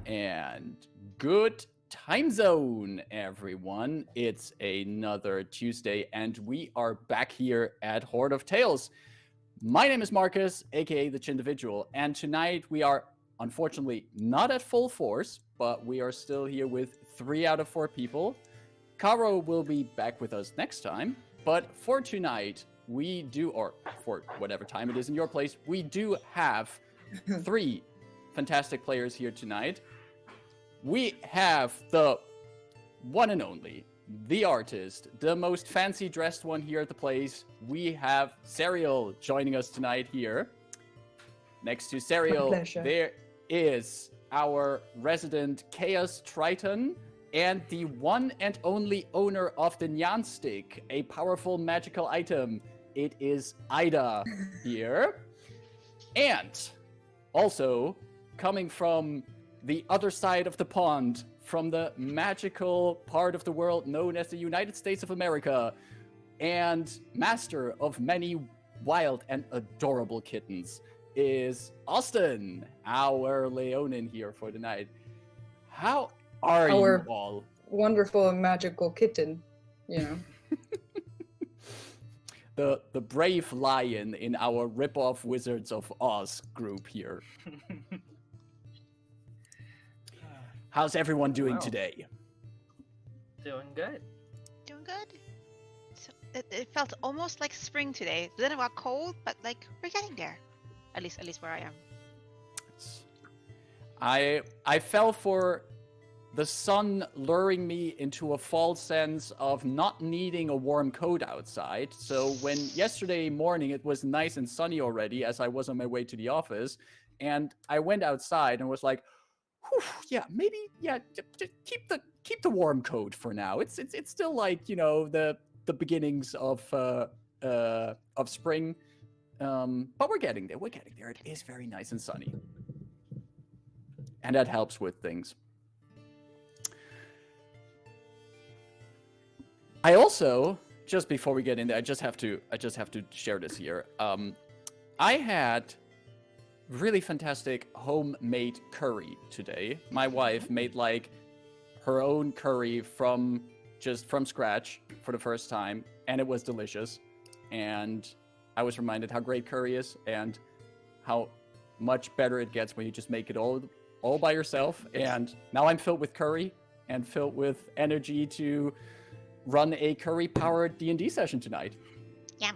And good time zone, everyone. It's another Tuesday, and we are back here at Horde of Tales. My name is Marcus, aka the Chindividual, and tonight we are unfortunately not at full force, but we are still here with 3 out of 4 people. Caro will be back with us next time, but for tonight, we do, or for whatever time it is in your place, we do have 3 fantastic players here tonight. We have the one and only, the artist, the most fancy dressed one here at the place. We have Serial joining us tonight here. Next to Serial, there is our resident Chaos Triton and the one and only owner of the Nyan Stick, a powerful magical item. It is Ida here. And also, coming from the other side of the pond, from the magical part of the world known as the United States of America, and master of many wild and adorable kittens, is Austin, our Leonin here for the night. How are you all? Wonderful and magical kitten, you know. The brave lion in our rip-off Wizards of Oz group here. How's everyone doing today? Doing good. Doing good. So it felt almost like spring today. Then it got cold, but like we're getting there. At least where I am. I fell for the sun luring me into a false sense of not needing a warm coat outside. So when yesterday morning it was nice and sunny already as I was on my way to the office, and I went outside and was like, yeah, maybe keep the warm coat for now. It's still like, you know, the beginnings of spring, but we're getting there. It is very nice and sunny, and that helps with things. I also, just before we get in there, I just have to share this here. I had really fantastic homemade curry today. My wife made like her own curry from scratch for the first time, and it was delicious. And I was reminded how great curry is and how much better it gets when you just make it all by yourself. And now I'm filled with curry and filled with energy to run a curry-powered D&D session tonight. Yeah.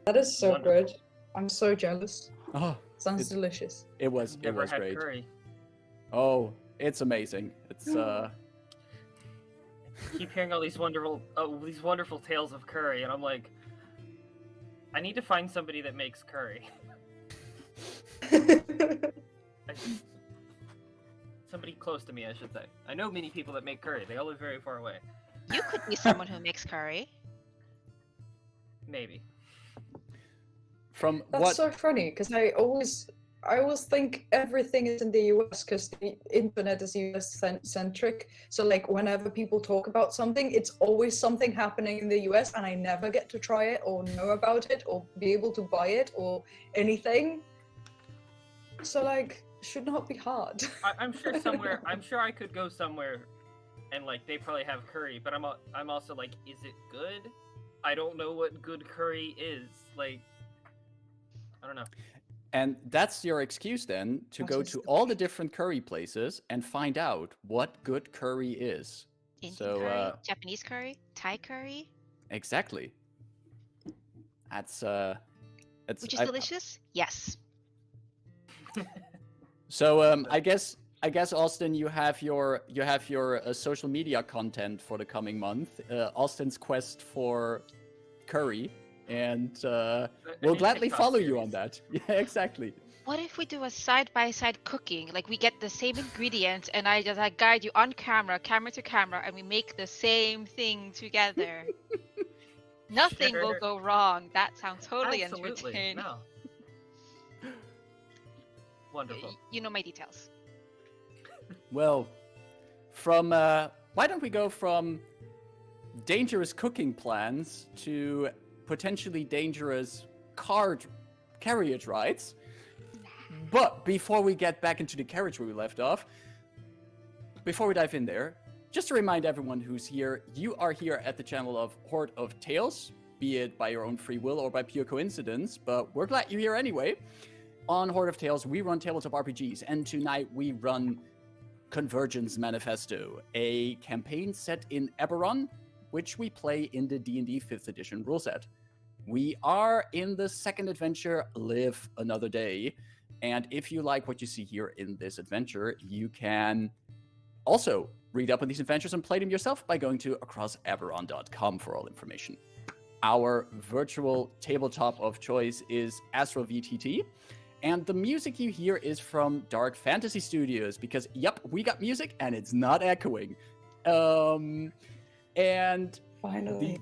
That is so Wonderful. good. I'm so jealous. Oh, Sounds delicious. it was Never had great. curry. Oh, it's amazing. It's Keep hearing all these wonderful tales of curry, and I'm like, I need to find somebody that makes curry. Somebody close to me, I should say. I know many people that make curry. They all live very far away. You could be someone who makes curry. Maybe. from That's what so funny because I always think everything is in the US because the internet is US centric. So like whenever people talk about something, it's always something happening in the US, and I never get to try it or know about it or be able to buy it or anything. So like, should not be hard. I'm sure somewhere. I'm sure I could go somewhere, and like they probably have curry. But I'm also like, is it good? I don't know what good curry is. Like, I don't know. And that's your excuse then to go to all the different curry places and find out what good curry is. Indian So, curry, Japanese curry, Thai curry, Exactly. That's which is delicious. Yes. So I guess Austin, you have your social media content for the coming month. Austin's quest for curry, and we'll gladly TikTok follow you series. on that. Yeah, exactly. What if we do a side-by-side cooking? Like we get the same ingredients, and I just guide you on camera to camera, and we make the same thing together. Nothing will Sure. go wrong. That sounds totally Absolutely. entertaining. No. Wonderful. You know my details. Well, from why don't we go from dangerous cooking plans to potentially dangerous carriage rides? But before we get back into the carriage where we left off, before we dive in there, just to remind everyone who's here, you are here at the channel of Horde of Tales, be it by your own free will or by pure coincidence, but we're glad you're here anyway. On Horde of Tales, we run tabletop RPGs, and tonight we run Convergence Manifesto, a campaign set in Eberron, which we play in the D&D 5th edition rule set. We are in the second adventure, Live Another Day, and if you like what you see here in this adventure, you can also read up on these adventures and play them yourself by going to acrosseberron.com for all information. Our virtual tabletop of choice is Astro VTT, and the music you hear is from Dark Fantasy Studios, because, yep, we got music and it's not echoing. And Finally.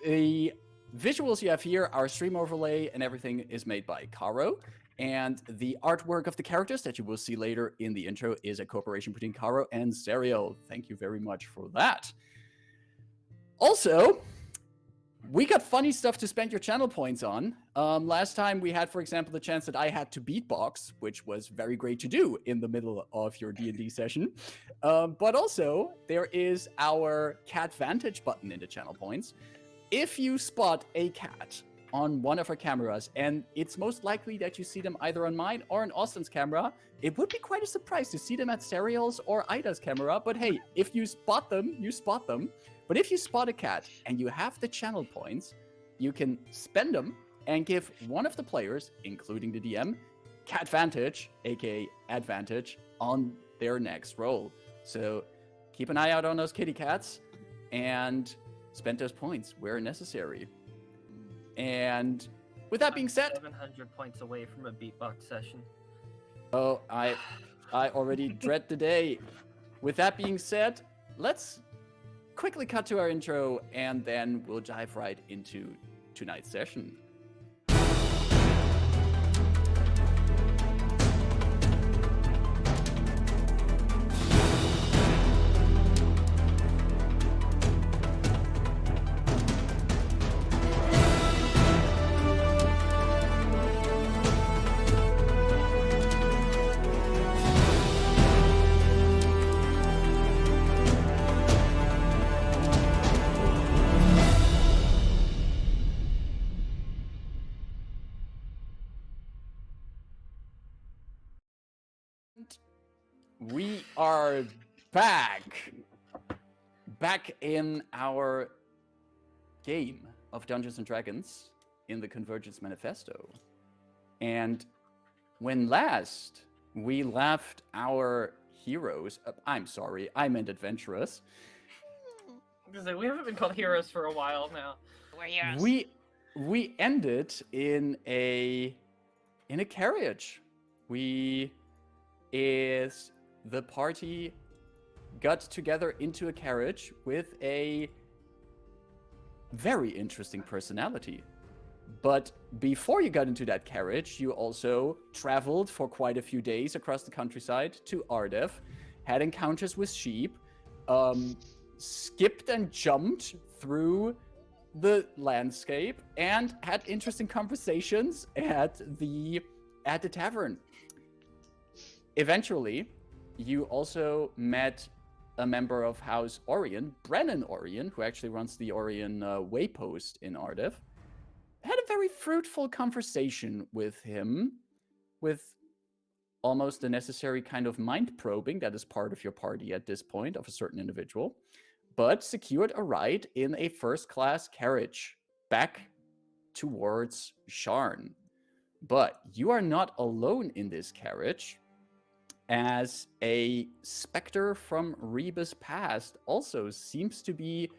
the visuals you have here, our stream overlay and everything is made by Caro. And the artwork of the characters that you will see later in the intro is a cooperation between Caro and Serial. Thank you very much for that. Also, we got funny stuff to spend your channel points on. Last time we had, for example, the chance that I had to beatbox, which was very great to do in the middle of your D&D session. But also, there is our cat vantage button in the channel points. If you spot a cat on one of our cameras, and it's most likely that you see them either on mine or on Austin's camera, it would be quite a surprise to see them at Serial's or Ida's camera. But hey, if you spot them, you spot them. But if you spot a cat and you have the channel points, you can spend them and give one of the players, including the DM, cat vantage, aka advantage, on their next roll. So keep an eye out on those kitty cats and spend those points where necessary. And with that being said, 700 points away from a beatbox session. Oh, I already dread the day. With that being said, let's quickly cut to our intro, and then we'll dive right into tonight's session. We are back in our game of Dungeons and Dragons in the Convergence Manifesto. And when last we left our heroes, I'm sorry, I meant adventurous. We haven't been called heroes for a while now. We're heroes. We ended in a carriage. The party got together into a carriage with a very interesting personality. But before you got into that carriage, you also traveled for quite a few days across the countryside to Ardev, had encounters with sheep, skipped and jumped through the landscape, and had interesting conversations at the tavern. Eventually, you also met a member of House Orion, Brennan Orion, who actually runs the Orion Waypost in Ardev. Had a very fruitful conversation with him, with almost the necessary kind of mind probing that is part of your party at this point of a certain individual, but secured a ride in a first-class carriage back towards Sharn. But you are not alone in this carriage, as a specter from Rebus past also seems to be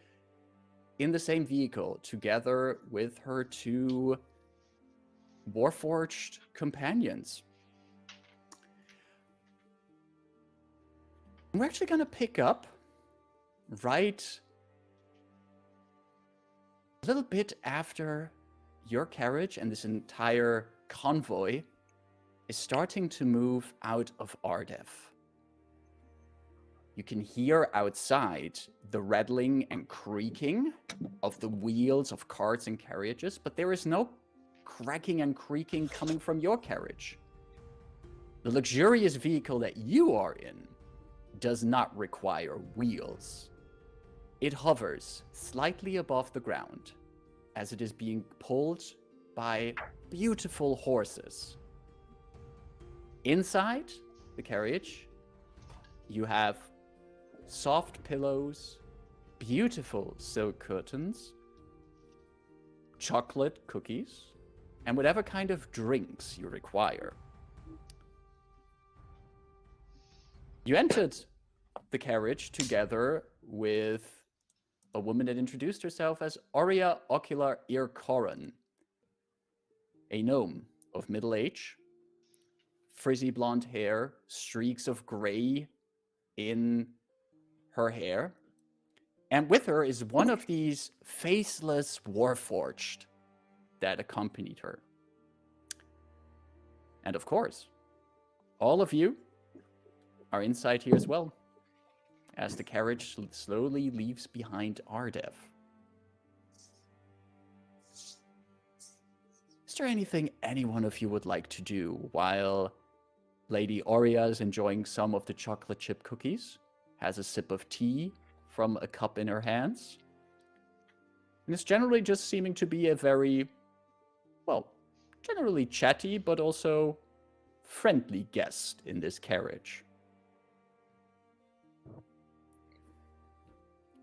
in the same vehicle, together with her two Warforged companions. We're actually going to pick up right a little bit after your carriage and this entire convoy is starting to move out of Ardev. You can hear outside the rattling and creaking of the wheels of carts and carriages, but there is no cracking and creaking coming from your carriage. The luxurious vehicle that you are in does not require wheels. It hovers slightly above the ground as it is being pulled by beautiful horses. Inside the carriage, you have soft pillows, beautiful silk curtains, chocolate cookies, and whatever kind of drinks you require. You entered the carriage together with a woman that introduced herself as Aurea Ocular Irkoran, a gnome of middle age, frizzy blonde hair, streaks of gray in her hair. And with her is one of these faceless warforged that accompanied her. And of course, all of you are inside here as well, as the carriage slowly leaves behind Ardev. Is there anything any one of you would like to do while Lady Aurea is enjoying some of the chocolate chip cookies, has a sip of tea from a cup in her hands, and is generally just seeming to be a very, well, generally chatty, but also friendly guest in this carriage?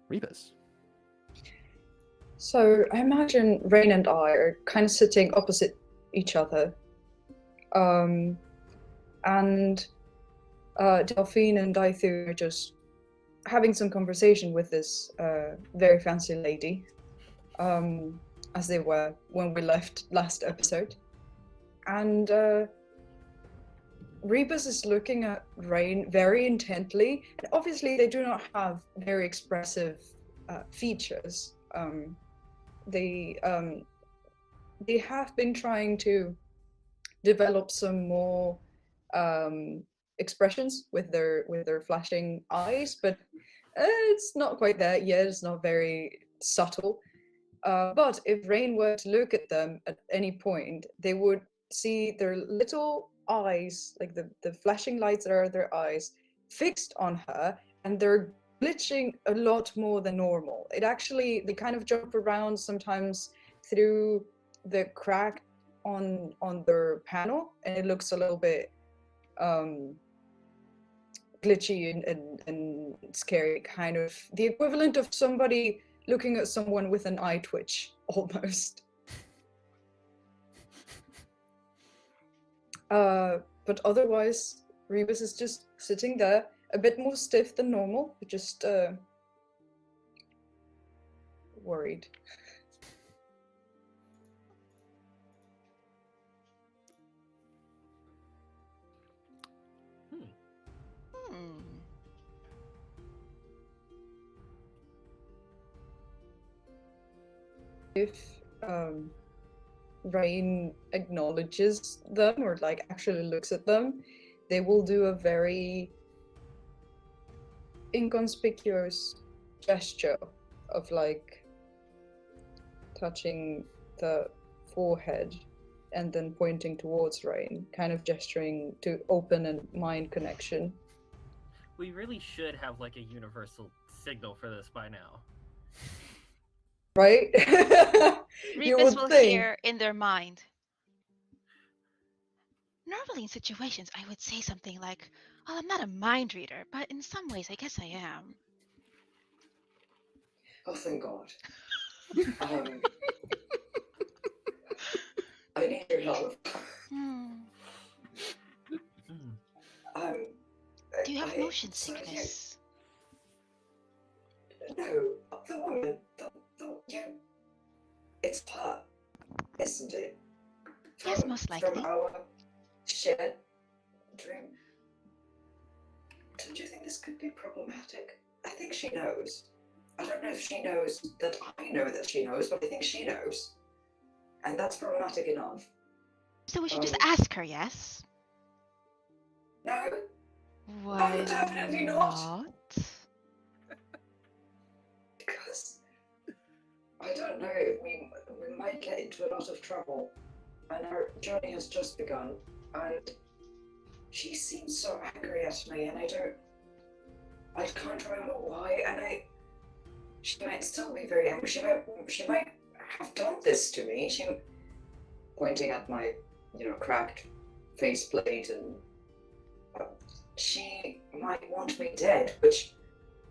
Rebus. So I imagine Rayn and I are kind of sitting opposite each other. And Delphine and Daithu are just having some conversation with this very fancy lady, as they were when we left last episode. And Rebus is looking at Rayn very intently, and obviously they do not have very expressive features. They have been trying to develop some more expressions with their flashing eyes, but it's not quite there yet. It's not very subtle. But if Rayn were to look at them at any point, they would see their little eyes, like the flashing lights that are their eyes, fixed on her, and they're glitching a lot more than normal. They kind of jump around sometimes through the crack on their panel, and it looks a little bit glitchy and scary, kind of the equivalent of somebody looking at someone with an eye twitch, almost. But otherwise, Rebus is just sitting there, a bit more stiff than normal, but just worried. If Rayn acknowledges them or like actually looks at them, they will do a very inconspicuous gesture of like touching the forehead and then pointing towards Rayn, kind of gesturing to open a mind connection. We really should have like a universal signal for this by now. Right? Rebus will hear in their mind. Normally in situations, I would say something like, well, I'm not a mind reader, but in some ways, I guess I am. Oh, thank God. I need your help. Do you have motion sickness? No, the woman, it's her, isn't it? Yes, most likely. From our shared dream. Don't you think this could be problematic? I think she knows. I don't know if she knows that I know that she knows, but I think she knows. And that's problematic enough. So we should just ask her, yes? No. Why definitely not? Because I don't know, we might get into a lot of trouble. And our journey has just begun. And she seems so angry at me, and I I can't remember why, and she might still be very angry. She might have done this to me. She, pointing at my, cracked faceplate, and she might want me dead, which,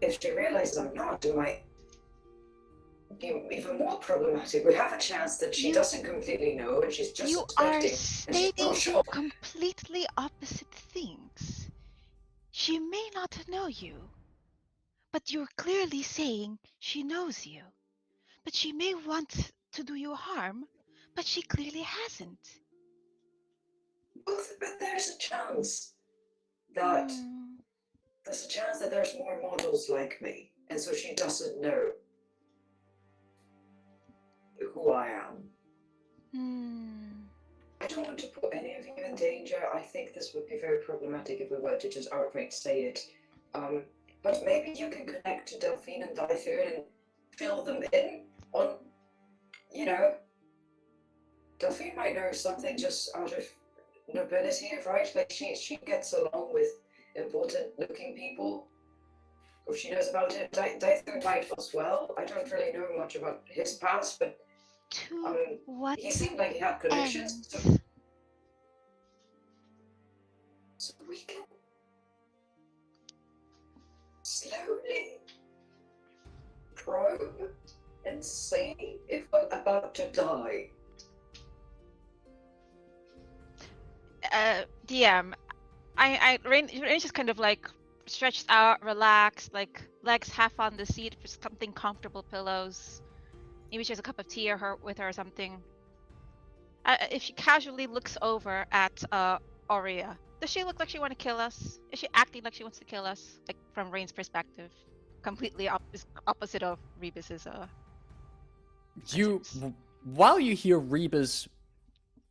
if she realizes I'm not, it might be even more problematic. We have a chance that she doesn't completely know, and she's just You are expecting, and she's stating not sure. completely opposite things. She may not know you, but you're clearly saying she knows you. But she may want to do you harm, but she clearly hasn't. Well, but there's a chance that there's more models like me, and so she doesn't know who I am. I don't want to put any of you in danger. I think this would be very problematic if we were to just outright say it. But maybe you can connect to Delphine and Dythir and fill them in on, Delphine might know something just out of nobility, right? Like she gets along with important looking people. If she knows about it, Dythir might as well. I don't really know much about his past, but To what he seemed like he had connections. end? So we can slowly probe and see if we're about to die. DM, Rayn just kind of like stretched out, relaxed, like legs half on the seat for something comfortable pillows. Maybe she has a cup of tea with her or something. If she casually looks over at Aurea, does she look like she want to kill us? Is she acting like she wants to kill us? Like from Rayn's perspective, completely opposite of Rebus's. While you hear Rebus'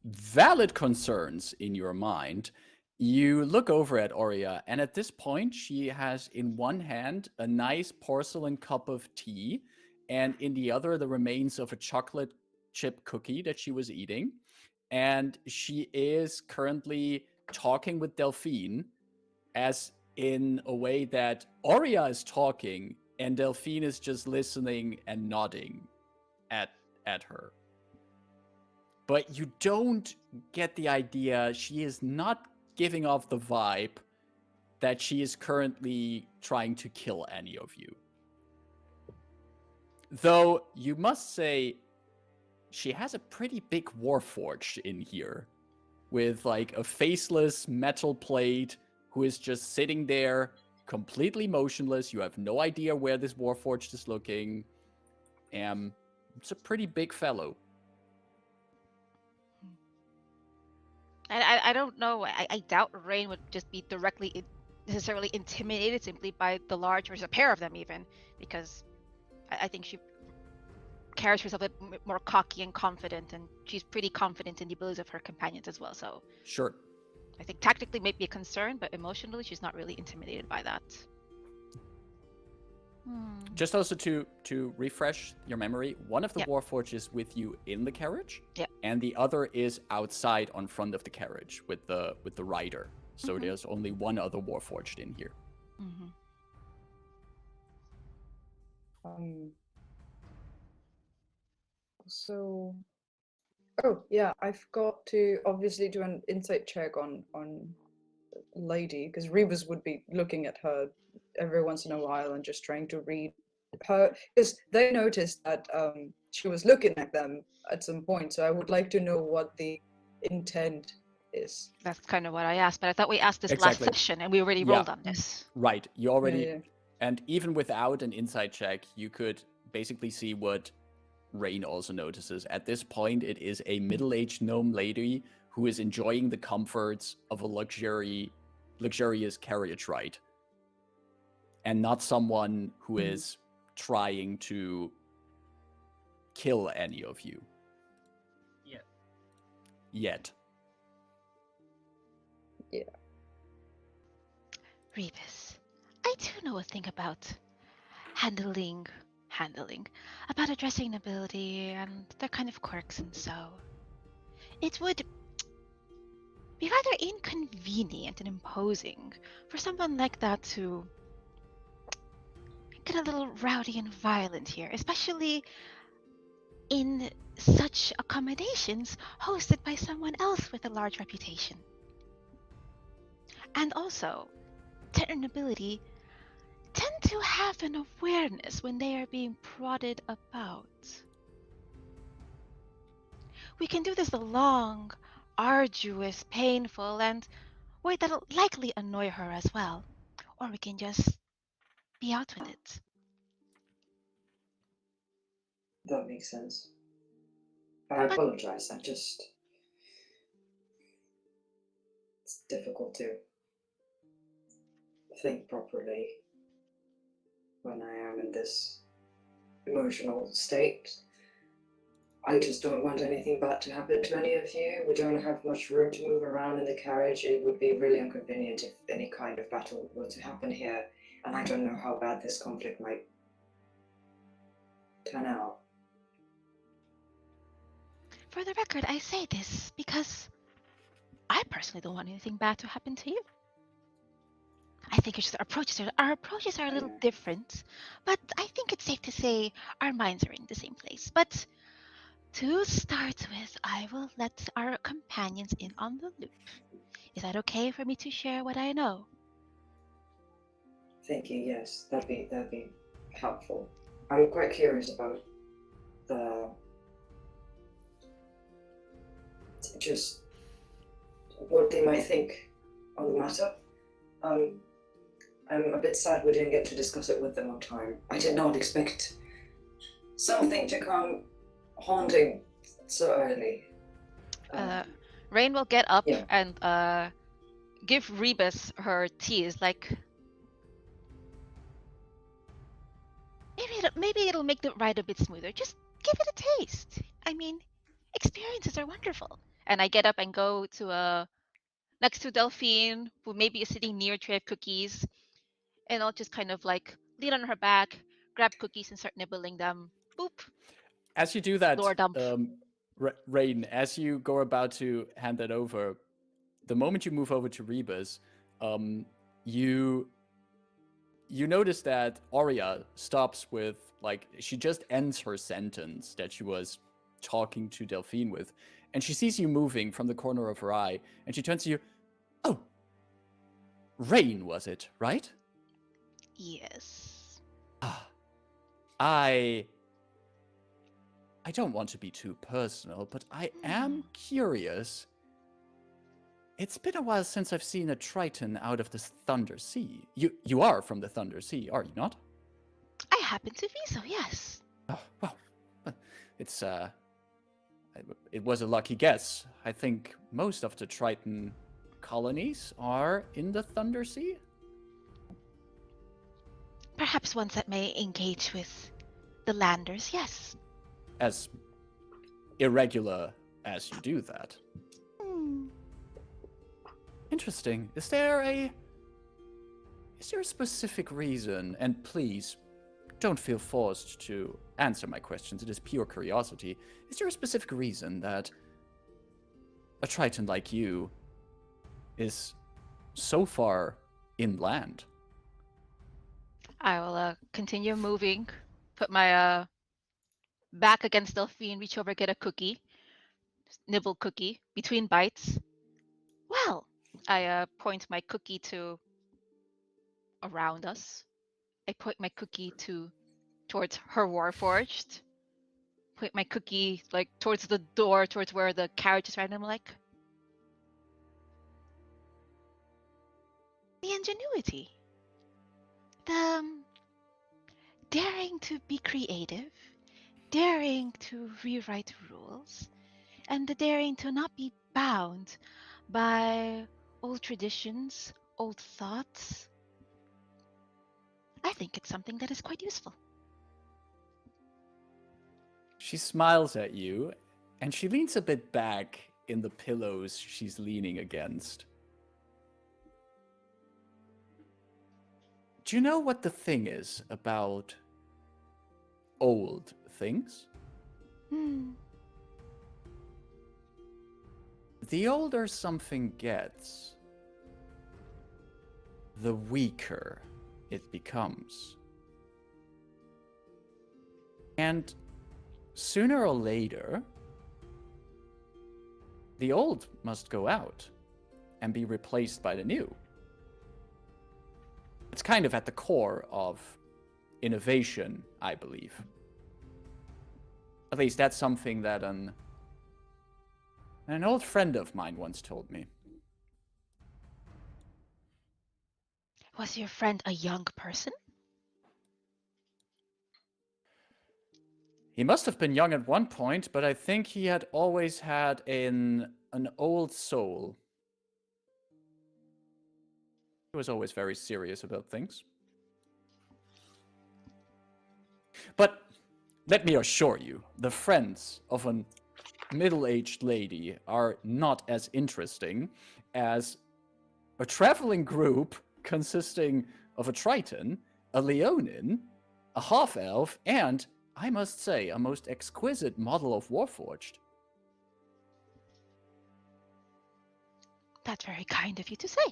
valid concerns in your mind, you look over at Aurea, and at this point, she has in one hand a nice porcelain cup of tea, and in the other, the remains of a chocolate chip cookie that she was eating. And she is currently talking with Delphine, as in a way that Aurea is talking, and Delphine is just listening and nodding at her. But you don't get the idea. She is not giving off the vibe that she is currently trying to kill any of you. Though you must say she has a pretty big warforged in here with like a faceless metal plate who is just sitting there completely motionless. You have no idea where this warforged is looking. It's a pretty big fellow. I don't know. I doubt Rayn would just be directly necessarily intimidated simply by the large, or a pair of them even, because I think she carries herself a bit more cocky and confident, and she's pretty confident in the abilities of her companions as well. So sure, I think tactically may be a concern, but emotionally she's not really intimidated by that. Just also to refresh your memory, one of the warforged is with you in the carriage, and the other is outside on front of the carriage with the rider. So there's only one other warforged in here. So, oh yeah, I've got to obviously do an insight check on Lady, because Rebus would be looking at her every once in a while and just trying to read her, because they noticed that she was looking at them at some point. So I would like to know what the intent is. That's kind of what I asked, but I thought we asked this last session and we already rolled on this. Right, you already, and even without an insight check, you could basically see what Rayn also notices. At this point, it is a middle-aged gnome lady who is enjoying the comforts of a luxurious carriage ride, and not someone who is trying to kill any of you. Yet. Yeah. Rebus, I do know a thing about handling, about addressing nobility and their kind of quirks, and so it would be rather inconvenient and imposing for someone like that to get a little rowdy and violent here, especially in such accommodations hosted by someone else with a large reputation. And also, Terran nobility tend to have an awareness when they are being prodded about. We can do this the long, arduous, painful, and way that'll likely annoy her as well. Or we can just be out with it. That makes sense. I apologize. It's difficult to think properly when I am in this emotional state. I just don't want anything bad to happen to any of you. We don't have much room to move around in the carriage. It would be really inconvenient if any kind of battle were to happen here, and I don't know how bad this conflict might turn out. For the record, I say this because I personally don't want anything bad to happen to you. I think it's just our approaches are a little different, but I think it's safe to say our minds are in the same place. But to start with, I will let our companions in on the loop. Is that okay for me to share what I know? Thank you. Yes, that'd be helpful. I'm quite curious about just what they might think on the matter. I'm a bit sad we didn't get to discuss it with them on time. I did not expect something to come haunting so early. Rayn will get up Yeah. and give Rebus her teas. Like, maybe it'll make the ride a bit smoother. Just give it a taste. I mean, experiences are wonderful. And I get up and go to next to Delphine, who maybe is sitting near a tray of cookies, and I'll just kind of like lean on her back, grab cookies, and start nibbling them. Boop. As you do that, Door dump. Rayn, as you go about to hand that over, the moment you move over to Rebus, you notice that Aurea stops with, like, she just ends her sentence that she was talking to Delphine with, and she sees you moving from the corner of her eye, and she turns to you. Oh, Rayn, was it, right? Yes. I don't want to be too personal, but I am curious. It's been a while since I've seen a Triton out of the Thunder Sea. You are from the Thunder Sea, are you not? I happen to be so, yes. Oh, well, it's it was a lucky guess. I think most of the Triton colonies are in the Thunder Sea. Perhaps ones that may engage with the landers, yes. As irregular as you do that. Interesting. Is there a specific reason, and please don't feel forced to answer my questions, it is pure curiosity. Is there a specific reason that a Triton like you is so far inland? I will continue moving, put my back against Delphine, reach over, get a cookie, nibble cookie between bites. Well, I point my cookie to around us. I point my cookie towards her warforged. Point my cookie like towards the door, towards where the carriage is right. And I'm like, the ingenuity, the daring to be creative, daring to rewrite rules, and the daring to not be bound by old traditions, old thoughts. I think it's something that is quite useful. She smiles at you, and she leans a bit back in the pillows she's leaning against. Do you know what the thing is about old things? The older something gets, the weaker it becomes. And sooner or later, the old must go out and be replaced by the new. It's kind of at the core of innovation, I believe. At least that's something that an old friend of mine once told me. Was your friend a young person? He must have been young at one point, but I think he had always had an old soul. He was always very serious about things. But let me assure you, the friends of a middle-aged lady are not as interesting as a traveling group consisting of a Triton, a Leonin, a half-elf, and, I must say, a most exquisite model of Warforged. That's very kind of you to say.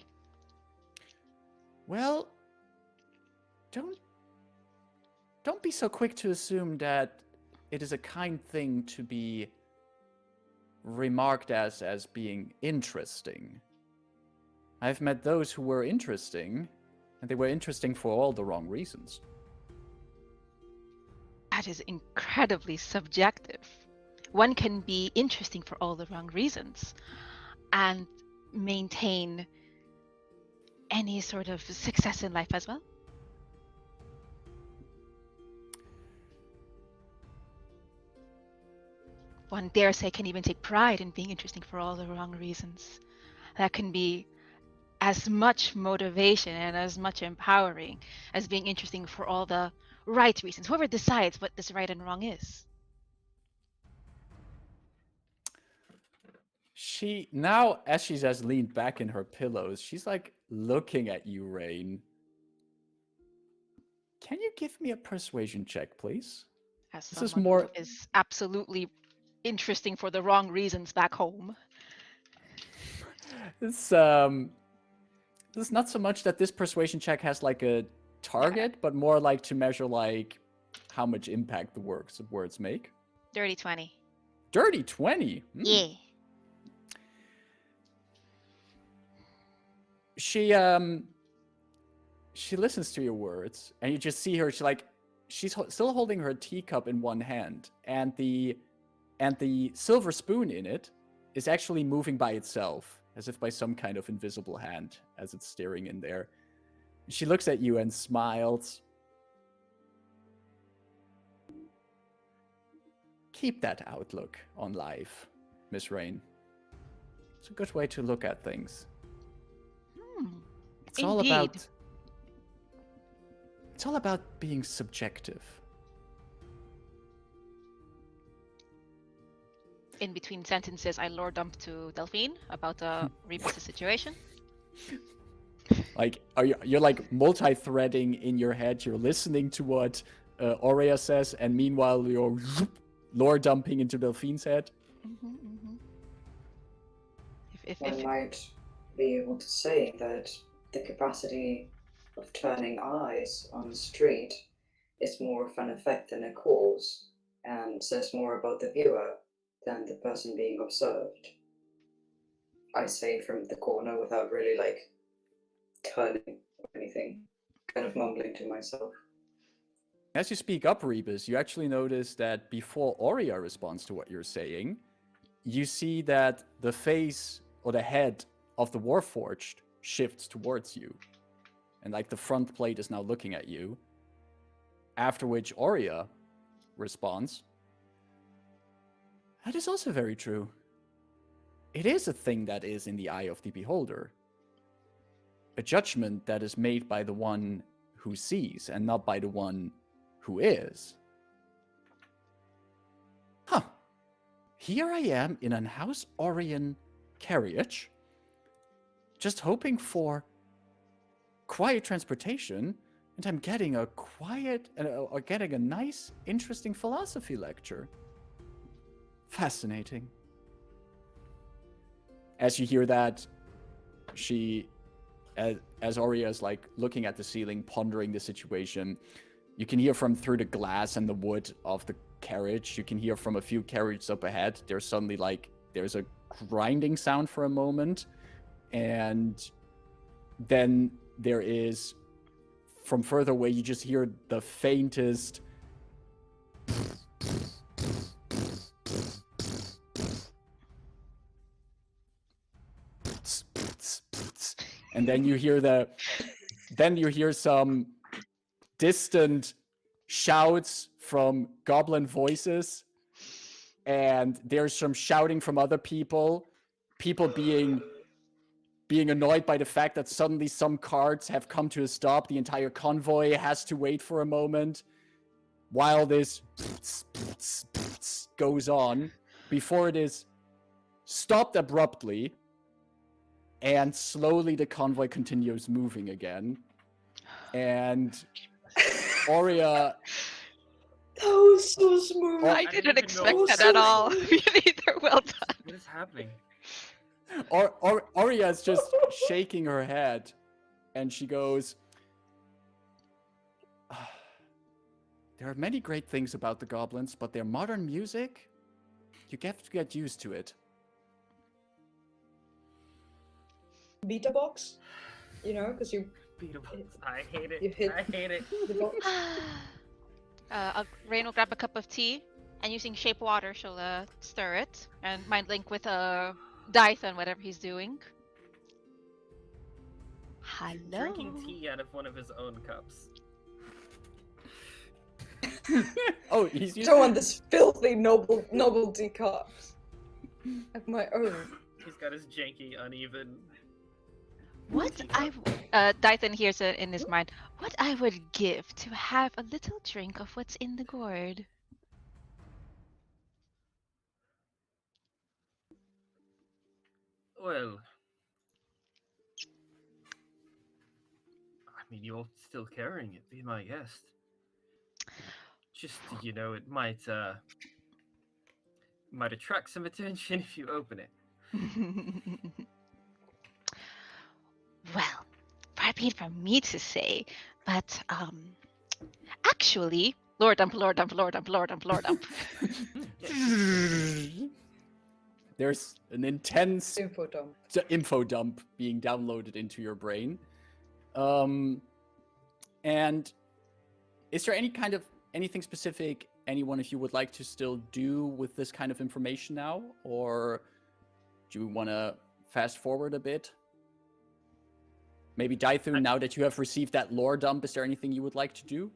Well, don't be so quick to assume that it is a kind thing to be remarked as being interesting. I've met those who were interesting, and they were interesting for all the wrong reasons. That is incredibly subjective. One can be interesting for all the wrong reasons and maintain any sort of success in life as well. One dare say can even take pride in being interesting for all the wrong reasons. That can be as much motivation and as much empowering as being interesting for all the right reasons. Whoever decides what this right and wrong is. She, now, as she's as leaned back in her pillows, she's like looking at you, Rayn. Can you give me a persuasion check, please? As This is someone more- who is absolutely interesting for the wrong reasons back home. This is not so much that this persuasion check has like a target, but more like to measure like how much impact the words make. Dirty 20. Dirty 20. Yeah. She listens to your words, and you just see her. She's still holding her teacup in one hand, and the silver spoon in it is actually moving by itself, as if by some kind of invisible hand, as it's staring in there. She looks at you and smiles. Keep that outlook on life, Miss Rayn. It's a good way to look at things. It's all about being subjective. In between sentences, I lore dump to Delphine about the Rebus situation. Like, you're like multi-threading in your head. You're listening to what Aurea says, and meanwhile you're lore dumping into Delphine's head. One might be able to say that the capacity of turning eyes on the street is more of an effect than a cause, and says more about the viewer than the person being observed. I say from the corner without really like turning or anything, kind of mumbling to myself. As you speak up, Rebus, you actually notice that before Aurea responds to what you're saying, you see that the face or the head of the Warforged shifts towards you. And like the front plate is now looking at you. After which Aurea responds, that is also very true. It is a thing that is in the eye of the beholder. A judgment that is made by the one who sees and not by the one who is. Huh. Here I am in an House Orion carriage, just hoping for quiet transportation, and I'm getting a getting a nice, interesting philosophy lecture. Fascinating. As you hear that, as Aurea is like looking at the ceiling, pondering the situation, You can hear from through the glass and the wood of the carriage. You can hear from a few carriages up ahead. There's suddenly there's a grinding sound for a moment. And then there is, from further away, you just hear the faintest and then you hear some distant shouts from goblin voices, and there's some shouting from other people being annoyed by the fact that suddenly some carts have come to a stop. The entire convoy has to wait for a moment while this goes on before it is stopped abruptly, and slowly the convoy continues moving again. And Aurea... That was so smooth. I didn't didn't even expect know that what at was all. Really, they're well done. What is happening? Aurea is just shaking her head, and she goes, there are many great things about the goblins, but their modern music, you have to get used to it. Beta box, you know, because you Beatable. I hate You it. hit- I hate it. the box. Rayn will grab a cup of tea, and using shape water, she'll stir it, and mind link with Dyson, whatever he's doing. Hello. Drinking tea out of one of his own cups. Oh, he's using... Show on this filthy novelty cups of my own. He's got his janky, uneven. What Dyson hears it in his mind. What I would give to have a little drink of what's in the gourd. Well, I mean, you're still carrying it. Be my guest. Just, you know, it might attract some attention if you open it. Well, far be it from me to say, but actually, lore dump. There's an intense Info dump. info dump being downloaded into your brain. And is there anything specific anyone of you would like to still do with this kind of information now? Or do you want to fast forward a bit? Maybe Daithun, now that you have received that lore dump, is there anything you would like to do?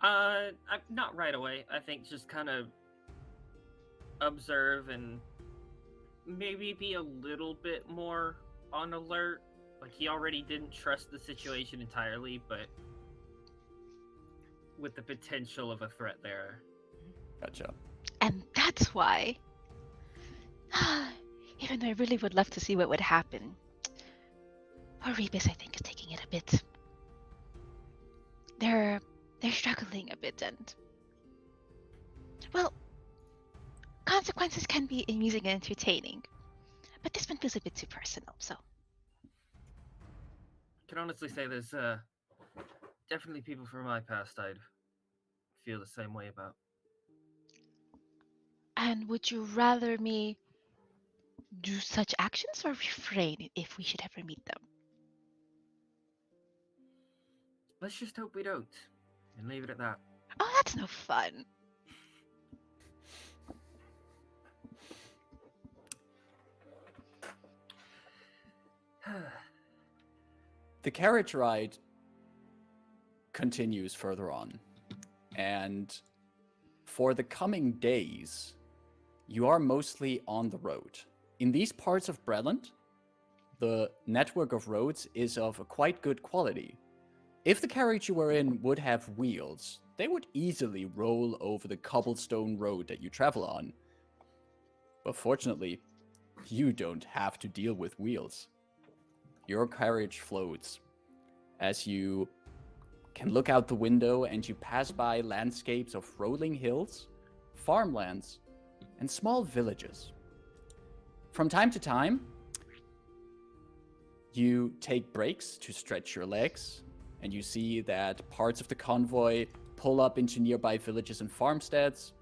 Not right away. I think just kind of observe and maybe be a little bit more on alert. Like, he already didn't trust the situation entirely, but with the potential of a threat there. Gotcha. And that's why, even though I really would love to see what would happen, Rebus, I think, is taking it a bit. They're struggling a bit, and well, consequences can be amusing and entertaining, but this one feels a bit too personal. So, I can honestly say there's definitely people from my past I'd feel the same way about. and would you rather me do such actions or refrain if we should ever meet them? Let's just hope we don't, and leave it at that. Oh, that's no fun. The carriage ride continues further on, and for the coming days, you are mostly on the road. In these parts of Breland, the network of roads is of a quite good quality. If the carriage you were in would have wheels, they would easily roll over the cobblestone road that you travel on. But fortunately, you don't have to deal with wheels. Your carriage floats as you can look out the window and you pass by landscapes of rolling hills, farmlands, and small villages. From time to time, you take breaks to stretch your legs, and you see that parts of the convoy pull up into nearby villages and farmsteads,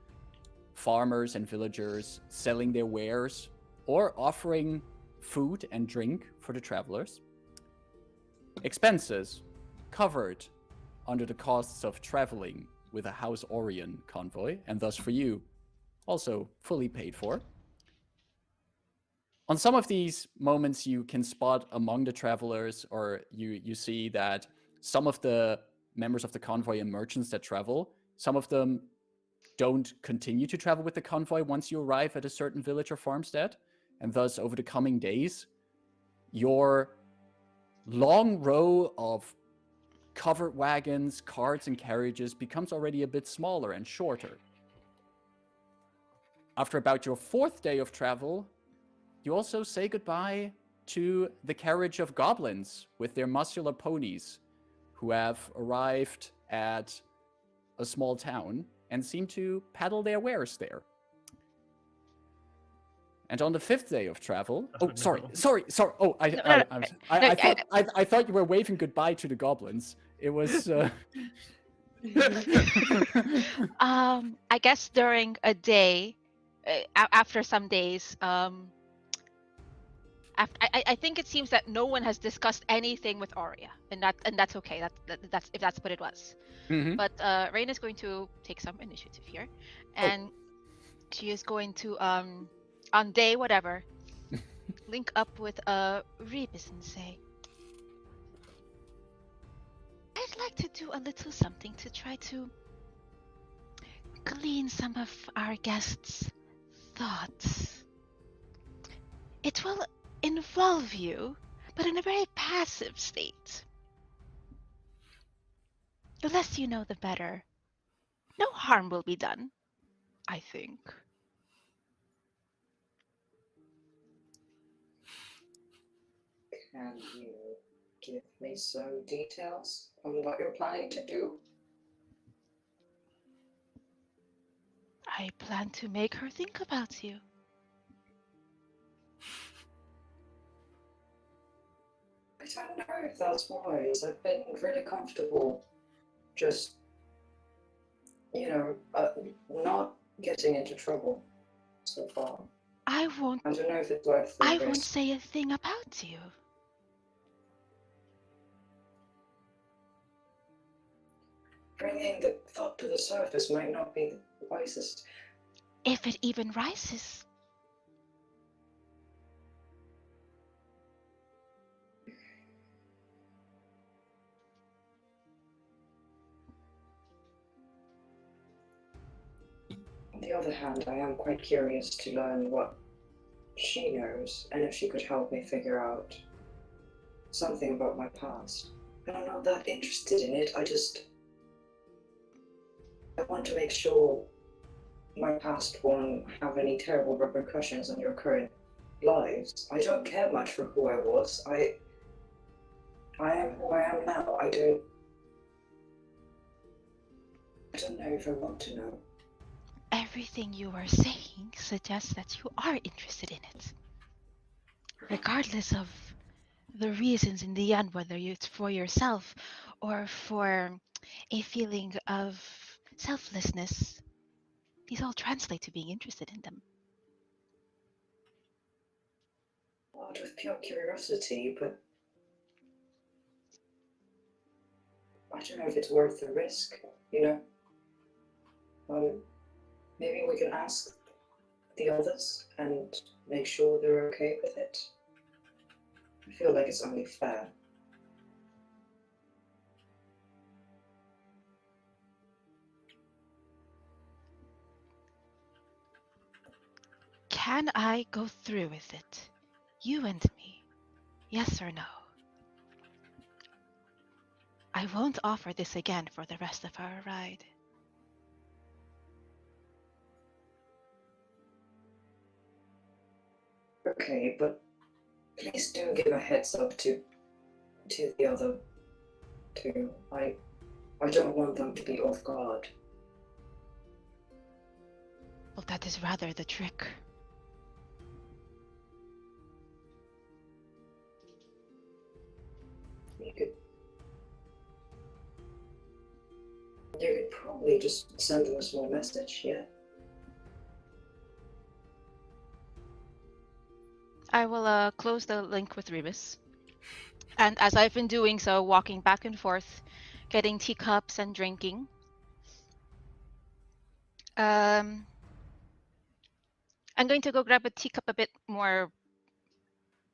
farmers and villagers selling their wares or offering food and drink for the travelers. Expenses covered under the costs of traveling with a House Orion convoy, and thus for you, also fully paid for. On some of these moments, you can spot among the travelers, or you see that some of the members of the convoy and merchants that travel, some of them don't continue to travel with the convoy once you arrive at a certain village or farmstead, and thus over the coming days, your long row of covered wagons, carts, and carriages becomes already a bit smaller and shorter. After about your 4th day of travel, you also say goodbye to the carriage of goblins with their muscular ponies, who have arrived at a small town and seem to peddle their wares there. And on the 5th day of travel, sorry. Oh, I thought you were waving goodbye to the goblins. It was. I guess during a day, after some days, I think it seems that no one has discussed anything with Aurea, and that's okay. That's if that's what it was. Mhm. But Rayn is going to take some initiative here, and she is going to on day whatever link up with Rebus and say, I'd like to do a little something to try to glean some of our guests' thoughts. It will involve you, but in a very passive state. The less you know, the better. No harm will be done, I think. Can you give me some details on what you're planning to do? I plan to make her think about you. I don't know if that's wise. I've been really comfortable just, not getting into trouble so far. I I don't know if it's worth the won't risk. say a thing about you. Bringing the thought to the surface might not be the wisest. If it even rises. On the other hand, I am quite curious to learn what she knows, and if she could help me figure out something about my past. And I'm not that interested in it, I want to make sure my past won't have any terrible repercussions on your current lives. I don't care much for who I was. I am who I am now. I don't know if I want to know. Everything you are saying suggests that you are interested in it. Regardless of the reasons in the end, whether it's for yourself or for a feeling of selflessness, these all translate to being interested in them. Out of pure curiosity, but I don't know if it's worth the risk, Maybe we can ask the others and make sure they're okay with it. I feel like it's only fair. Can I go through with it? You and me? Yes or no? I won't offer this again for the rest of our ride. Okay, but please do give a heads up to the other two. I don't want them to be off guard. Well, that is rather the trick. probably just send them a small message, yeah. I will close the link with Rebus. And as I've been doing so, walking back and forth, getting teacups and drinking. I'm going to go grab a teacup a bit more,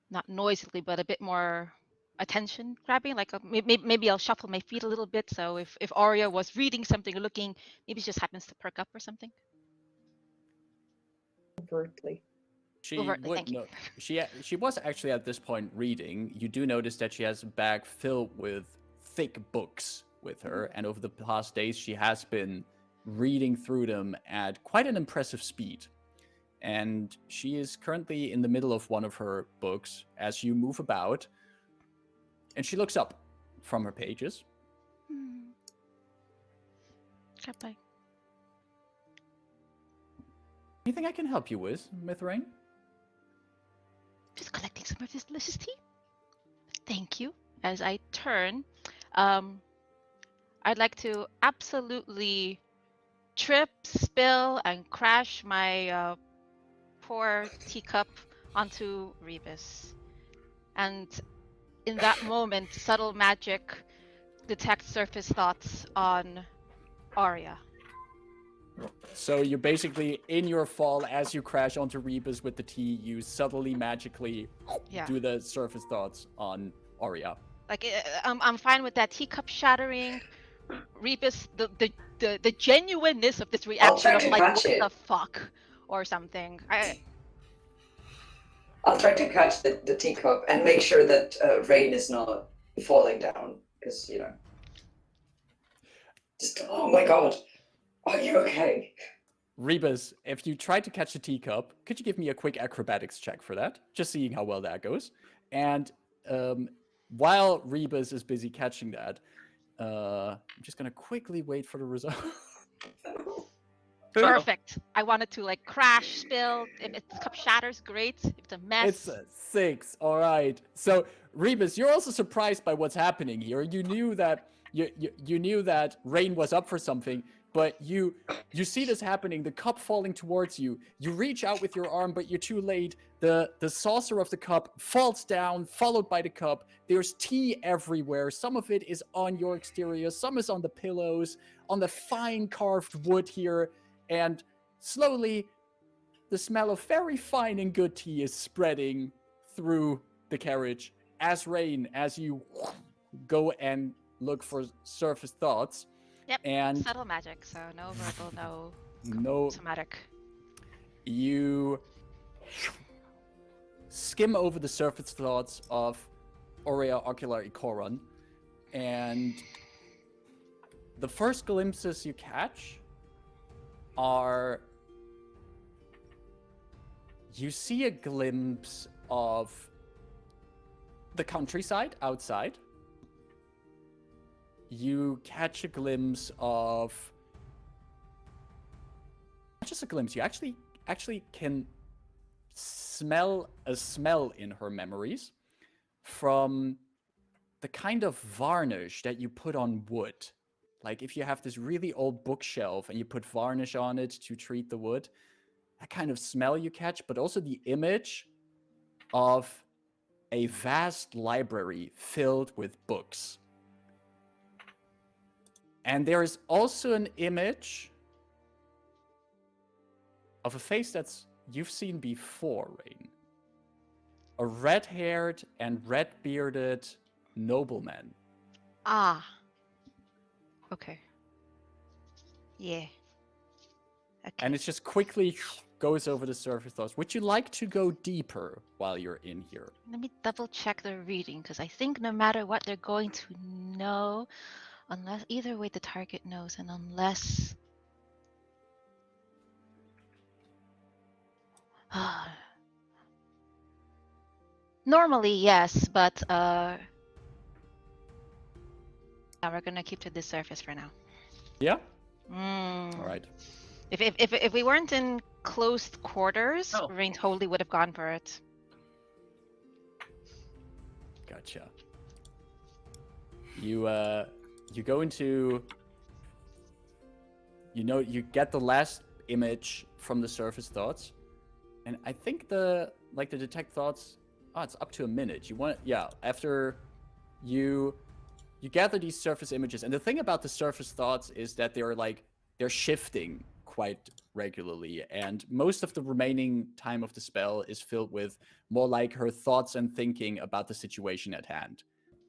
not noisily, but a bit more attention grabbing. Like maybe I'll shuffle my feet a little bit. So if Arya was reading something or looking, maybe she just happens to perk up or something. Overtly. She Overtly, would thank you. know. She was actually at this point reading. You do notice that she has a bag filled with thick books with her, and over the past days she has been reading through them at quite an impressive speed. And she is currently in the middle of one of her books as you move about, and she looks up from her pages. Bye. Anything I can help you with, Rayn? Just collecting some of this delicious tea. Thank you. As I turn, I'd like to absolutely trip, spill, and crash my poor teacup onto Rebus. And in that moment, subtle magic detects surface thoughts on Arya. So you're basically in your fall as you crash onto Rebus with the tea. You subtly, magically do the surface thoughts on Arya. Like I'm fine with that teacup shattering. Rebus, the genuineness of this reaction of like what the fuck or something. I'll try to catch the teacup and make sure that Rayn is not falling down, because just oh my god, are you okay? Rebus, if you try to catch the teacup, could you give me a quick acrobatics check for that? Just seeing how well that goes. And while Rebus is busy catching that, I'm just gonna quickly wait for the result. Perfect. I wanted to like crash, spill. If the cup shatters, great. If it's a mess. It's a 6. All right. So Rebus, you're also surprised by what's happening here. You knew that you knew that Rayn was up for something, but you see this happening. The cup falling towards you. You reach out with your arm, but you're too late. The saucer of the cup falls down, followed by the cup. There's tea everywhere. Some of it is on your exterior. Some is on the pillows, on the fine carved wood here. And slowly, the smell of very fine and good tea is spreading through the carriage. As Rayn, as you go and look for surface thoughts. Yep, and subtle magic, so no verbal, no somatic. You skim over the surface thoughts of Aurea Ocula Ecoron, and the first glimpses you catch are, you see a glimpse of the countryside outside. You catch a glimpse of, not just a glimpse, you actually can smell a smell in her memories from the kind of varnish that you put on wood. Like if you have this really old bookshelf and you put varnish on it to treat the wood, that kind of smell you catch, but also the image of a vast library filled with books. And there is also an image of a face that's you've seen before, Rayn. A red-haired and red-bearded nobleman. Ah. Okay. Yeah. Okay. And it just quickly goes over the surface thoughts. Would you like to go deeper while you're in here? Let me double check the reading, because I think no matter what they're going to know, unless either way the target knows, and unless normally yes, but we're gonna keep to the surface for now. Yeah? All right. If we weren't in closed quarters, Oh. Rayn totally would have gone for it. Gotcha. You go into you get the last image from the surface thoughts, and I think the detect thoughts. Oh, it's up to a minute. After you gather these surface images, and the thing about the surface thoughts is that they're shifting quite regularly, and most of the remaining time of the spell is filled with more like her thoughts and thinking about the situation at hand.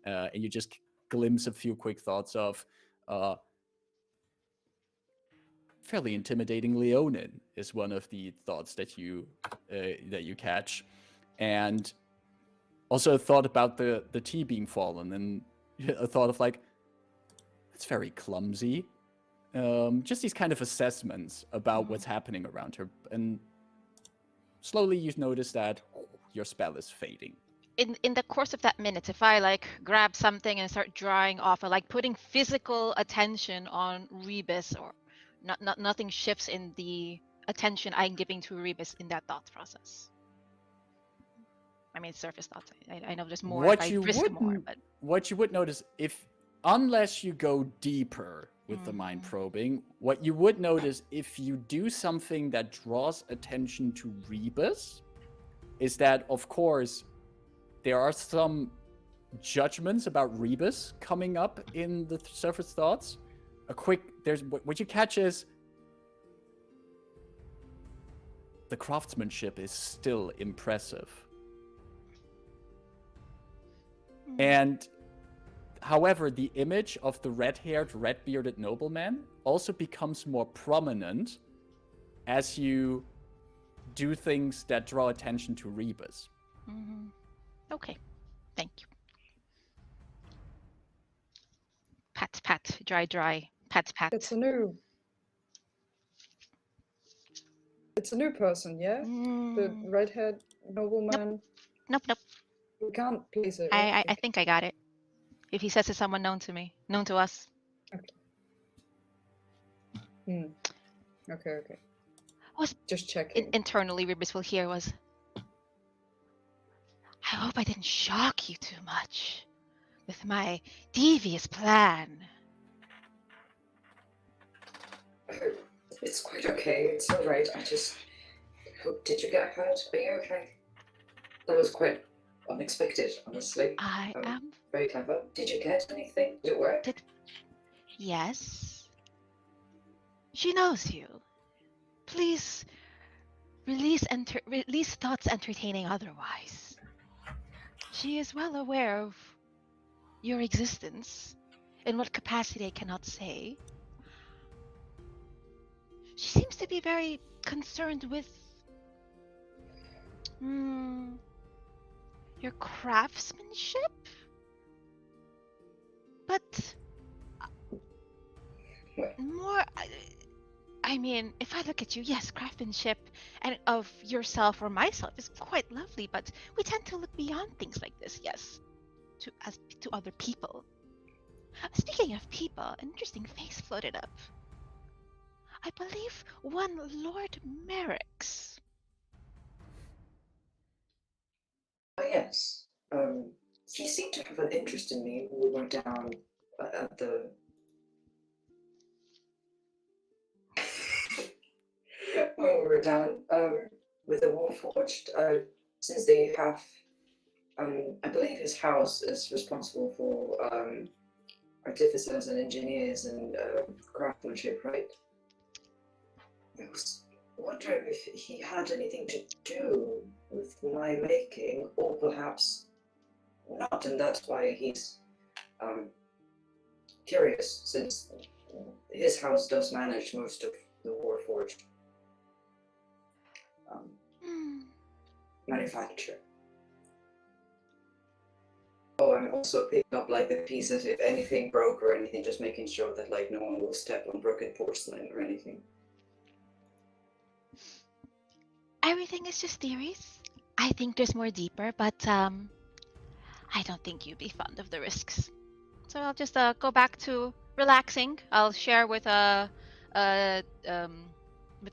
And you just glimpse a few quick thoughts of fairly intimidating Leonin is one of the thoughts that you catch, and also a thought about the tea being fallen, and a thought of like, it's very clumsy. Just these kind of assessments about what's happening around her, and slowly you notice that your spell is fading. In the course of that minute, if I like grab something and start drawing off, or like putting physical attention on Rebus, or nothing shifts in the attention I'm giving to Rebus in that thought process. I mean, surface thoughts. I know there's more if I risk more, but what you would notice, unless you go deeper with the mind probing, what you would notice if you do something that draws attention to Rebus is that, of course, there are some judgments about Rebus coming up in the surface thoughts. What you catch is the craftsmanship is still impressive. And however, the image of the red-haired, red-bearded nobleman also becomes more prominent as you do things that draw attention to Rebus. Okay, thank you. Pat, pat, dry, dry, pat, pat. It's a new person, yeah? The red-haired nobleman. Nope. We can't please it. I think I got it. If he says it's someone known to us. Okay. Okay. Was just checking. Internally, Rebus will hear was, I hope I didn't shock you too much with my devious plan. It's quite okay. It's all right. I just hope. Did you get hurt? Are you okay? That was quite unexpected, honestly. I am very clever. Did you get anything? Did it work? Yes. She knows you. Please release thoughts entertaining otherwise. She is well aware of your existence. In what capacity I cannot say. She seems to be very concerned with your craftsmanship? But more, I mean, if I look at you, yes, craftsmanship and of yourself or myself is quite lovely, but we tend to look beyond things like this, yes, to other people. Speaking of people, an interesting face floated up. I believe one Lord Merrick's. Oh, yes. He seemed to have an interest in me when we were down at the... when we were down with the Warforged, since they have... I believe his house is responsible for artificers and engineers and craftsmanship, right? I was wondering if he had anything to do with my making, or perhaps not, and that's why he's curious, since his house does manage most of the Warforged manufacture. Oh, I'm also picking up like the pieces if anything broke or anything, just making sure that like no one will step on broken porcelain or anything. Everything is just theories. I think there's more deeper, but I don't think you'd be fond of the risks. So I'll just go back to relaxing. I'll share with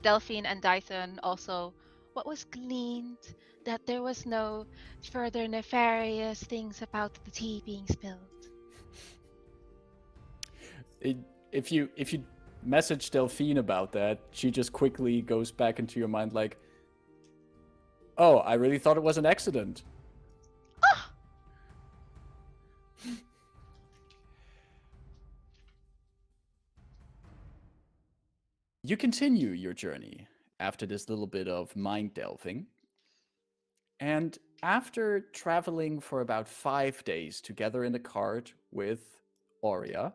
Delphine and Dyson also what was gleaned, that there was no further nefarious things about the tea being spilled. If you message Delphine about that, she just quickly goes back into your mind like, oh, I really thought it was an accident. You continue your journey after this little bit of mind delving. And after traveling for about 5 days together in the cart with Aurea,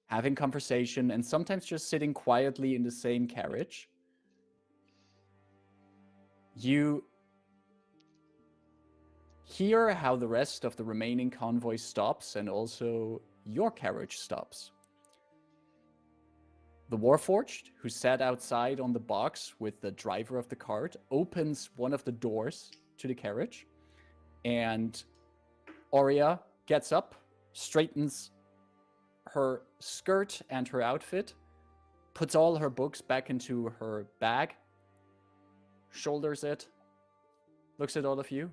having conversation and sometimes just sitting quietly in the same carriage, you hear how the rest of the remaining convoy stops and also your carriage stops. The Warforged, who sat outside on the box with the driver of the cart, opens one of the doors to the carriage, and Aurea gets up, straightens her skirt and her outfit, puts all her books back into her bag, shoulders it, looks at all of you.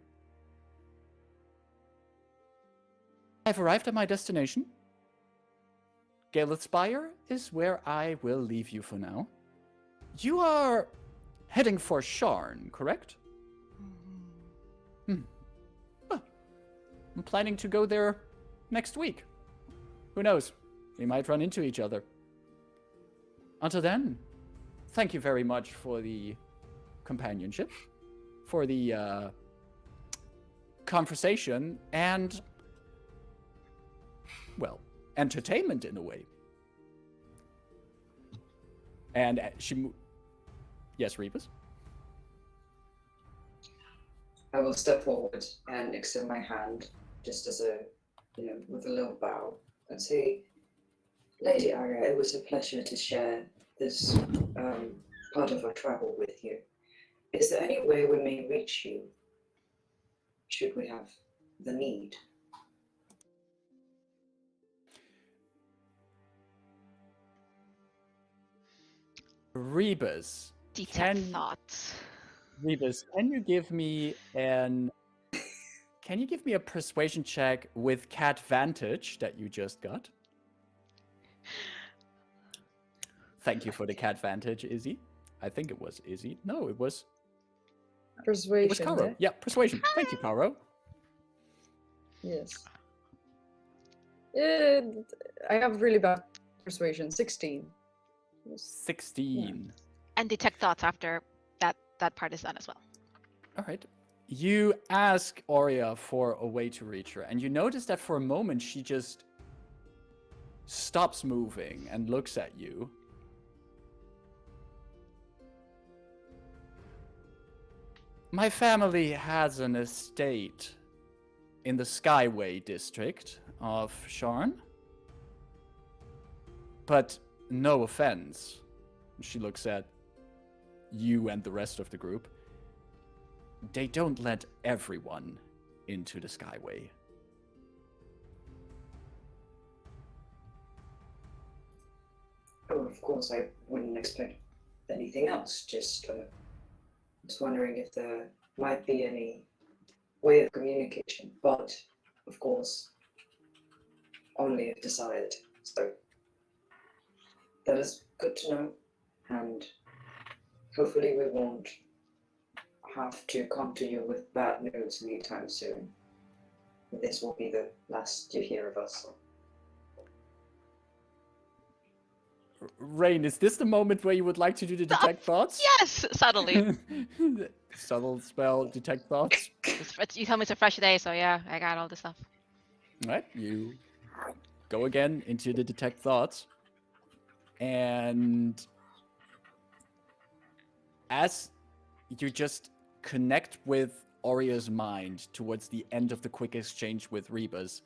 I've arrived at my destination. Galethspyre is where I will leave you for now. You are heading for Sharn, correct? Well, I'm planning to go there next week. Who knows? We might run into each other. Until then, thank you very much for the companionship, for the conversation, and, well, entertainment in a way. And yes, Rebus? I will step forward and extend my hand, just as a, with a little bow, and say, Lady Ara, it was a pleasure to share this part of our travel with you. Is there any way we may reach you, should we have the need? Rebus. Detect thoughts. Rebus, can you give me a persuasion check with Catvantage that you just got? Thank you for the Catvantage, Izzy. I think it was Izzy. No, it was Persuasion. it was Caro. Eh? Yeah, persuasion. Thank you, Caro. Yes. I have really bad persuasion. 16. 16. And detect thoughts after that part is done as well. All right. You ask Aurea for a way to reach her, and you notice that for a moment she just stops moving and looks at you. My family has an estate in the Skyway district of Sharn. But no offense. She looks at you and the rest of the group. They don't let everyone into the Skyway. Oh, of course, I wouldn't expect anything else. Just wondering if there might be any way of communication. But, of course, only if desired. So, that is good to know. And hopefully we won't have to come to you with bad news anytime soon. This will be the last you hear of us. Rayn, is this the moment where you would like to do the detect thoughts? Yes, subtly. Subtle spell, detect thoughts. You tell me it's a fresh day, so yeah, I got all this stuff. All right, you go again into the detect thoughts. And as you just connect with Aurea's mind towards the end of the quick exchange with Rebus,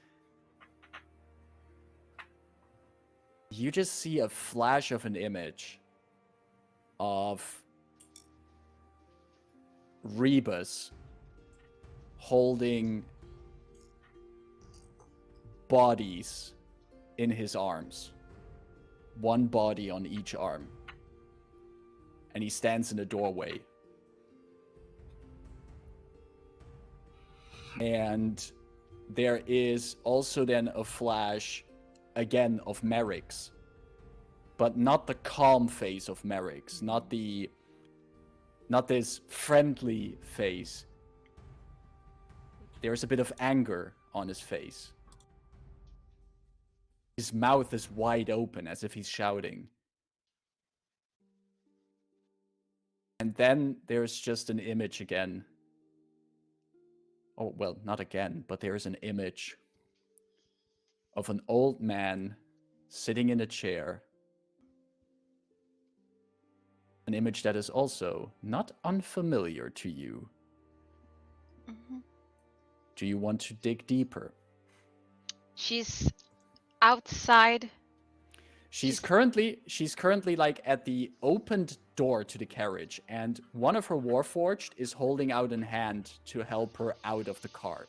you just see a flash of an image of Rebus holding bodies in his arms. One body on each arm. And he stands in a doorway. And there is also then a flash, again, of Merrick's. but not the calm face of Merrick's, not this friendly face. There's a bit of anger on his face. His mouth is wide open as if he's shouting. And then there's just an image again. Oh, well, not again, but there's an image of an old man sitting in a chair. An image that is also not unfamiliar to you. Mhm. Do you want to dig deeper? She's outside. She's currently like at the opened door to the carriage, and one of her warforged is holding out a hand to help her out of the car.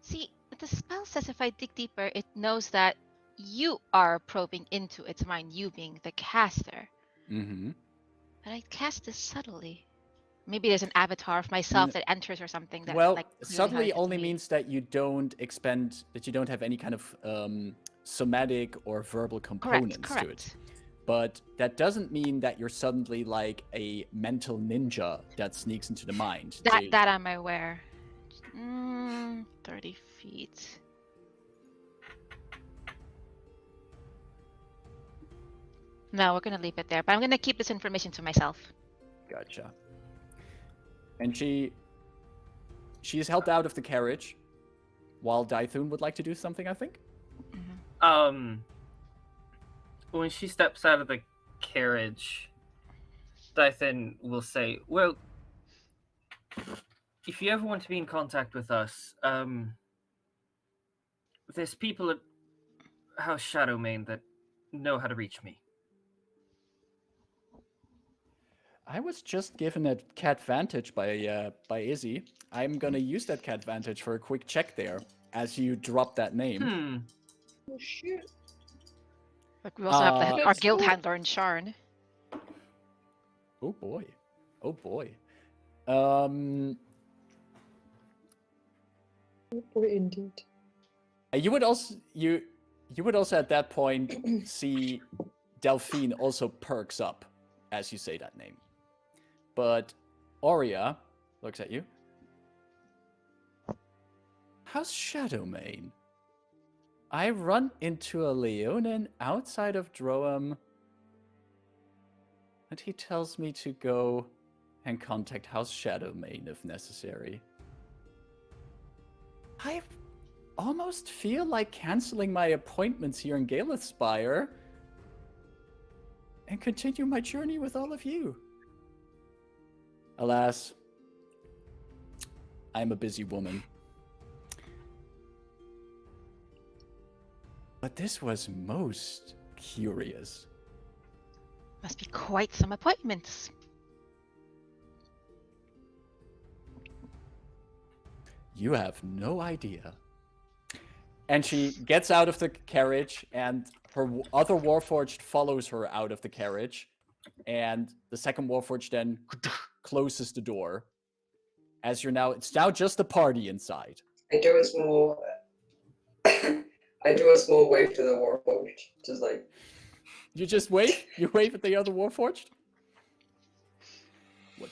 See, the spell says if I dig deeper, it knows that you are probing into its mind, you being the caster. Mm-hmm. But I cast this subtly. Maybe there's an avatar of myself that enters or something. That, Well, like, clearly subtly hides only me. means that you don't have any kind of somatic or verbal components to it. Correct. But that doesn't mean that you're suddenly like a mental ninja that sneaks into the mind. That I'm aware. 30 feet. No, we're gonna leave it there. But I'm gonna keep this information to myself. Gotcha. And she is helped out of the carriage, while Daithun would like to do something, I think. When she steps out of the carriage, Daithun will say, "Well, if you ever want to be in contact with us, there's people at House Shadowmane that know how to reach me." I was just given a cat vantage by Izzy. I'm gonna use that cat vantage for a quick check there as you drop that name. Oh, shit. But we also have our That's guild cool. handler in Sharn. Oh boy. Oh boy. Oh, boy, indeed. You would also at that point see Delphine also perks up as you say that name. But Aurea looks at you. How's Shadowmane? I run into a Leonin outside of Droam, and he tells me to go and contact House Shadowmane if necessary. I almost feel like canceling my appointments here in Galethspyre and continue my journey with all of you. Alas, I'm a busy woman. But this was most curious. Must be quite some appointments. You have no idea. And she gets out of the carriage, and her other warforged follows her out of the carriage. And the second warforged then closes the door. It's now just a party inside. I do a small wave to the warforged, just like. You just wave? You wave at the other warforged?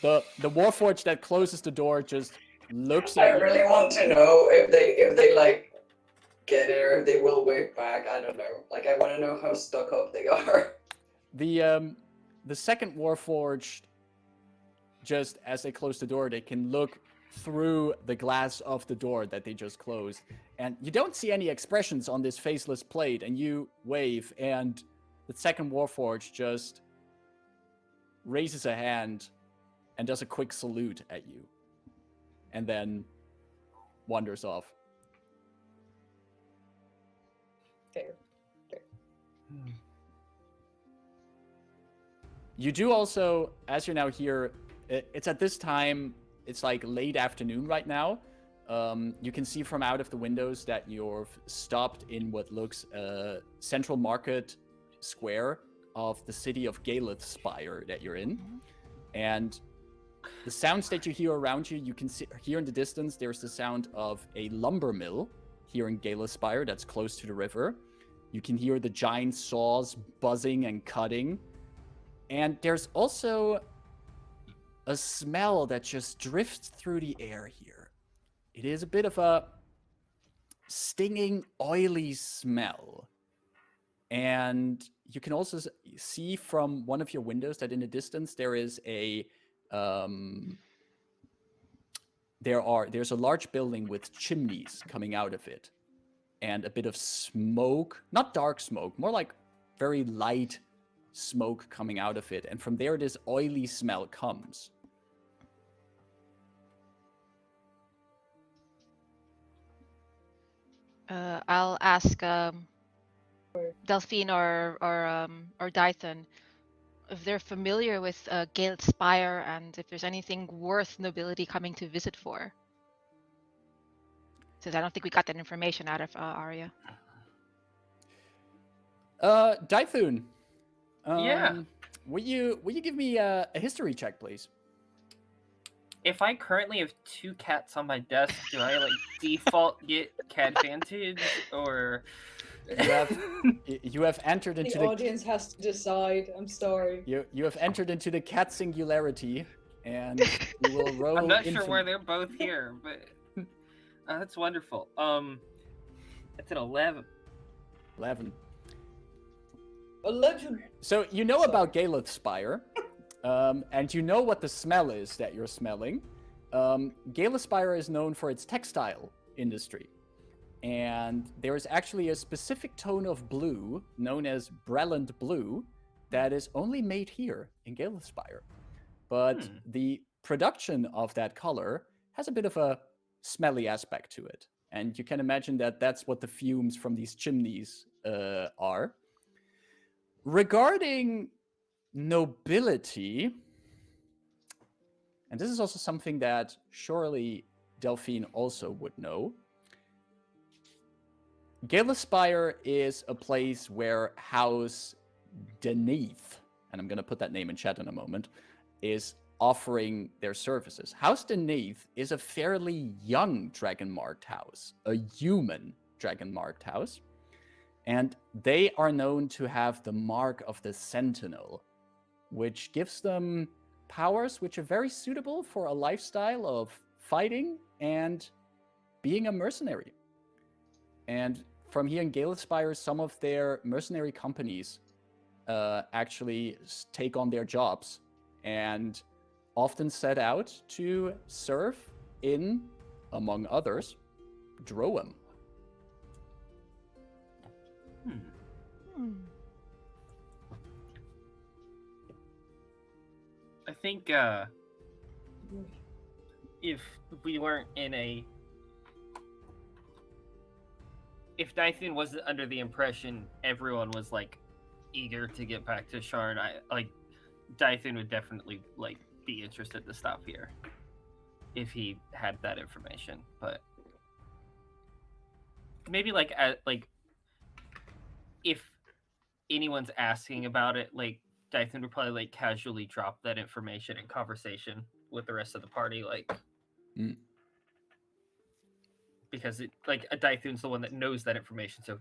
The warforged that closes the door just looks I at you. really want to know if they like get it or if they will wave back. I don't know. Like I want to know how stuck up they are. The second warforged, just as they close the door, they can look through the glass of the door that they just closed, and you don't see any expressions on this faceless plate. And you wave, and the second warforged just raises a hand and does a quick salute at you, and then wanders off. Fair. You do also, as you're now here, it's at this time, it's like late afternoon right now. You can see from out of the windows that you've stopped in what looks central market square of the city of Galethspyre that you're in. And the sounds that you hear around you, you can hear in the distance, there's the sound of a lumber mill here in Galethspyre that's close to the river. You can hear the giant saws buzzing and cutting. And there's also a smell that just drifts through the air here. It is a bit of a stinging, oily smell. And you can also see from one of your windows that in the distance there is a there's a large building with chimneys coming out of it, and a bit of smoke, not dark smoke, more like very light smoke coming out of it. And from there, this oily smell comes. I'll ask Delphine or Dython if they're familiar with Galethspyre and if there's anything worth nobility coming to visit for. Since I don't think we got that information out of Arya. Dython. Yeah. Will you give me a history check, please? If I currently have 2 cats on my desk, do I like default get cat advantage or? You have entered into the audience has to decide. I'm sorry. You have entered into the cat singularity, and you will roll. I'm not sure where they're both here, but that's wonderful. It's an 11. 11. 11. So you know about Galethspyre, and you know what the smell is that you're smelling. Galethspyre is known for its textile industry. And there is actually a specific tone of blue, known as Breland blue, that is only made here in Galethspyre. But the production of that color has a bit of a smelly aspect to it. And you can imagine that that's what the fumes from these chimneys are. Regarding nobility, and this is also something that surely Delphine also would know, Galethspyre is a place where House Deneath, and I'm going to put that name in chat in a moment, is offering their services. House Deneath is a fairly young dragon-marked house, a human dragon-marked house, and they are known to have the mark of the Sentinel, which gives them powers which are very suitable for a lifestyle of fighting and being a mercenary. And from here in Galethspyre, some of their mercenary companies actually take on their jobs and often set out to serve in, among others, Droem. I think if we weren't in a... If Dython wasn't under the impression everyone was like eager to get back to Sharn, Dython would definitely like be interested to stop here if he had that information. But maybe if anyone's asking about it, like Dython would probably like casually drop that information in conversation with the rest of the party, because it Dython's the one that knows that information, so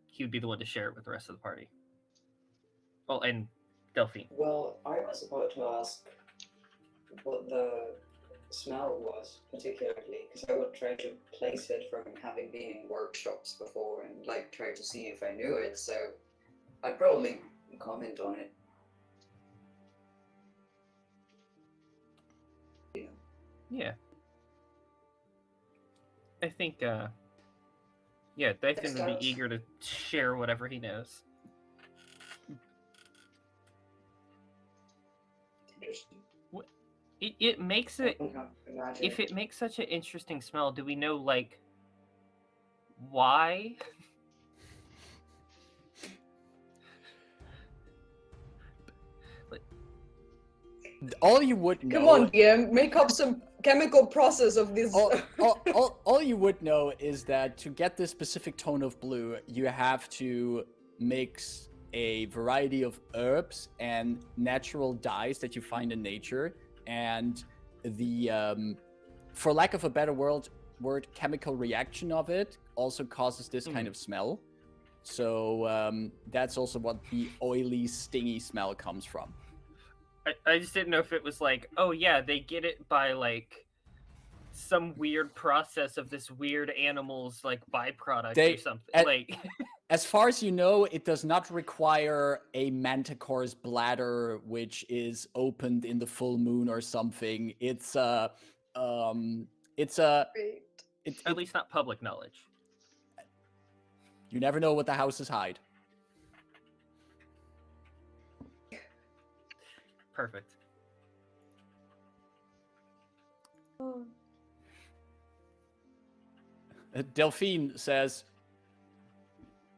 he would be the one to share it with the rest of the party. Well, and Delphine. Well, I was about to ask what the smell was particularly, because I would try to place it from having been in workshops before and like try to see if I knew it, so I'd probably comment on it. Yeah. I think, Dython would be eager to share whatever he knows. Interesting. It makes it... If it makes such an interesting smell, do we know, like, why? All you would know... Come on, DM, make up some chemical process of this. All you would know is that to get this specific tone of blue, you have to mix a variety of herbs and natural dyes that you find in nature, and the, for lack of a better word, word chemical reaction of it also causes this kind of smell. So that's also what the oily, stingy smell comes from. I just didn't know if it was like, oh yeah, they get it by like some weird process of this weird animal's like byproduct or something. As far as you know, it does not require a manticore's bladder, which is opened in the full moon or something. It's at least not public knowledge. You never know what the houses hide. Perfect. Delphine says,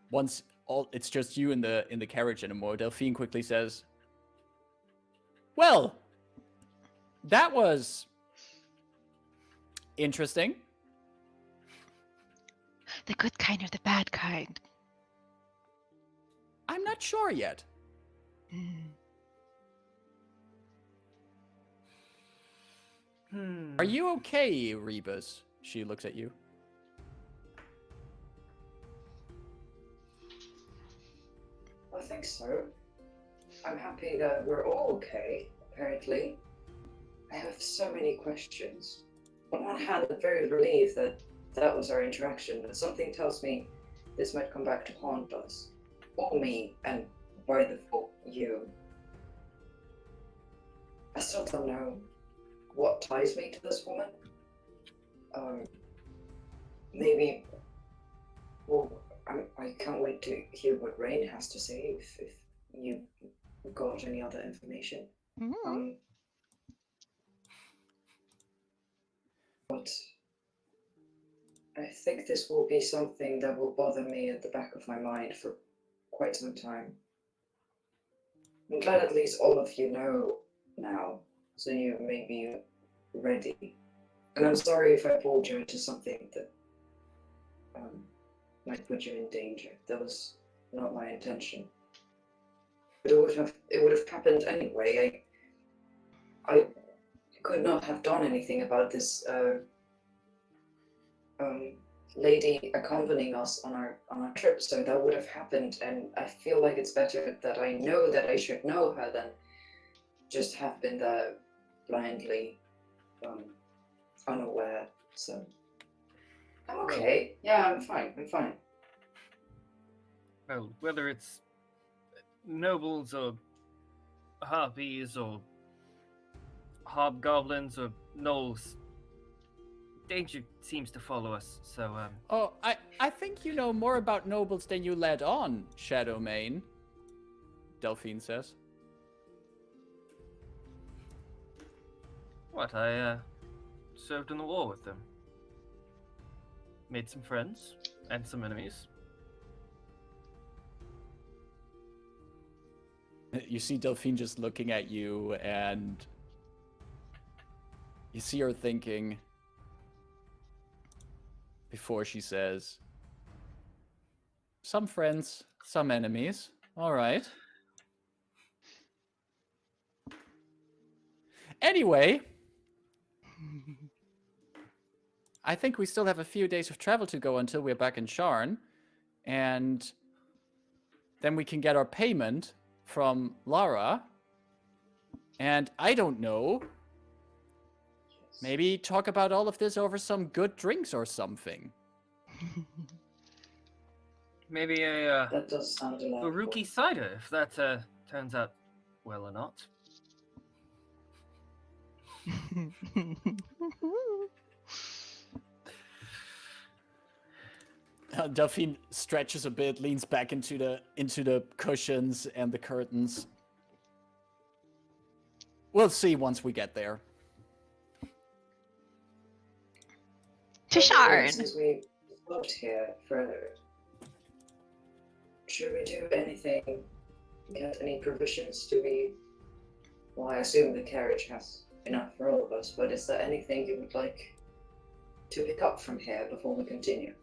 once it's just you in the carriage anymore, Delphine quickly says, well, that was interesting. The good kind or the bad kind? I'm not sure yet. Are you okay, Rebus? She looks at you. I think so. I'm happy that we're all okay, apparently. I have so many questions. On one hand, I'm very relieved that was our interaction, but something tells me this might come back to haunt us. Or me, and by default, you. I still don't know what ties me to this woman. Maybe... Well, I can't wait to hear what Rayn has to say if you got any other information. But I think this will be something that will bother me at the back of my mind for quite some time. I'm glad at least all of you know now, so you may be ready. And I'm sorry if I pulled you into something that might put you in danger. That was not my intention. But it would have happened anyway. I could not have done anything about this lady accompanying us on our trip, so that would have happened, and I feel like it's better that I know that I should know her than just have been there blindly unaware. So I'm okay. Yeah, I'm fine. Well, whether it's nobles or harpies or hobgoblins or gnolls, danger seems to follow us, so Oh, I think you know more about nobles than you let on, Shadowmane, Delphine says. What, I served in the war with them. Made some friends and some enemies. You see Delphine just looking at you, and you see her thinking before she says, some friends, some enemies. All right. Anyway, I think we still have a few days of travel to go until we're back in Sharn, and then we can get our payment from Lhara, and I don't know, maybe talk about all of this over some good drinks or something. Maybe a That does sound delightful. Baruki cider, if that turns out well or not. Delphine stretches a bit, leans back into the cushions and the curtains. We'll see once we get there. To Sharn. Since we stopped here further, should we do anything? Get any provisions? Well, I assume the carriage has enough for all of us, but is there anything you would like to pick up from here before we continue?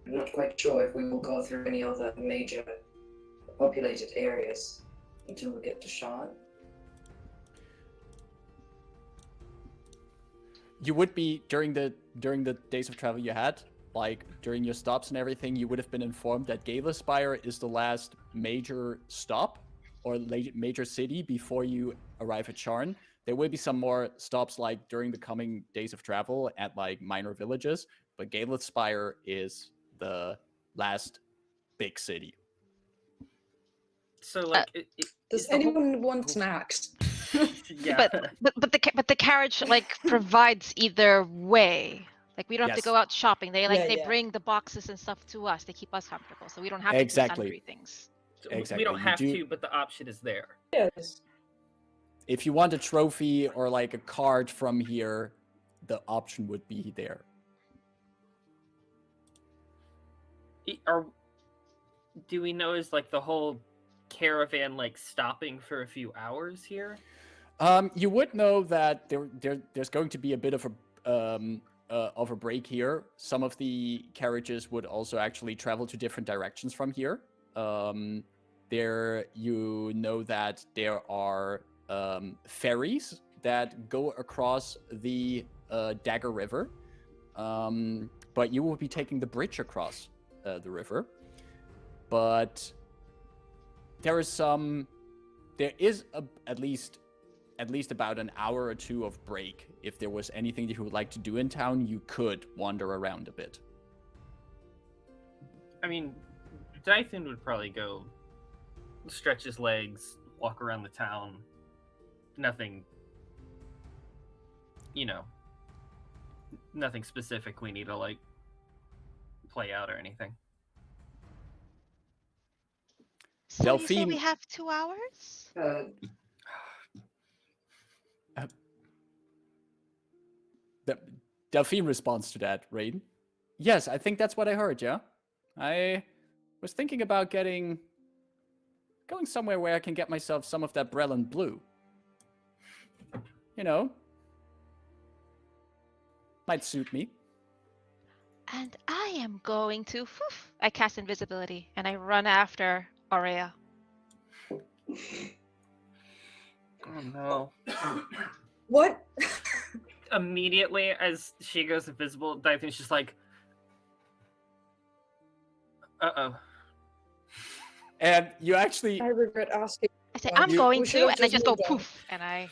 I'm not quite sure if we will go through any other major populated areas until we get to Sharn. you would be during the days of travel you had, like during your stops and everything, you would have been informed that Galethspyre is the last major stop or major city before you arrive at Sharn. There will be some more stops like during the coming days of travel at like minor villages, but Galethspyre is the last big city. So like, Does is the whole- anyone want snacks? Yeah. But the carriage like provides either way. Like we don't have to Yes. go out shopping. They Yeah, they yeah. bring the boxes and stuff to us. They keep us comfortable, so we don't have to Exactly. do sundry things. Exactly, We don't you have do- to, but the option is there. Yes. If you want a trophy or like a card from here, the option would be there. Do we know is like the whole caravan like stopping for a few hours here? You would know that there's going to be a bit of a break here. Some of the carriages would also actually travel to different directions from here. You know that there are ferries that go across the Dagger River, but you will be taking the bridge across the river. But there is at least about an hour or two of break. If there was anything that you would like to do in town, you could wander around a bit. I mean, Dython would probably go stretch his legs, walk around the town. Nothing, nothing specific we need to like play out or anything. So you say Delphine- we have 2 hours? Delphine responds to that, Rayn. Yes, I think that's what I heard, yeah? I was thinking about going somewhere where I can get myself some of that Brellan blue. You know, might suit me. And I am going to. I cast invisibility and I run after Aurea. Oh no. What? Immediately as she goes invisible, Dython's just like, uh-oh. And you actually, I regret asking. I say, Well, I'm you- going we should to, have and I just just go moved on. poof, and I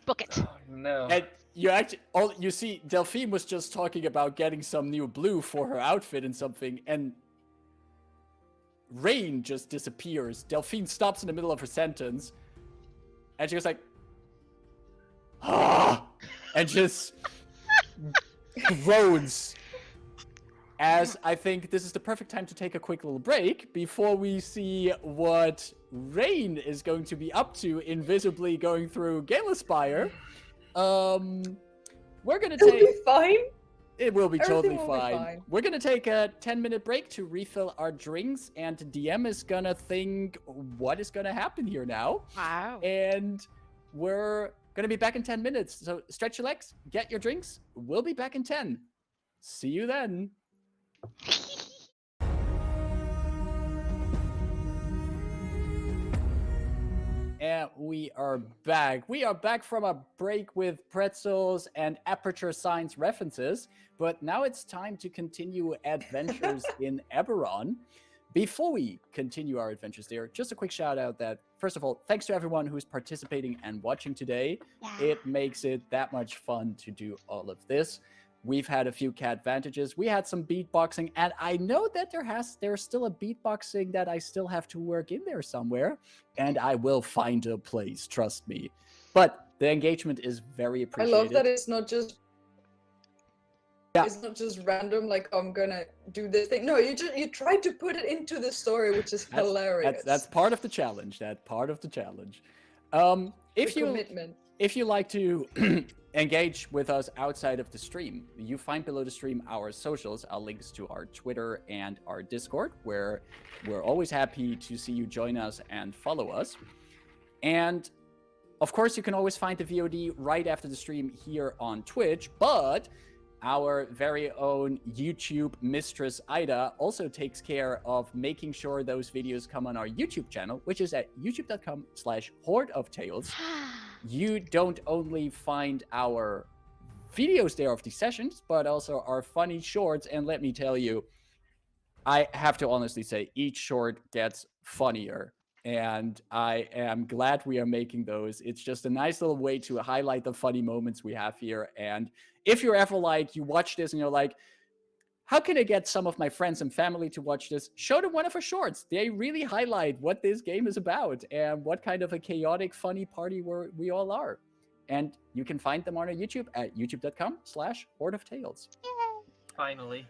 book it. Oh no. and you actually, all you see, Delphine was just talking about getting some new blue for her outfit and something, and Rayn just disappears. Delphine stops in the middle of her sentence, and she goes like, ah, and just groans. As I think this is the perfect time to take a quick little break before we see what Rayn is going to be up to, invisibly going through Galethspyre. We're gonna It'll take. be fine. It will be totally Everything will be fine. fine. We're gonna take a 10-minute break to refill our drinks, and DM is gonna think what is gonna happen here now. Wow. And we're gonna be back in 10 minutes. So stretch your legs, get your drinks. We'll be back in 10. See you then. And we are back. We are back from a break with pretzels and aperture science references, but now it's time to continue adventures in Eberron. Before we continue our adventures there, just a quick shout out that, first of all, thanks to everyone who's participating and watching today. Yeah. It makes it that much fun to do all of this. We've had a few cat advantages. We had some beatboxing, and I know that there's still a beatboxing that I still have to work in there somewhere, and I will find a place, trust me. But the engagement is very I appreciated. love that it's not just. Yeah. It's not just random. Like I'm gonna do this thing. No, you tried to put it into the story, which is hilarious. That's part of the challenge. That's part of the challenge. If The you commitment. If you like to engage with us outside of the stream, you find below the stream our socials, our links to our Twitter and our Discord, where we're always happy to see you join us and follow us. And of course, you can always find the VOD right after the stream here on Twitch, but our very own YouTube mistress Ida also takes care of making sure those videos come on our YouTube channel, which is at youtube.com/hoardeoftales. You don't only find our videos there of these sessions, but also our funny shorts. And let me tell you, I have to honestly say, each short gets funnier. And I am glad we are making those. It's just a nice little way to highlight the funny moments we have here. And if you're ever like, you watch this and you're like, how can I get some of my friends and family to watch this? Show them one of our shorts. They really highlight what this game is about and what kind of a chaotic, funny party we all are. And you can find them on our YouTube at youtube.com/Horde of Tales. Finally.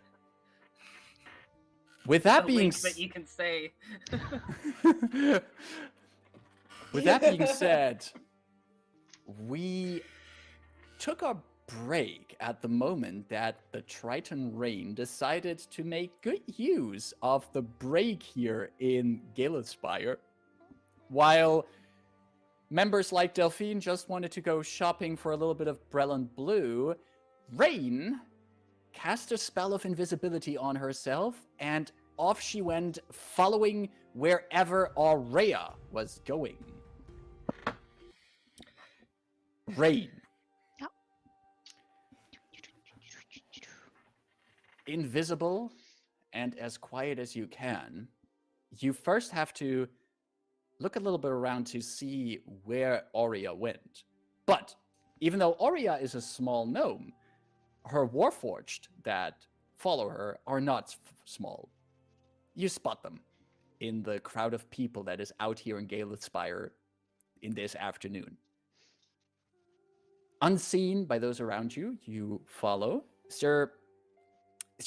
With that A being link that you can say. With that being said, we took a break at the moment that the Triton Rayn decided to make good use of the break here in Galethspyre. While members like Delphine just wanted to go shopping for a little bit of Brellan Blue, Rayn cast a spell of invisibility on herself, and off she went, following wherever Aurea was going. Rayn. Invisible and as quiet as you can, you first have to look a little bit around to see where Aurea went. But even though Aurea is a small gnome, her Warforged that follow her are not small. You spot them in the crowd of people that is out here in Galethspyre in this afternoon. Unseen by those around you, you follow. Is there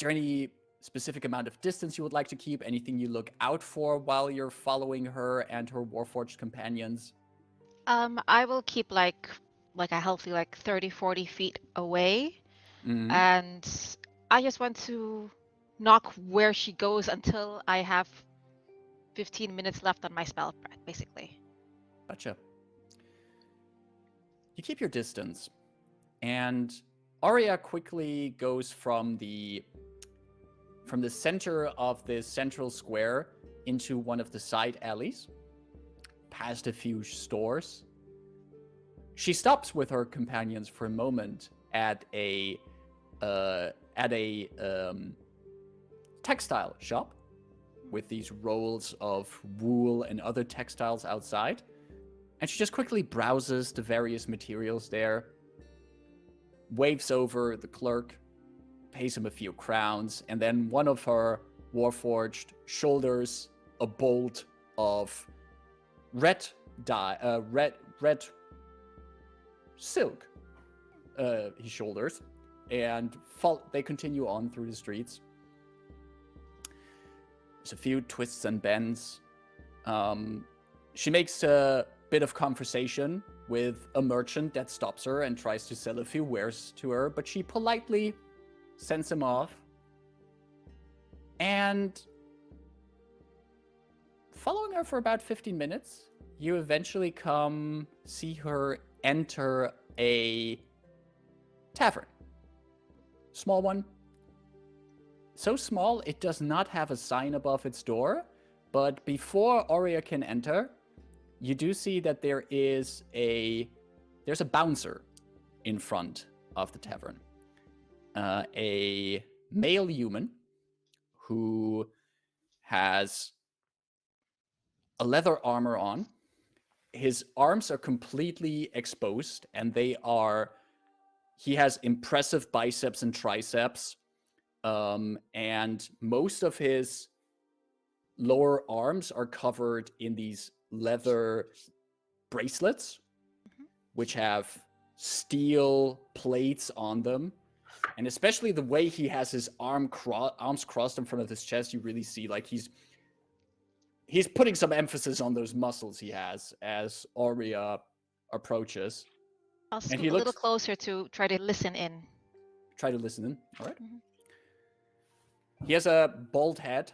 any specific amount of distance you would like to keep? Anything you look out for while you're following her and her Warforged companions? I will keep like a healthy 30, 40 feet away. Mhm. And I just want to knock where she goes until I have 15 minutes left on my spell, basically. Gotcha. You keep your distance, and Aurea quickly goes from the center of this central square into one of the side alleys, past a few stores. She stops with her companions for a moment at a textile shop with these rolls of wool and other textiles outside. And she just quickly browses the various materials there, waves over the clerk, pays him a few crowns, and then one of her Warforged shoulders a bolt of red silk. He shoulders, and they continue on through the streets. There's a few twists and bends. She makes a bit of conversation with a merchant that stops her and tries to sell a few wares to her, but she politely sends him off. And following her for about 15 minutes, you eventually see her enter a tavern. Small one. So small, it does not have a sign above its door, but before Aurea can enter, you do see that there's a bouncer in front of the tavern. A male human who has a leather armor on. His arms are completely exposed, and he has impressive biceps and triceps. And most of his lower arms are covered in these leather bracelets, which have steel plates on them. And especially the way he has his arms crossed in front of his chest, you really see he's putting some emphasis on those muscles he has as Aurea approaches. I'll scoot a little closer to try to listen in. Try to listen in. All right. Mm-hmm. He has a bald head,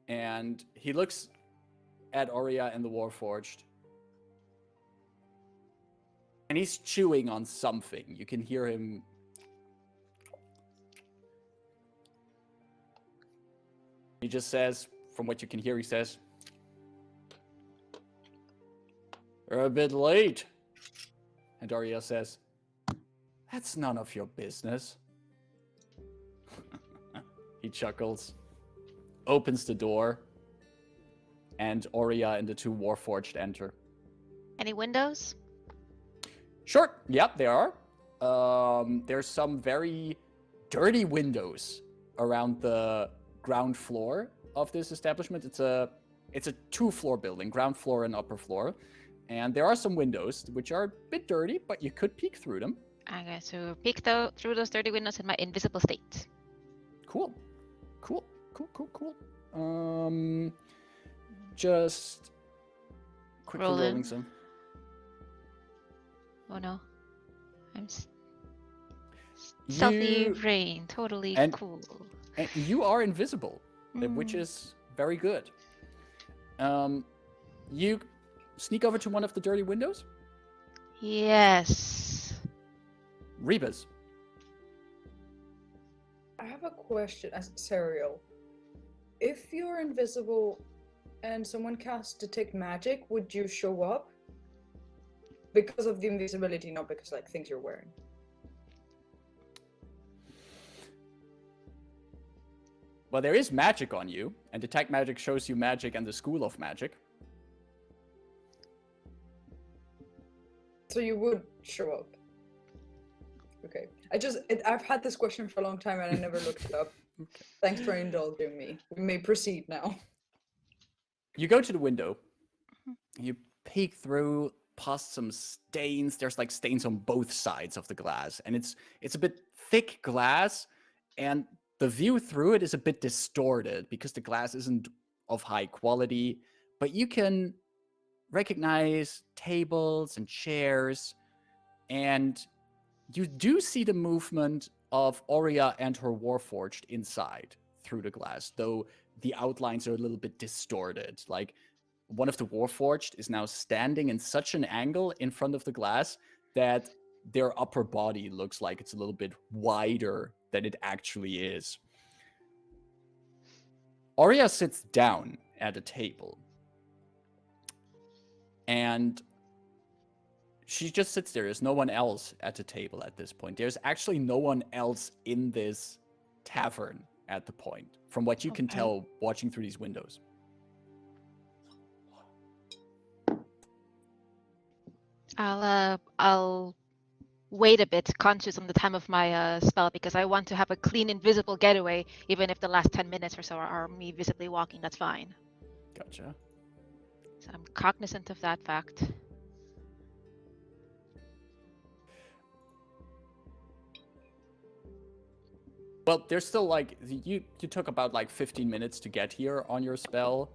and he looks at Aurea and the Warforged. And he's chewing on something. You can hear him. He just says, from what you can hear, he says, "You're a bit late." And Aurea says, That's none of your business. He chuckles, opens the door, and Aurea and the two Warforged enter. Any windows? Sure, yep, there are. There's some very dirty windows around the ground floor of this establishment. It's a 2-floor building, ground floor and upper floor. And there are some windows which are a bit dirty, but you could peek through them. I'm going to peek through those dirty windows in my invisible state. Cool. Just quickly Roll in. rolling some. Oh no. I'm stealthy You- Rayn, totally and- cool. And you are invisible, which Mm. is very good. You sneak over to one of the dirty windows. Yes. Rebus. I have a question as Serial. If you're invisible and someone casts detect magic, would you show up? Because of the invisibility, not because like things you're wearing. Well, there is magic on you, and detect magic shows you magic and the school of magic. So you would show up. Okay. I've had this question for a long time and I never looked it up. Okay. Thanks for indulging me. We may proceed now. You go to the window. You peek through, past some stains. There's like stains on both sides of the glass, and it's a bit thick glass, and the view through it is a bit distorted because the glass isn't of high quality, but you can recognize tables and chairs, and you do see the movement of Aurea and her Warforged inside through the glass, though the outlines are a little bit distorted. Like, one of the Warforged is now standing in such an angle in front of the glass that their upper body looks like it's a little bit wider than it actually is. Aurea sits down at a table. And she just sits there. There's no one else at the table at this point. There's actually no one else in this tavern at the point, from what you can Okay. tell watching through these windows. I'll wait a bit, conscious on the time of my spell, because I want to have a clean, invisible getaway, even if the last 10 minutes or so are me visibly walking. That's fine. Gotcha. So I'm cognizant of that fact. Well, there's still like you took about like 15 minutes to get here on your spell.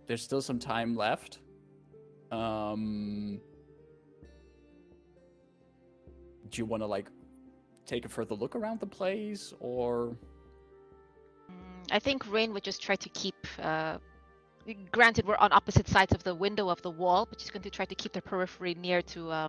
There's still some time left. Do you want to like take a further look around the place, or? I think Rayn would just try to keep. Granted, we're on opposite sides of the window of the wall, but she's going to try to keep the periphery near to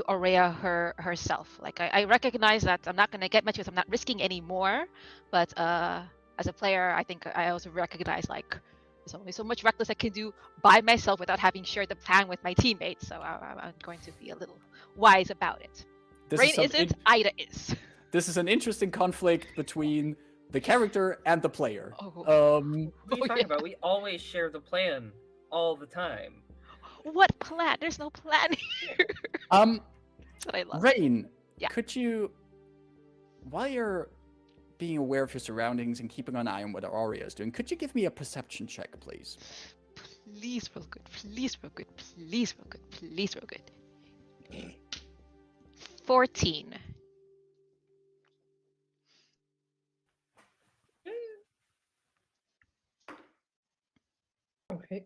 Aurea herself. Like I recognize that I'm not going to get much because I'm not risking any more, but as a player, I think I also recognize like there's only so much reckless I can do by myself without having shared the plan with my teammates. So I'm going to be a little wise about it. Rayn isn't, Ida is. This is an interesting conflict between the character and the player. Oh. What are you Oh, talking yeah. about? We always share the plan all the time. What plan? There's no plan here. That's what I love. Rayn, Yeah. could you, while you're being aware of your surroundings and keeping an eye on what Aurea is doing, could you give me a perception check, please? Please roll good. Please roll good. Please roll good. Please roll good. 14. Okay.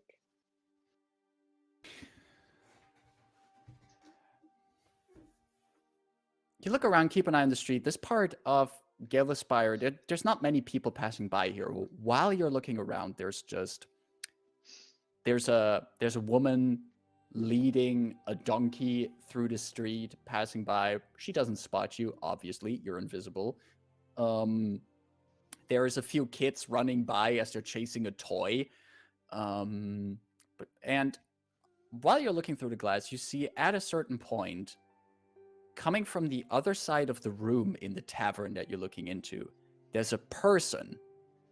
You look around, keep an eye on the street. This part of Galethspyre, there's not many people passing by here. While you're looking around, there's a woman leading a donkey through the street, passing by. She doesn't spot you, obviously. You're invisible. There's a few kids running by as they're chasing a toy. And while you're looking through the glass, you see at a certain point coming from the other side of the room in the tavern that you're looking into, there's a person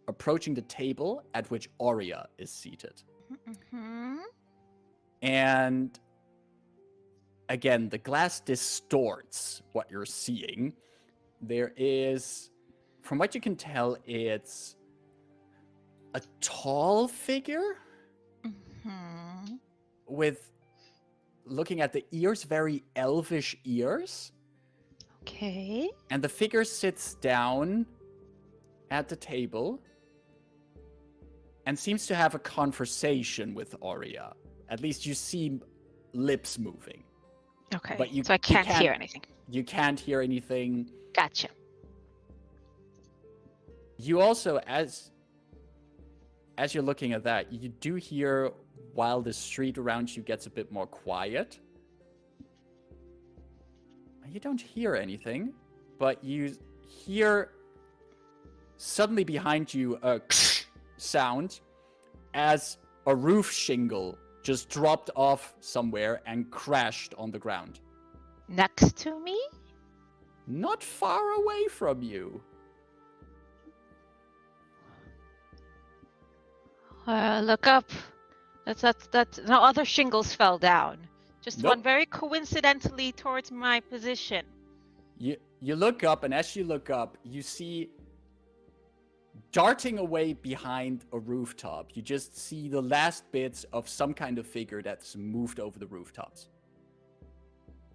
approaching the table at which Aurea is seated. Mm-hmm. And again, the glass distorts what you're seeing. There is, from what you can tell, it's a tall figure Mm-hmm. with, looking at the ears, very elvish ears. Okay. And the figure sits down at the table and seems to have a conversation with Aurea. At least you see lips moving. Okay. But So I can't hear anything. You can't hear anything. Gotcha. You also, as you're looking at that, you do hear, while the street around you gets a bit more quiet, you don't hear anything, but you hear suddenly behind you a sound as a roof shingle just dropped off somewhere and crashed on the ground. Next to me? Not far away from you. Look up. That's no other shingles fell down. Just Nope. one very coincidentally towards my position. You look up, and as you look up, you see darting away behind a rooftop. You just see the last bits of some kind of figure that's moved over the rooftops.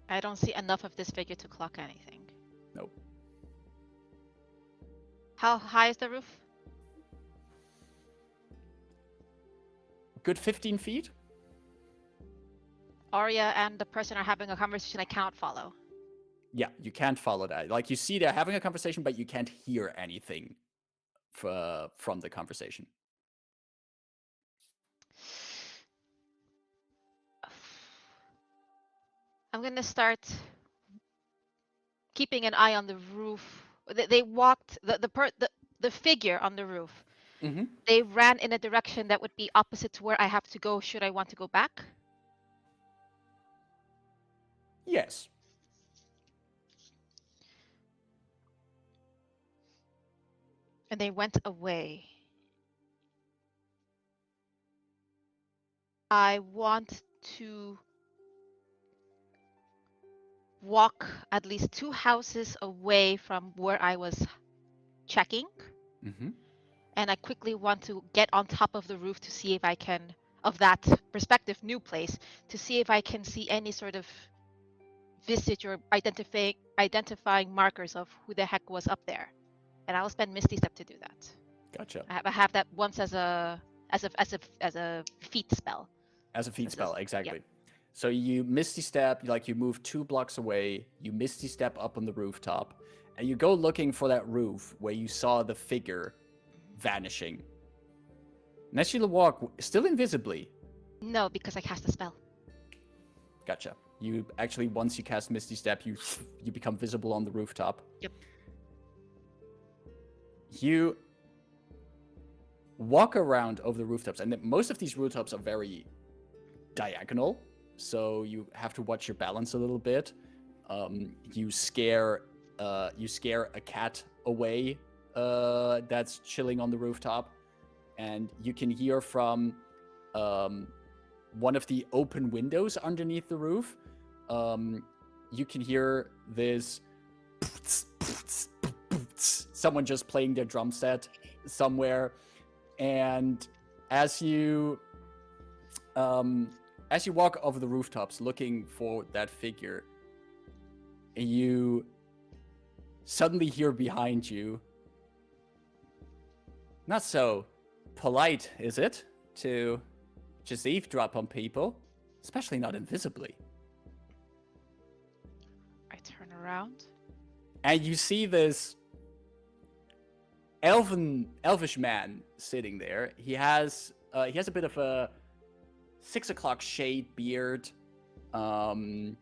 I don't see enough of this figure to clock anything. Nope. How high is the roof? Good 15 feet? Aurea and the person are having a conversation I cannot follow. Yeah, you can't follow that. Like, you see they're having a conversation, but you can't hear anything from the conversation. I'm gonna start keeping an eye on the roof. They walked the figure on the roof. Mm-hmm. They ran in a direction that would be opposite to where I have to go should I want to go back. Yes. And they went away. I want to walk at least 2 houses away from where I was checking. Mm-hmm. And I quickly want to get on top of the roof to see if I can, of that prospective new place, to see if I can see any sort of visage or identifying markers of who the heck was up there. And I'll spend Misty Step to do that. Gotcha. I have that once as a feat spell. As a feat This spell, is- exactly. yeah. So you Misty Step, like you move 2 blocks away, you Misty Step up on the rooftop, and you go looking for that roof where you saw the figure vanishing. And as you walk, still invisibly. No, because I cast a spell. Gotcha. You actually, once you cast Misty Step, you become visible on the rooftop. Yep. You walk around over the rooftops, and most of these rooftops are very diagonal, so you have to watch your balance a little bit. You scare a cat away that's chilling on the rooftop, and you can hear from one of the open windows underneath the roof. You can hear this someone just playing their drum set somewhere, and as you walk over the rooftops looking for that figure, you suddenly hear behind you, "Not so polite, is it, to just eavesdrop on people, especially not invisibly." I turn around. And you see this elvish man sitting there. He has a bit of a 6 o'clock shade beard, long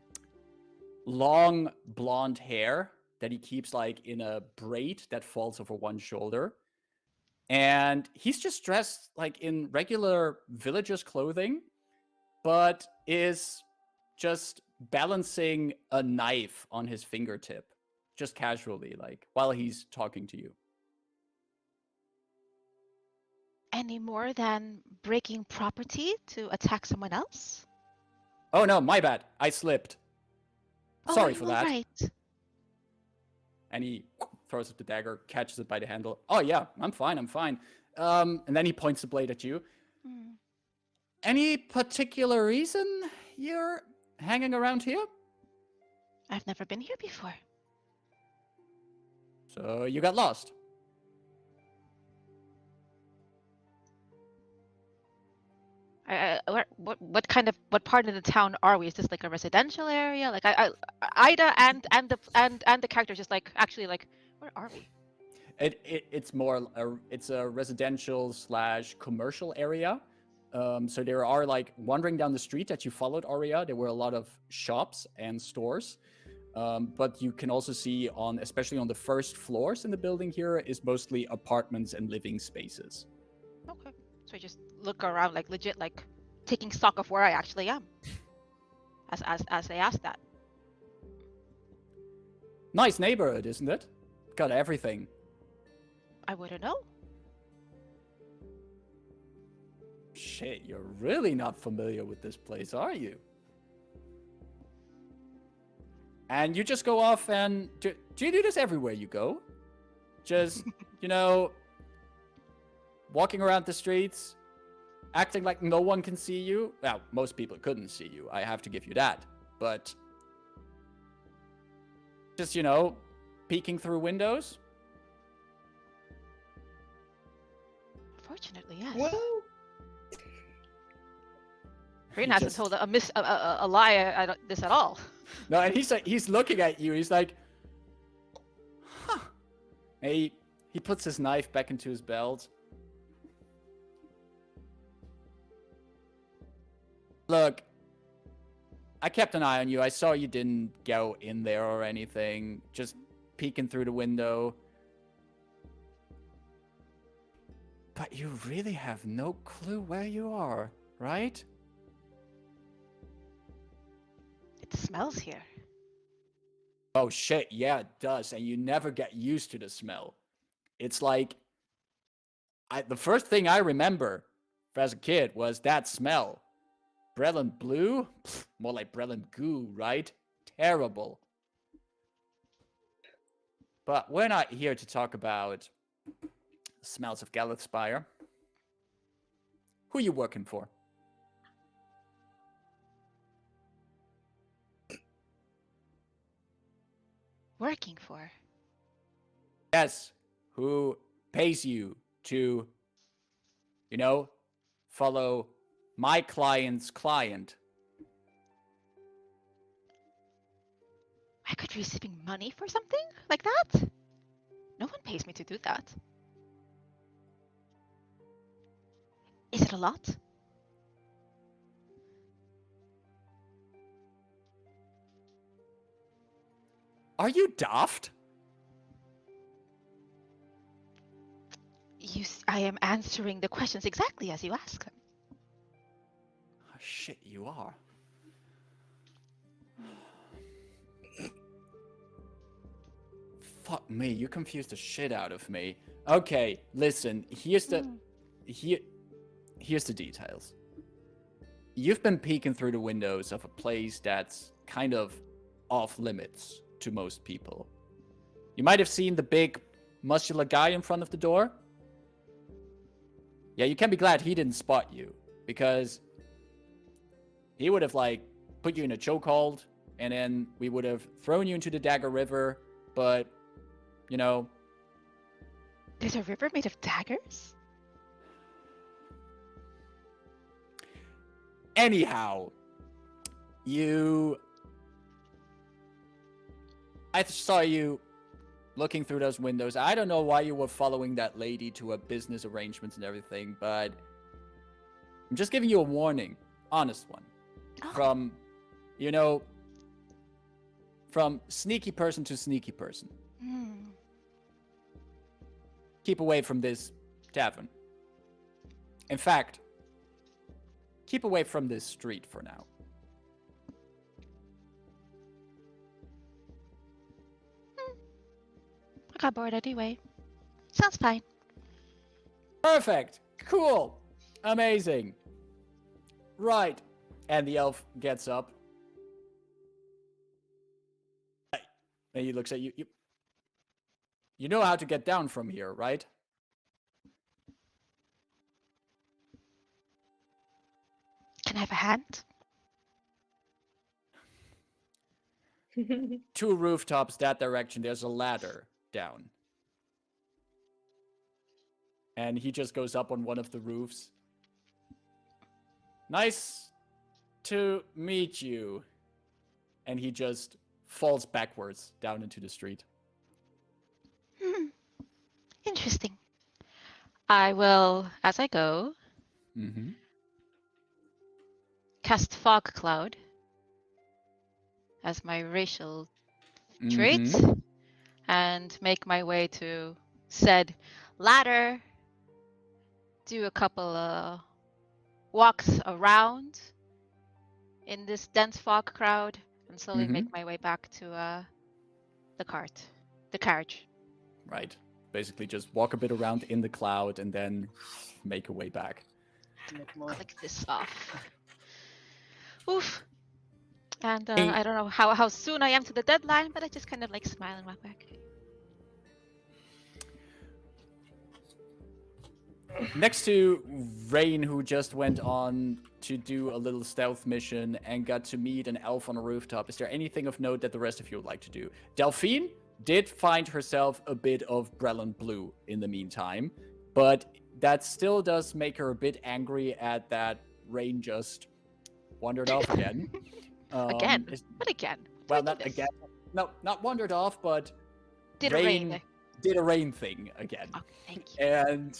blonde hair that he keeps like in a braid that falls over one shoulder. And he's just dressed like in regular villager's clothing, but is just balancing a knife on his fingertip, just casually, like while he's talking to you. Any more than breaking property to attack someone else? Oh no, my bad. I slipped. Sorry for that. Right. And he throws up the dagger, catches it by the handle. Oh yeah, I'm fine. And then he points the blade at you. Hmm. Any particular reason you're hanging around here? I've never been here before. So you got lost. What part of the town are we? Is this like a residential area? Like Ida and the character just like actually like where are we? It's more it's a residential / commercial area. So there are like wandering down the street that you followed, Aria. There were a lot of shops and stores. But you can also see especially on the first floors in the building here is mostly apartments and living spaces. Okay. So I just look around like legit like taking stock of where I actually am. As I ask that. Nice neighborhood, isn't it? Got everything. I wouldn't know. Shit, you're really not familiar with this place, are you? And you just go off and... Do you do this everywhere you go? Just, walking around the streets, acting like no one can see you? Well, most people couldn't see you, I have to give you that. But... just, peeking through windows? Fortunately, yes. Well, Rayn hasn't told a lie this at all. No, and he's looking at you. He's like, huh. And he puts his knife back into his belt. Look, I kept an eye on you. I saw you didn't go in there or anything. Just peeking through the window. But you really have no clue where you are, right? It smells here. Oh shit, yeah, it does, and you never get used to the smell. It's like, the first thing I remember as a kid was that smell. Brellan blue? Pfft, more like Brellan goo, right? Terrible. But we're not here to talk about the smells of Galethspyre. Who are you working for? Working for? Yes, who pays you to, follow my client's client. I could be receiving money for something like that? No one pays me to do that. Is it a lot? Are you daft? I am answering the questions exactly as you ask them. Oh, shit, you are. Fuck me, you confused the shit out of me. Okay, listen, here's the details. You've been peeking through the windows of a place that's kind of off limits to most people. You might have seen the big muscular guy in front of the door. Yeah, you can be glad he didn't spot you, because he would have put you in a chokehold, and then we would have thrown you into the Dagger River, but There's a river made of daggers? Anyhow, I saw you looking through those windows. I don't know why you were following that lady to her business arrangements and everything, but I'm just giving you a warning. Honest one. Oh. From sneaky person to sneaky person. Hmm. Keep away from this tavern. In fact, keep away from this street for now. I got bored anyway. Sounds fine. Perfect. Cool. Amazing. Right. And the elf gets up. And he looks at you. You know how to get down from here, right? Can I have a hand? 2 rooftops that direction. There's a ladder down. And he just goes up on one of the roofs. Nice to meet you. And he just falls backwards down into the street. Interesting. I will, as I go, Mm-hmm. cast Fog Cloud as my racial trait and make my way to said ladder, do a couple walks around in this dense fog crowd, and slowly make my way back to the carriage. Right. Basically just walk a bit around in the cloud and then make a way back. Click this off. Oof. And I don't know how soon I am to the deadline, but I just kind of like smile and walk back. Next to Rayn, who just went on to do a little stealth mission and got to meet an elf on a rooftop, is there anything of note that the rest of you would like to do? Delphine did find herself a bit of Brellan Blue in the meantime, but that still does make her a bit angry at that Rayn just wandered off again. Again? What again? Well, not again. No, not wandered off, but Did a Rayn. Did a Rayn thing again. Okay, thank you. And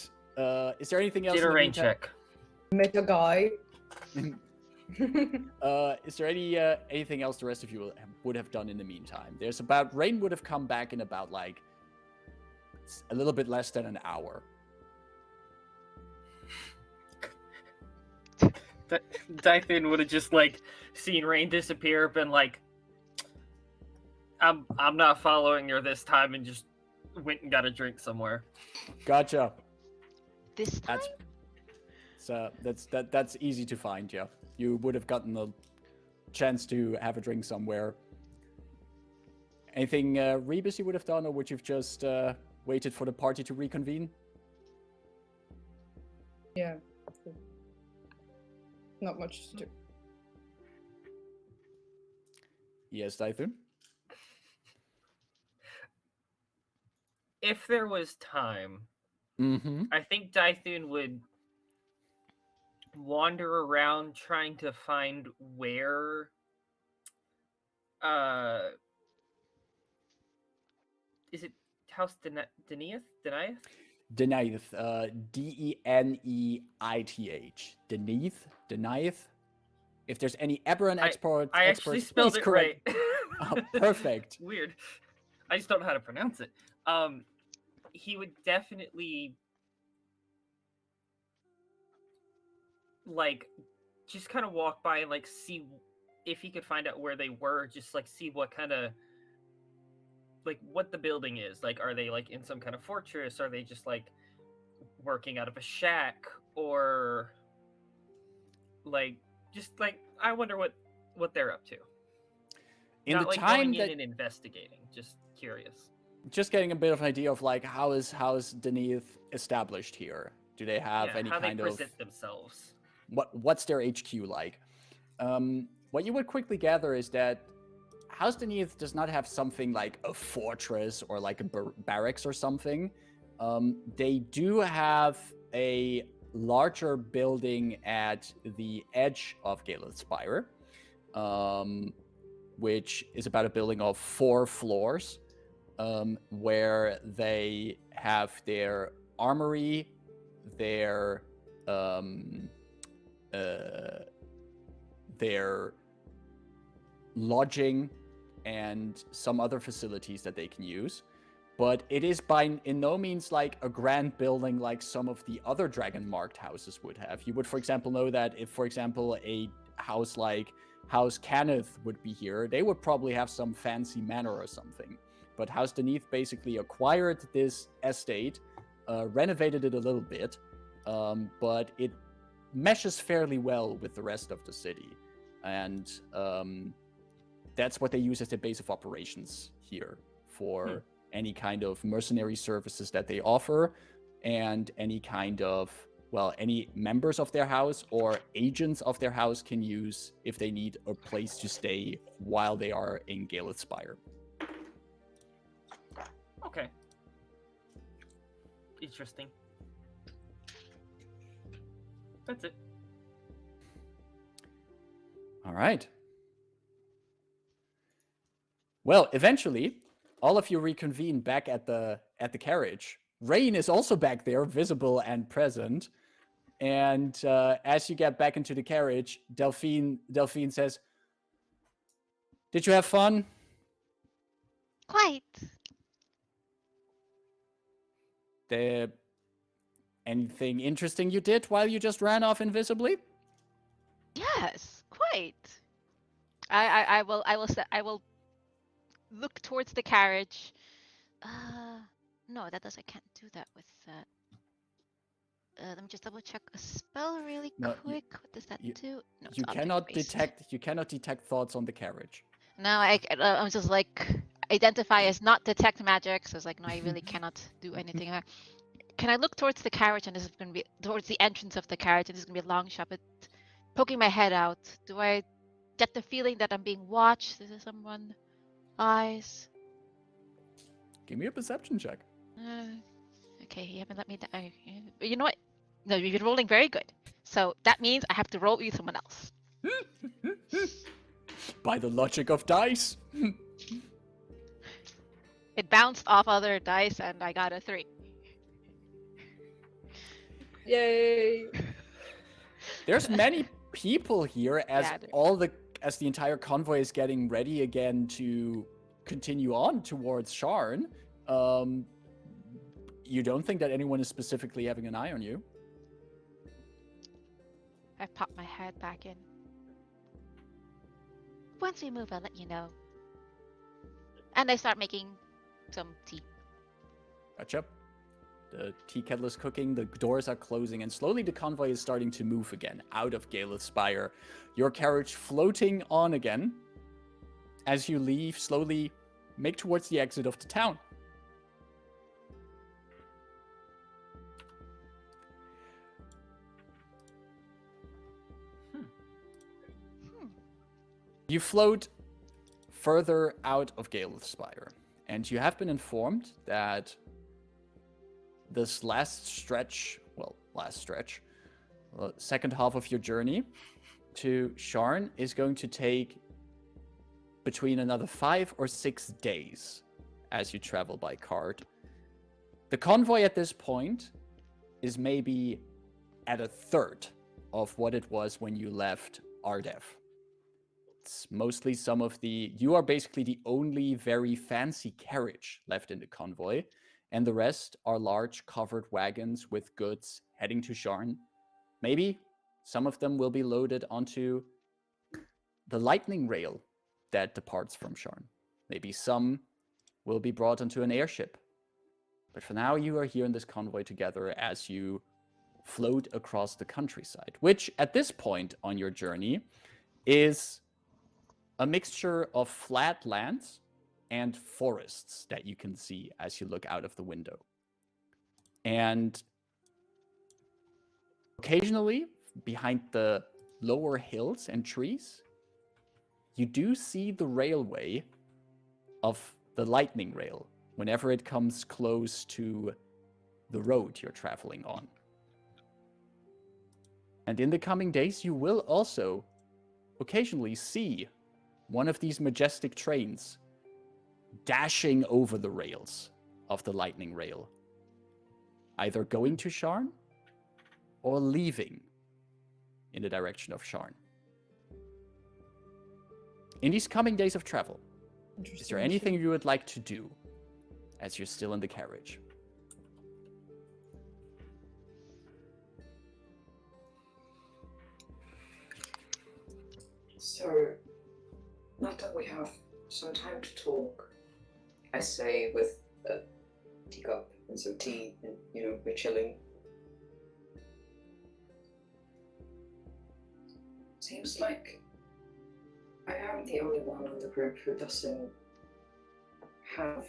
is there anything else? Did a Rayn check. Met a guy. Is there anything else the rest of you would have done in the meantime? Rayn would have come back in about like a little bit less than an hour. Dython would have just like seen Rayn disappear, been like, I'm not following her this time, and just went and got a drink somewhere. Gotcha. This time? That's easy to find, yeah. You would have gotten a chance to have a drink somewhere. Anything Rebus you would have done, or would you have just waited for the party to reconvene? Yeah. Not much to do. Yes, Dython? If there was time, I think Dython would wander around trying to find where is it House Deneith? Deneith, Deneith. Deneith. If there's any Eberron experts, I actually spelled it correct. right. Oh, perfect. Weird. I just don't know how to pronounce it. He would definitely like just kind of walk by and like see if he could find out where they were, just like see what kind of like what the building is. Like, are they like in some kind of fortress? Are they just like working out of a shack? Or like just like I wonder what they're up to. In Not the like time going that in and investigating, just curious. just getting a bit of an idea of like how is Deneith established here? Do they have any how kind they of present themselves? what's their HQ like? What you would quickly gather is that House Deneith does not have something like a fortress or like a barracks or something. They do have a larger building at the edge of Galethspyre, which is about a building of 4 floors, where they have their armory, their lodging, and some other facilities that they can use. But it is in no means like a grand building like some of the other dragon-marked houses would have. You would, for example, know that if, for example, a house like House Cannith would be here, they would probably have some fancy manor or something. but House Deneath basically acquired this estate, renovated it a little bit, but it meshes fairly well with the rest of the city. And that's what they use as their base of operations here for any kind of mercenary services that they offer, and any kind of, well, any members of their house or agents of their house can use if they need a place to stay while they are in Galethspyre. Okay. Interesting. That's it. All right. Well, eventually, all of you reconvene back at the carriage. Rayn is also back there, visible and present. And as you get back into the carriage, Delphine says, "Did you have fun?" Quite. Anything interesting you did while you just ran off invisibly? Yes, quite. I will look towards the carriage. No, I can't do that with that. Let me just double check a spell really No, quick. What does that do? No, You it's cannot object-based. detect thoughts on the carriage. No, I'm just like identify as not detect magic. So it's like, no, I really cannot do anything. Can I look towards the carriage, and this is going to be towards the entrance of the carriage, and this is going to be a long shot, but poking my head out, do I get the feeling that I'm being watched? Is there someone? Eyes? Give me a perception check. Okay, you haven't let me. You know what? No, you've been rolling very good. So that means I have to roll with someone else. By the logic of dice. It bounced off other dice, and I got a 3. Yay! There's many people here as Yeah, as the entire convoy is getting ready again to continue on towards Sharn. You don't think that anyone is specifically having an eye on you? I pop my head back in. Once we move, I'll let you know. And I start making some tea. Gotcha. The tea kettle is cooking, the doors are closing, and slowly the convoy is starting to move again out of Galethspyre. Your carriage floating on again. As you leave, slowly make towards the exit of the town. You float further out of Galethspyre, and you have been informed that this second half of your journey to Sharn is going to take between another 5 or 6 days as you travel by cart. The convoy at this point is maybe at a third of what it was when you left Ardev. It's mostly you are basically the only very fancy carriage left in the convoy, and the rest are large covered wagons with goods heading to Sharn. Maybe some of them will be loaded onto the lightning rail that departs from Sharn. Maybe some will be brought onto an airship. But for now, you are here in this convoy together as you float across the countryside, which at this point on your journey is a mixture of flat lands and forests that you can see as you look out of the window. And occasionally, behind the lower hills and trees, you do see the railway of the lightning rail whenever it comes close to the road you're traveling on. And in the coming days, you will also occasionally see one of these majestic trains dashing over the rails of the lightning rail, either going to Sharn or leaving in the direction of Sharn. In these coming days of travel, is there anything you would like to do as you're still in the carriage? So, now that we have some time to talk, I say with a teacup and some tea, and we're chilling. Seems like I am the only one in the group who doesn't have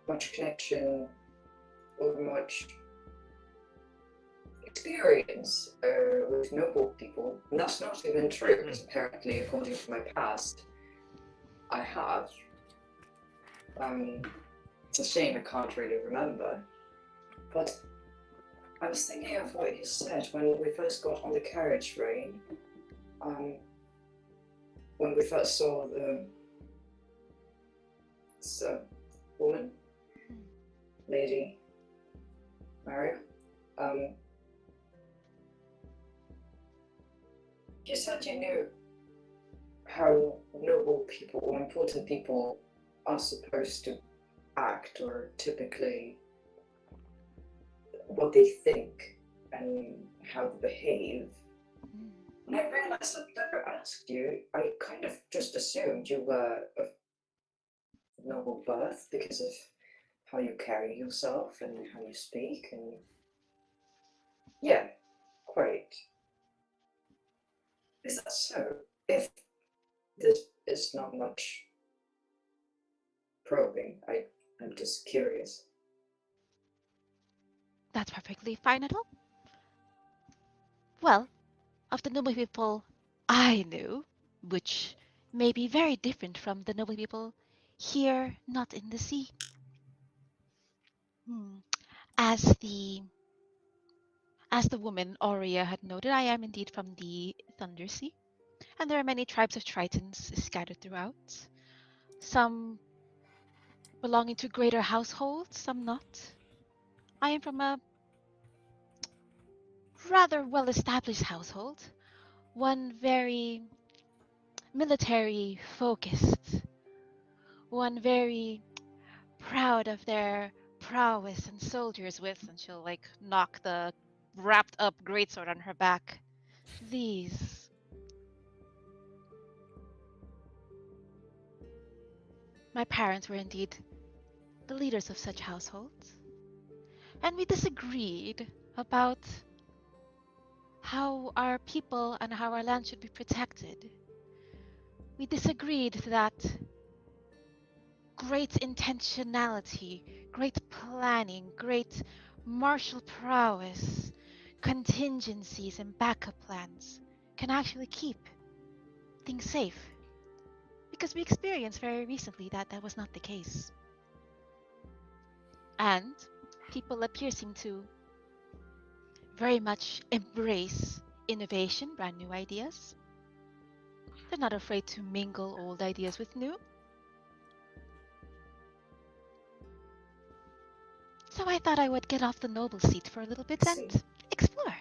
much connection or much experience with noble people. And that's not even true, because apparently, according to my past, I have. It's a shame I can't really remember. But I was thinking of what you said when we first got on the carriage, Rayn. When we first saw this woman, Lady Maria. You said you knew how noble people or important people are supposed to act, or typically what they think and how they behave. And I realized I'd never asked you. I kind of just assumed you were of noble birth because of how you carry yourself and how you speak, and yeah, quite. Is that so? If this is not much probing, I'm just curious. That's perfectly fine at all. Well, of the noble people I knew, which may be very different from the noble people here, not in the sea. As the woman Aurea had noted, I am indeed from the Thunder Sea, and there are many tribes of Tritons scattered throughout. Some belonging to greater households, some not. I am from a rather well-established household, one very military focused, one very proud of their prowess and soldiers with, and she'll like knock the wrapped up greatsword on her back. These. My parents were indeed the leaders of such households, and we disagreed about how our people and how our land should be protected. We disagreed that great intentionality, great planning, great martial prowess, contingencies, and backup plans can actually keep things safe. Because we experienced very recently that that was not the case. And people seem to very much embrace innovation, brand new ideas. They're not afraid to mingle old ideas with new. So I thought I would get off the noble seat for a little bit and explore.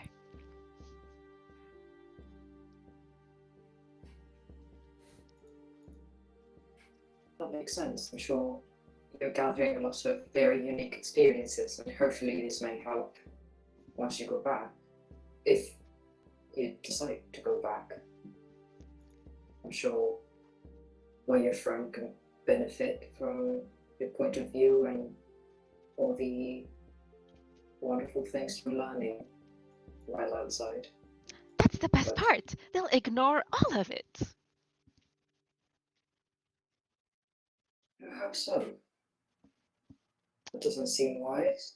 That makes sense. I'm sure you're gathering a lot of very unique experiences, and hopefully this may help once you go back, if you decide to go back. I'm sure where you're from can benefit from your point of view and all the wonderful things you're learning while outside. That's the best part. They'll ignore all of it. How so? That doesn't seem wise.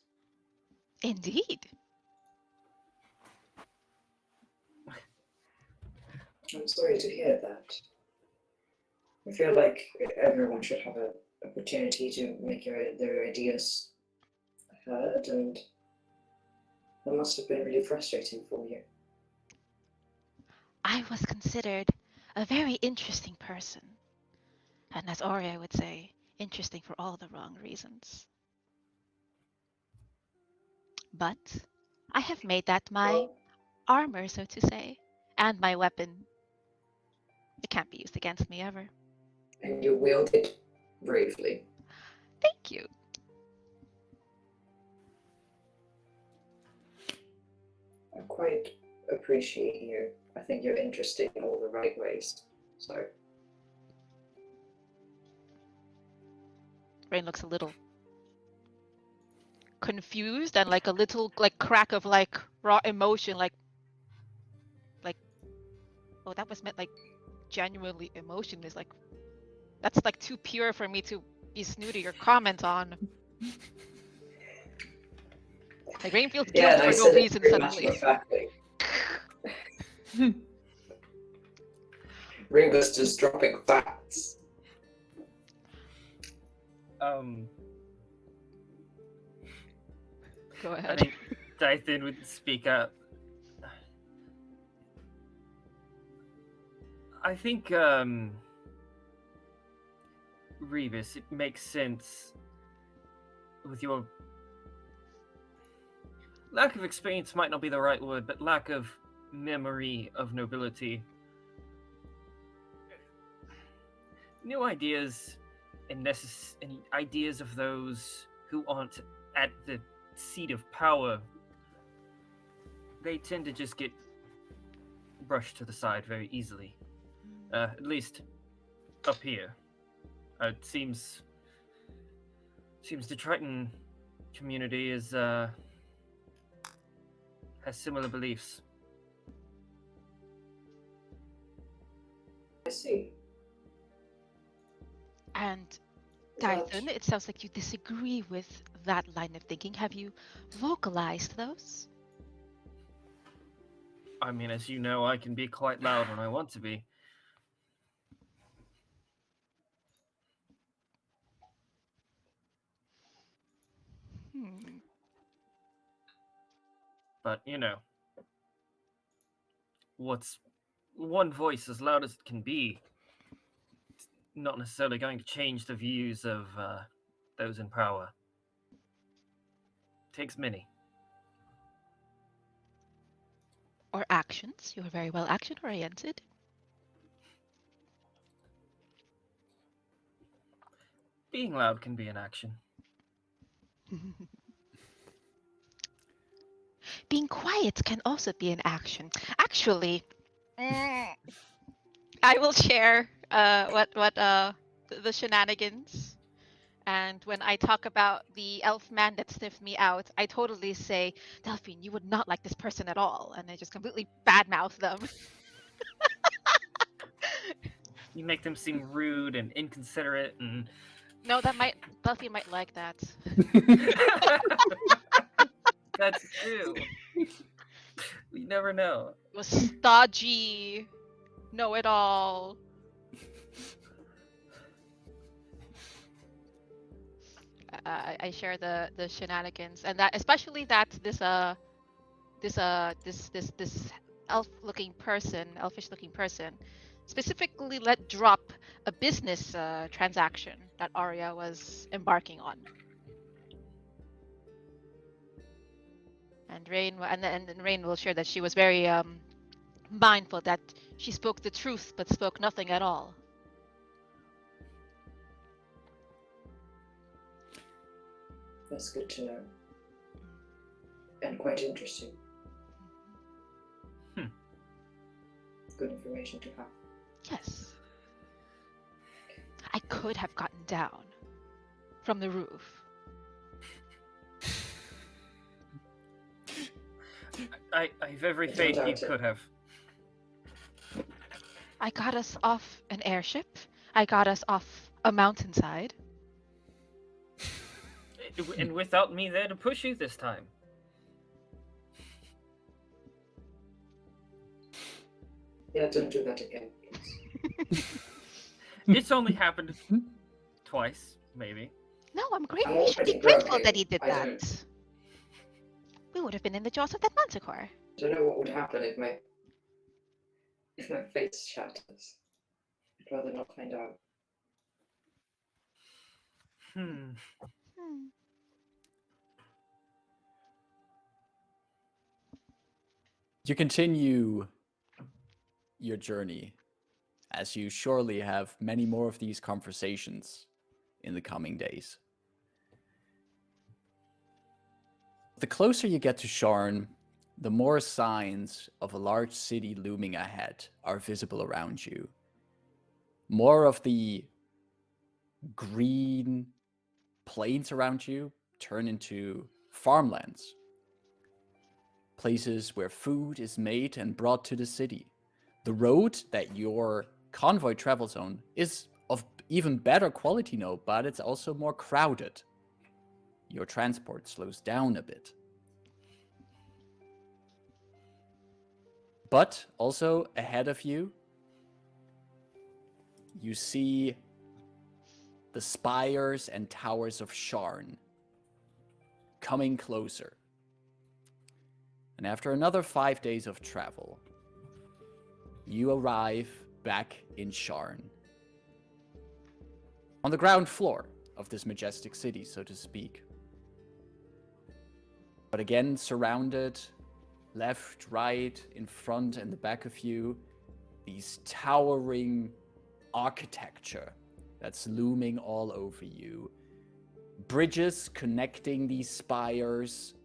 Indeed. I'm sorry to hear that. I feel like everyone should have an opportunity to make their ideas heard, and that must have been really frustrating for you. I was considered a very interesting person. And as Aurea would say, interesting for all the wrong reasons. But I have made that my armor, so to say, and my weapon. It can't be used against me ever. And you wield it bravely. Thank you. I quite appreciate you. I think you're interested in all the right ways. So Rayn looks a little confused and like a little like crack of like raw emotion, like oh, that was meant like genuinely emotionless. Like that's like too pure for me to be snooty or comment on. Like Rayn feels Yeah, guilt and I for no said it reason very suddenly. matter-of-factly. Rebus just dropping facts. Go I ahead. think Dyson would speak up. I think, Rebus, it makes sense with your lack of experience might not be the right word, but lack of memory of nobility. New ideas and ideas of those who aren't at the seat of power, they tend to just get brushed to the side very easily. At least up here. It seems the Triton community is has similar beliefs. I see. And Well, Dyson, it sounds like you disagree with that line of thinking. Have you vocalized those? I mean, as you know, I can be quite loud when I want to be. But, you know, what's one voice as loud as it can be, not necessarily going to change the views of those in power. Takes many. Or actions? You're very well action-oriented. Being loud can be an action. Being quiet can also be an action. Actually, I will share the shenanigans. And when I talk about the elf man that sniffed me out, I totally say, Delphine, you would not like this person at all. And I just completely badmouth them. You make them seem rude and inconsiderate and... No, Delphine might like that. That's true. We never know. It was stodgy, know-it-all. I share the shenanigans, and that especially that this elfish-looking person, specifically let drop a business transaction that Arya was embarking on. And Rayn and Rayn will share that she was very mindful that she spoke the truth but spoke nothing at all. That's good to know. And quite interesting. Good information to have. Yes. I could have gotten down from the roof. I've every faith you could have. I got us off an airship. I got us off a mountainside. And without me there to push you this time. Yeah, don't do that again, please. It's only happened twice, maybe. No, I'm grateful. I'm You should be already grateful broken. that he did I that. don't- We would have been in the jaws of that manticore. Don't know what would happen if my face shatters. I'd rather not find out. You continue your journey, as you surely have many more of these conversations in the coming days. The closer you get to Sharn, the more signs of a large city looming ahead are visible around you. More of the green plains around you turn into farmlands. Places where food is made and brought to the city. The road that your convoy travels on is of even better quality now, but it's also more crowded. Your transport slows down a bit. But also ahead of you, you see the spires and towers of Sharn coming closer. And after another 5 days of travel, you arrive back in Sharn. On the ground floor of this majestic city, so to speak. But again, surrounded, left, right, in front and the back of you, these towering architecture that's looming all over you. Bridges connecting these spires,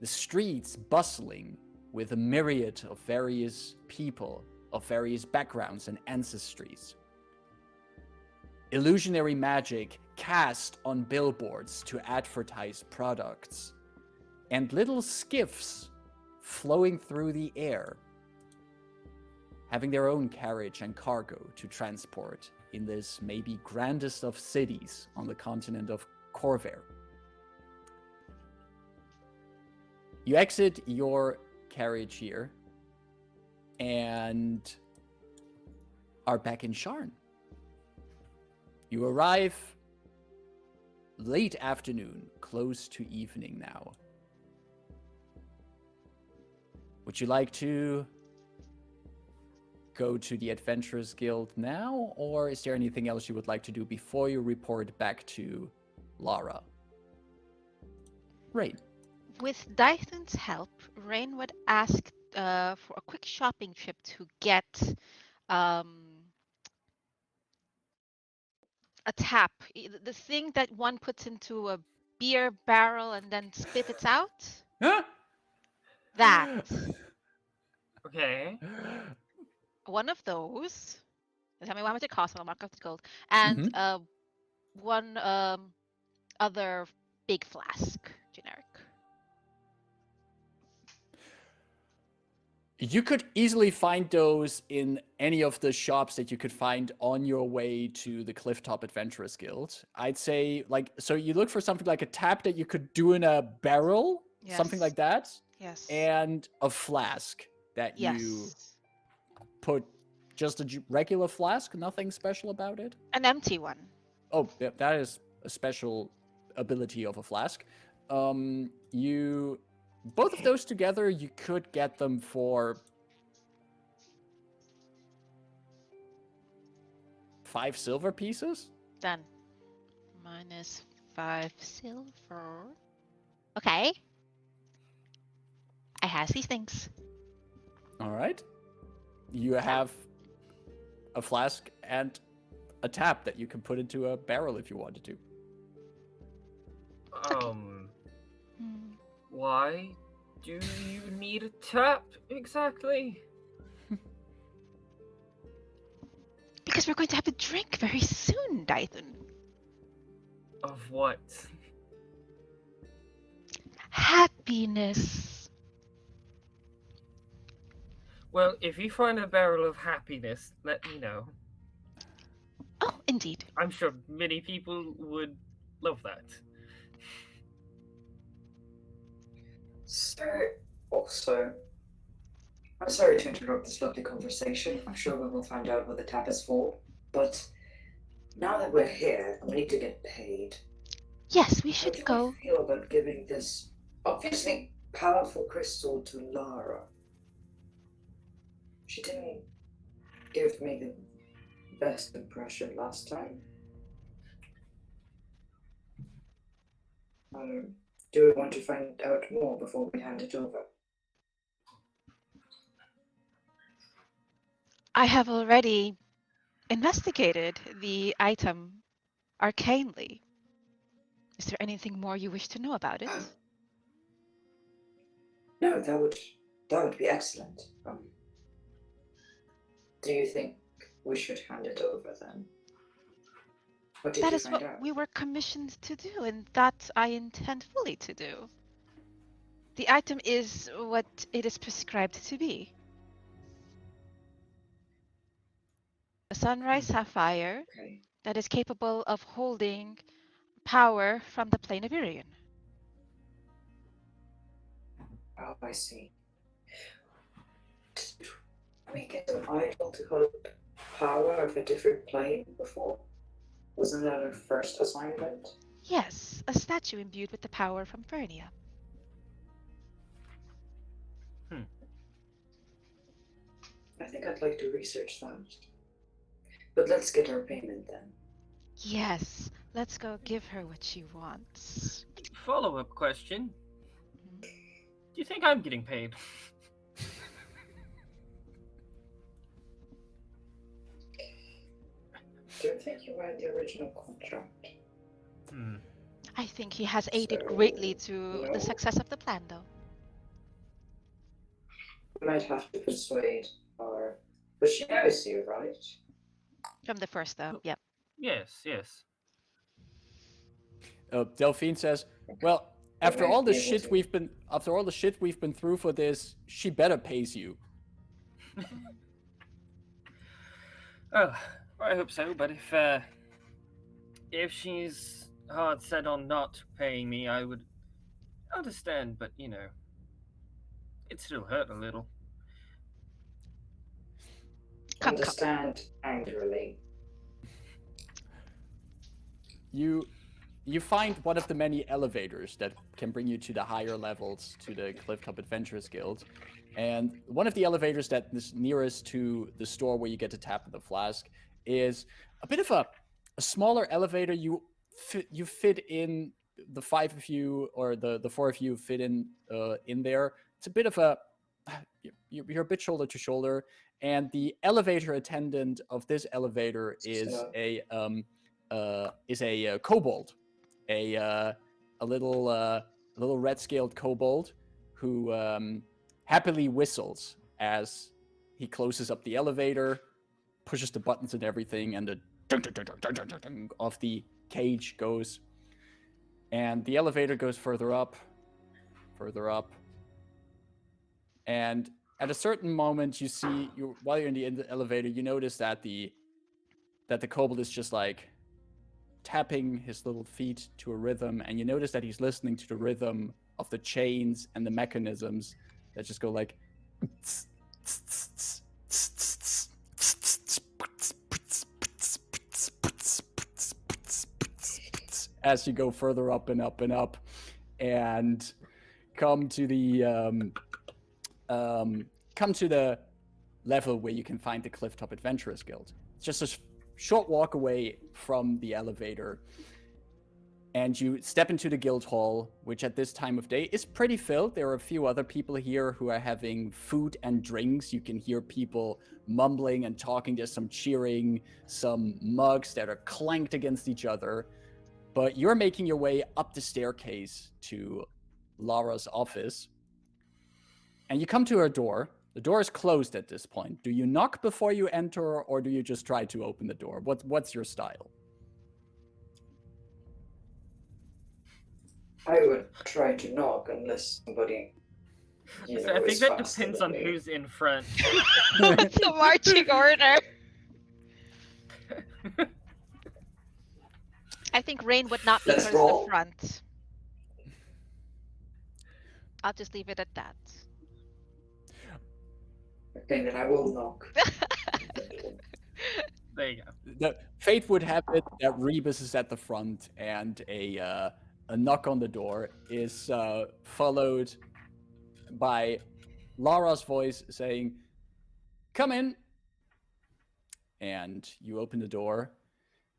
the streets bustling with a myriad of various people of various backgrounds and ancestries. Illusionary magic cast on billboards to advertise products, and little skiffs flowing through the air, having their own carriage and cargo to transport in this maybe grandest of cities on the continent of Corvair. You exit your carriage here and are back in Sharn. You arrive late afternoon, close to evening now. Would you like to go to the Adventurers Guild now, or is there anything else you would like to do before you report back to Lhara? Rayn. With Dython's help, Rayn would ask for a quick shopping trip to get a tap. The thing that one puts into a beer barrel and then spits out. That. Okay. One of those. Tell me how much it costs. I'll mark up the gold. And one other big flask, generic. You could easily find those in any of the shops that you could find on your way to the Clifftop Adventurers Guild. I'd say, like, so you look for something like a tap that you could do in a barrel, something like that. Yes. And a flask that you put, just a regular flask, nothing special about it. An empty one. Oh, yeah, that is a special ability of a flask. Both of those together, you could get them for 5 silver pieces. Done. -5 silver. Okay. I has these things. All right. You have a flask and a tap that you can put into a barrel if you wanted to. Why do you need a tap exactly? Because we're going to have a drink very soon, Dython. Of what? Happiness. Well, if you find a barrel of happiness, let me know. Oh, indeed. I'm sure many people would love that. So, also, I'm sorry to interrupt this lovely conversation. I'm sure we will find out what the tap is for. But now that we're here, we need to get paid. Yes, we How should do go. I feel about giving this obviously powerful crystal to Lhara? She didn't give me the best impression last time. Do we want to find out more before we hand it over? I have already investigated the item arcanely. Is there anything more you wish to know about it? No, that would be excellent. Do you think we should hand it over then? What did That you is find what out? we were commissioned to do, and that I intend fully to do. The item is what it is prescribed to be. A sunrise sapphire Okay. that is capable of holding power from the plane of Irion. Oh, I see. Did we get an idol to hold power of a different plane before? Wasn't that our first assignment? Yes, a statue imbued with the power from Fernia. I think I'd like to research that. But let's get our payment then. Yes, let's go give her what she wants. Follow-up question. Do you think I'm getting paid? Do you think you read the original contract? I think he has aided So, greatly to no. the success of the plan, though. We might have to persuade her. But she knows you, right? From the first, though. Yep. Yes, yes. Delphine says, "Well, after might all the be able shit to. we've been through for this, she better pays you." Oh, I hope so. But if she's hard set on not paying me, I would understand. But it still hurt a little. Come. Understand angrily. You find one of the many elevators that can bring you to the higher levels to the Clifftop Adventurers Guild. And one of the elevators that is nearest to the store where you get to tap the flask is a bit of a smaller elevator. You fit in, the five of you, or the four of you fit in there. It's a bit of a, you're a bit shoulder to shoulder. And the elevator attendant of this elevator is a kobold. A little red-scaled kobold who happily whistles as he closes up the elevator, pushes the buttons and everything, and the ding of the cage goes, and the elevator goes further up, and at a certain moment, you see, while you're in the elevator, you notice that the kobold is just like tapping his little feet to a rhythm, and you notice that he's listening to the rhythm of the chains and the mechanisms that just go like as you go further up and up and up, and come to the level where you can find the Clifftop Adventurers Guild. It's just a short walk away from the elevator, and you step into the guild hall, which at this time of day is pretty filled. There are a few other people here who are having food and drinks. You can hear people mumbling and talking. There's some cheering, some mugs that are clanked against each other. But you're making your way up the staircase to Lhara's office, and you come to her door. The door is closed at this point. Do you knock before you enter, or do you just try to open the door? What's your style? I would try to knock unless somebody. I think that depends on who's in front. What's the marching order? I think Rayn would not be Let's towards roll. the front. I'll just leave it at that. Okay, then I will knock. There you go. The fate would have it that Rebus is at the front, and a knock on the door is followed by Lhara's voice saying, "Come in." And you open the door,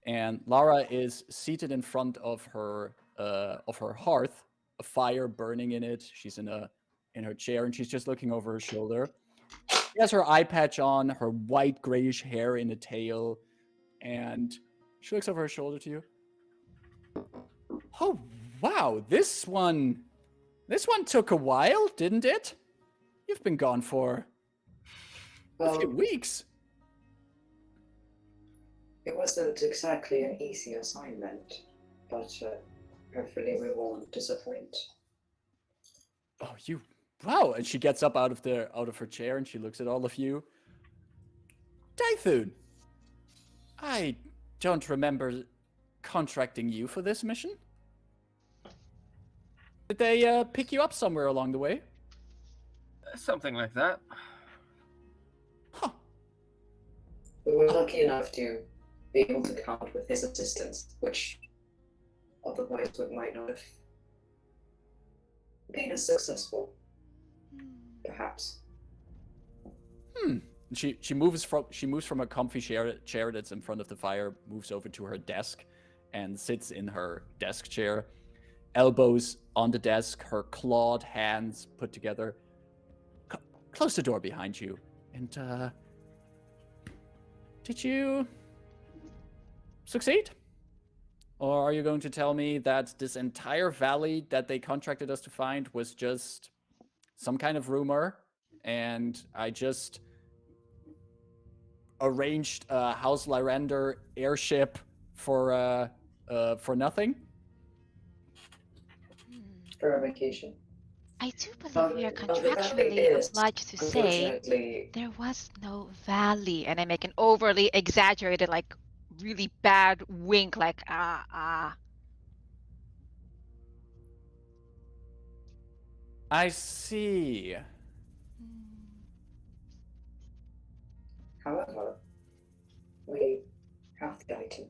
and Lhara is seated in front of her hearth, a fire burning in it. She's in her chair, and she's just looking over her shoulder. She has her eye patch on, her white grayish hair in a tail, and she looks over her shoulder to you. "Oh, wow, this one took a while, didn't it? You've been gone for a few weeks." It wasn't exactly an easy assignment, but hopefully we won't disappoint. Oh, you! Wow! And she gets up out of her chair and she looks at all of you. Typhoon, I don't remember contracting you for this mission. Did they pick you up somewhere along the way? Something like that. Huh. We were lucky enough to be able to count with his assistance, which otherwise we might not have been as successful. Perhaps. She moves from a comfy chair that's in front of the fire, moves over to her desk, and sits in her desk chair, elbows on the desk, her clawed hands put together. Close the door behind you. And did you succeed? Or are you going to tell me that this entire valley that they contracted us to find was just some kind of rumor, and I just arranged a House Lyrander airship for nothing? For a vacation. I do believe we are contractually obliged to say there was no valley, and I make an overly exaggerated, like, really bad wink, like, I see. However, we have the item.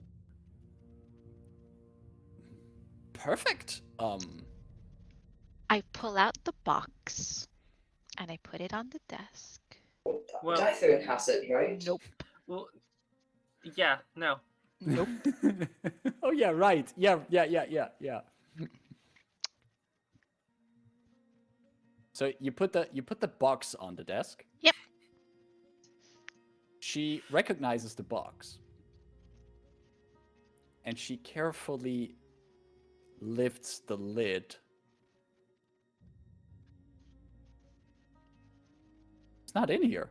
Perfect. I pull out the box, and I put it on the desk. Well- Typhoon has it, right? Nope. Well, yeah, no. Nope. Oh yeah, right. Yeah. So you put the box on the desk. Yep. She recognizes the box. And she carefully lifts the lid. It's not in here.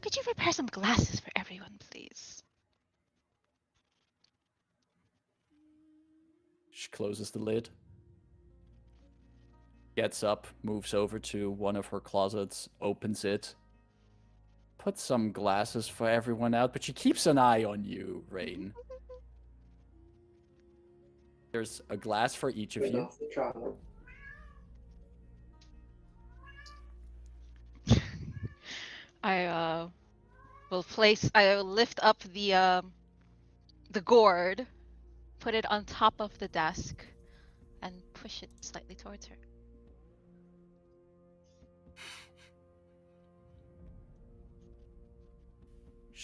Could you prepare some glasses for everyone, please? She closes the lid. Gets up, moves over to one of her closets, opens it. Puts some glasses for everyone out, but she keeps an eye on you, Rayn. There's a glass for each of We you. love the travel. I will lift up the gourd, put it on top of the desk, and push it slightly towards her.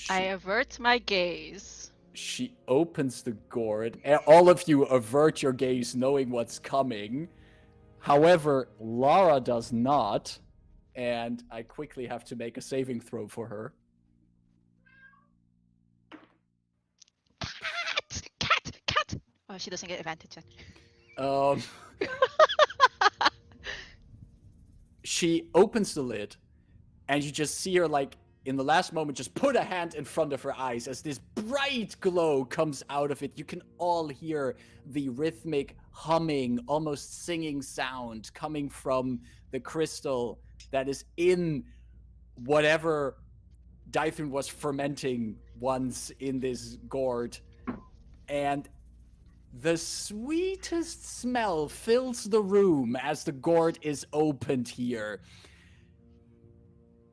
I avert my gaze. She opens the gourd. All of you avert your gaze, knowing what's coming. However, Lhara does not, and I quickly have to make a saving throw for her. Cat! Oh, she doesn't get advantage then. She opens the lid, and you just see her, like, in the last moment, just put a hand in front of her eyes as this bright glow comes out of it. You can all hear the rhythmic humming, almost singing sound coming from the crystal that is in whatever Dythun was fermenting once in this gourd. And the sweetest smell fills the room as the gourd is opened here.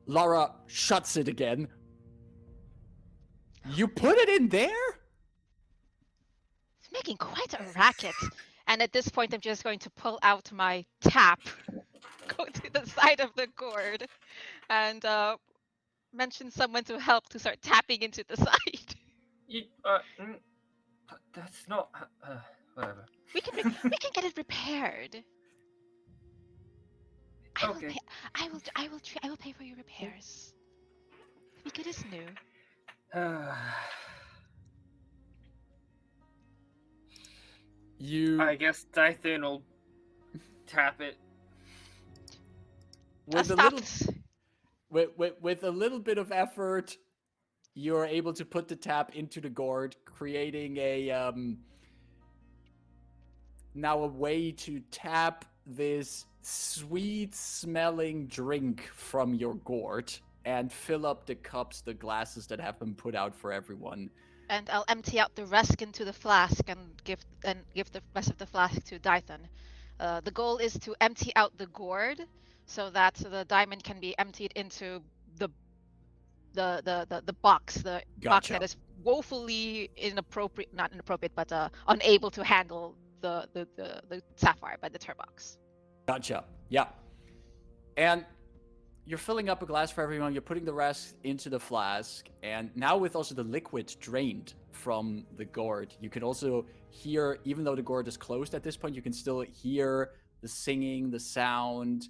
Lhara shuts it again. You put it in there? It's making quite a racket. And at this point, I'm just going to pull out my tap, go to the side of the gourd, and mention someone to help to start tapping into the side. That's not. Whatever. We can get it repaired. I will pay for your repairs. Be good as new. You I guess Dythun will tap it. with a Stop. little with a little bit of effort, you're able to put the tap into the gourd, creating a now a way to tap this sweet-smelling drink from your gourd and fill up the cups, the glasses that have been put out for everyone. And I'll empty out the rest into the flask and give the rest of the flask to Dython. The goal is to empty out the gourd so that the diamond can be emptied into the box, the box that is woefully not inappropriate, but unable to handle the sapphire by the box. Gotcha. Yeah. And you're filling up a glass for everyone. You're putting the rest into the flask. And now with also the liquid drained from the gourd, you can also hear, even though the gourd is closed at this point, you can still hear the singing, the sound.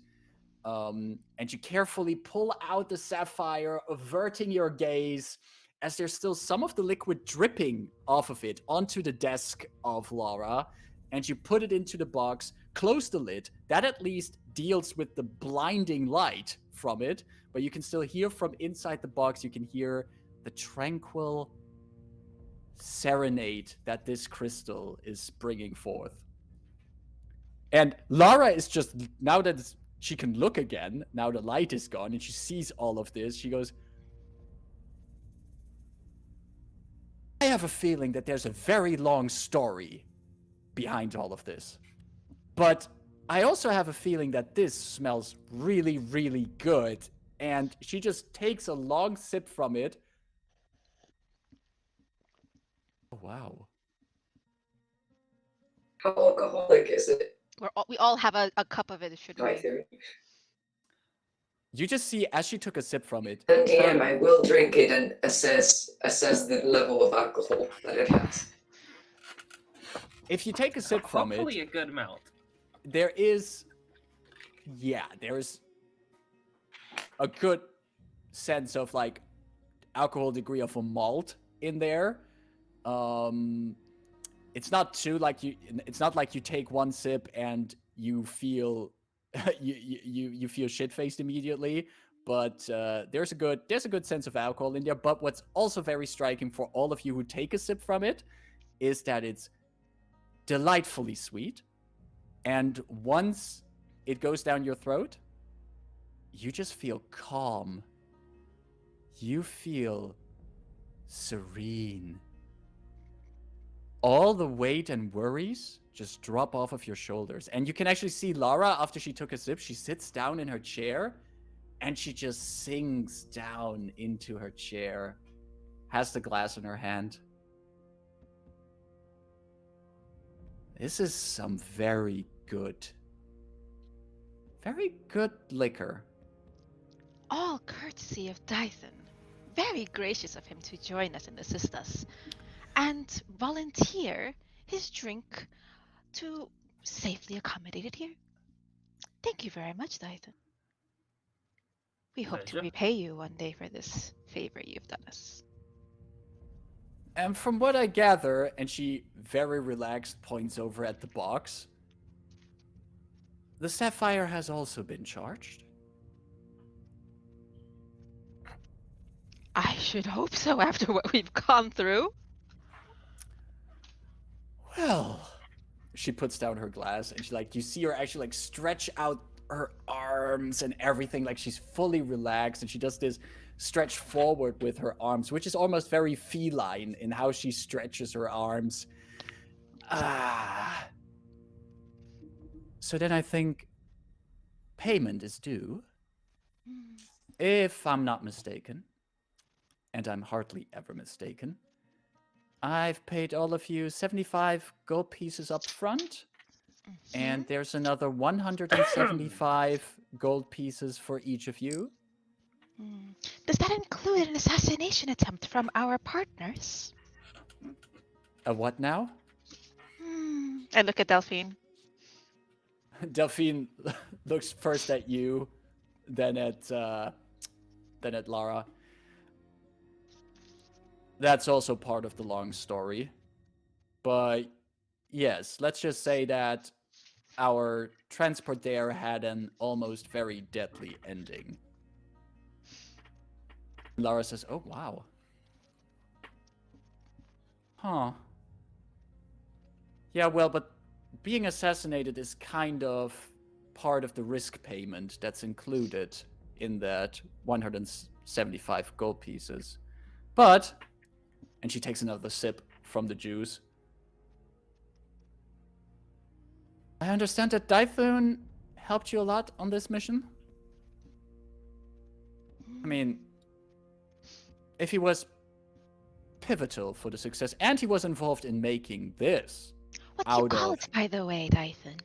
And you carefully pull out the sapphire, averting your gaze as there's still some of the liquid dripping off of it onto the desk of Lhara. And you put it into the box, close the lid. That at least deals with the blinding light from it. But you can still hear from inside the box, you can hear the tranquil serenade that this crystal is bringing forth. And Lhara is just, now that she can look again, now the light is gone, and she sees all of this, she goes, I have a feeling that there's a very long story behind all of this. But I also have a feeling that this smells really, really good. And she just takes a long sip from it. Oh, wow. How alcoholic is it? We all have a cup of it, should we? Right there. You just see, as she took a sip from it, And DM, I will drink it and assess the level of alcohol that it has. if you take a sip from it, Hopefully a good amount. there's a good sense of like alcohol degree of a malt in there. It's not too like it's not like you take one sip and you feel you feel shit-faced immediately, but there's a good sense of alcohol in there. But what's also very striking for all of you who take a sip from it is that it's delightfully sweet, and once it goes down your throat, you just feel calm. You feel serene. All the weight and worries just drop off of your shoulders. And you can actually see Lhara, after she took a sip, she sits down in her chair and she just sinks down into her chair, has the glass in her hand. This is some very good liquor. All courtesy of Dython. Very gracious of him to join us and assist us, and volunteer his drink to safely accommodate it here. Thank you very much, Dython. We hope to Pleasure. repay you one day for this favor you've done us. And from what I gather, and she very relaxed points over at the box, the sapphire has also been charged. I should hope so after what we've gone through. Well, she puts down her glass and you see her actually stretch out her arms and everything, like she's fully relaxed, and she does this stretch forward with her arms, which is almost very feline in how she stretches her arms. So then I think payment is due, if I'm not mistaken, and I'm hardly ever mistaken. I've paid all of you 75 gold pieces up front, and there's another 175 gold pieces for each of you. Does that include an assassination attempt from our partners? A what now? I look at Delphine. Delphine looks first at you, then at Lhara. That's also part of the long story. But yes, let's just say that our transport there had an almost very deadly ending. Lhara says, "Oh wow. Huh. Yeah, well, but being assassinated is kind of part of the risk payment that's included in that 175 gold pieces. But," and she takes another sip from the juice, "I understand that Dythun helped you a lot on this mission? I mean, if he was pivotal for the success, and he was involved in making this What's out your of..." cult, by the way, Dythun?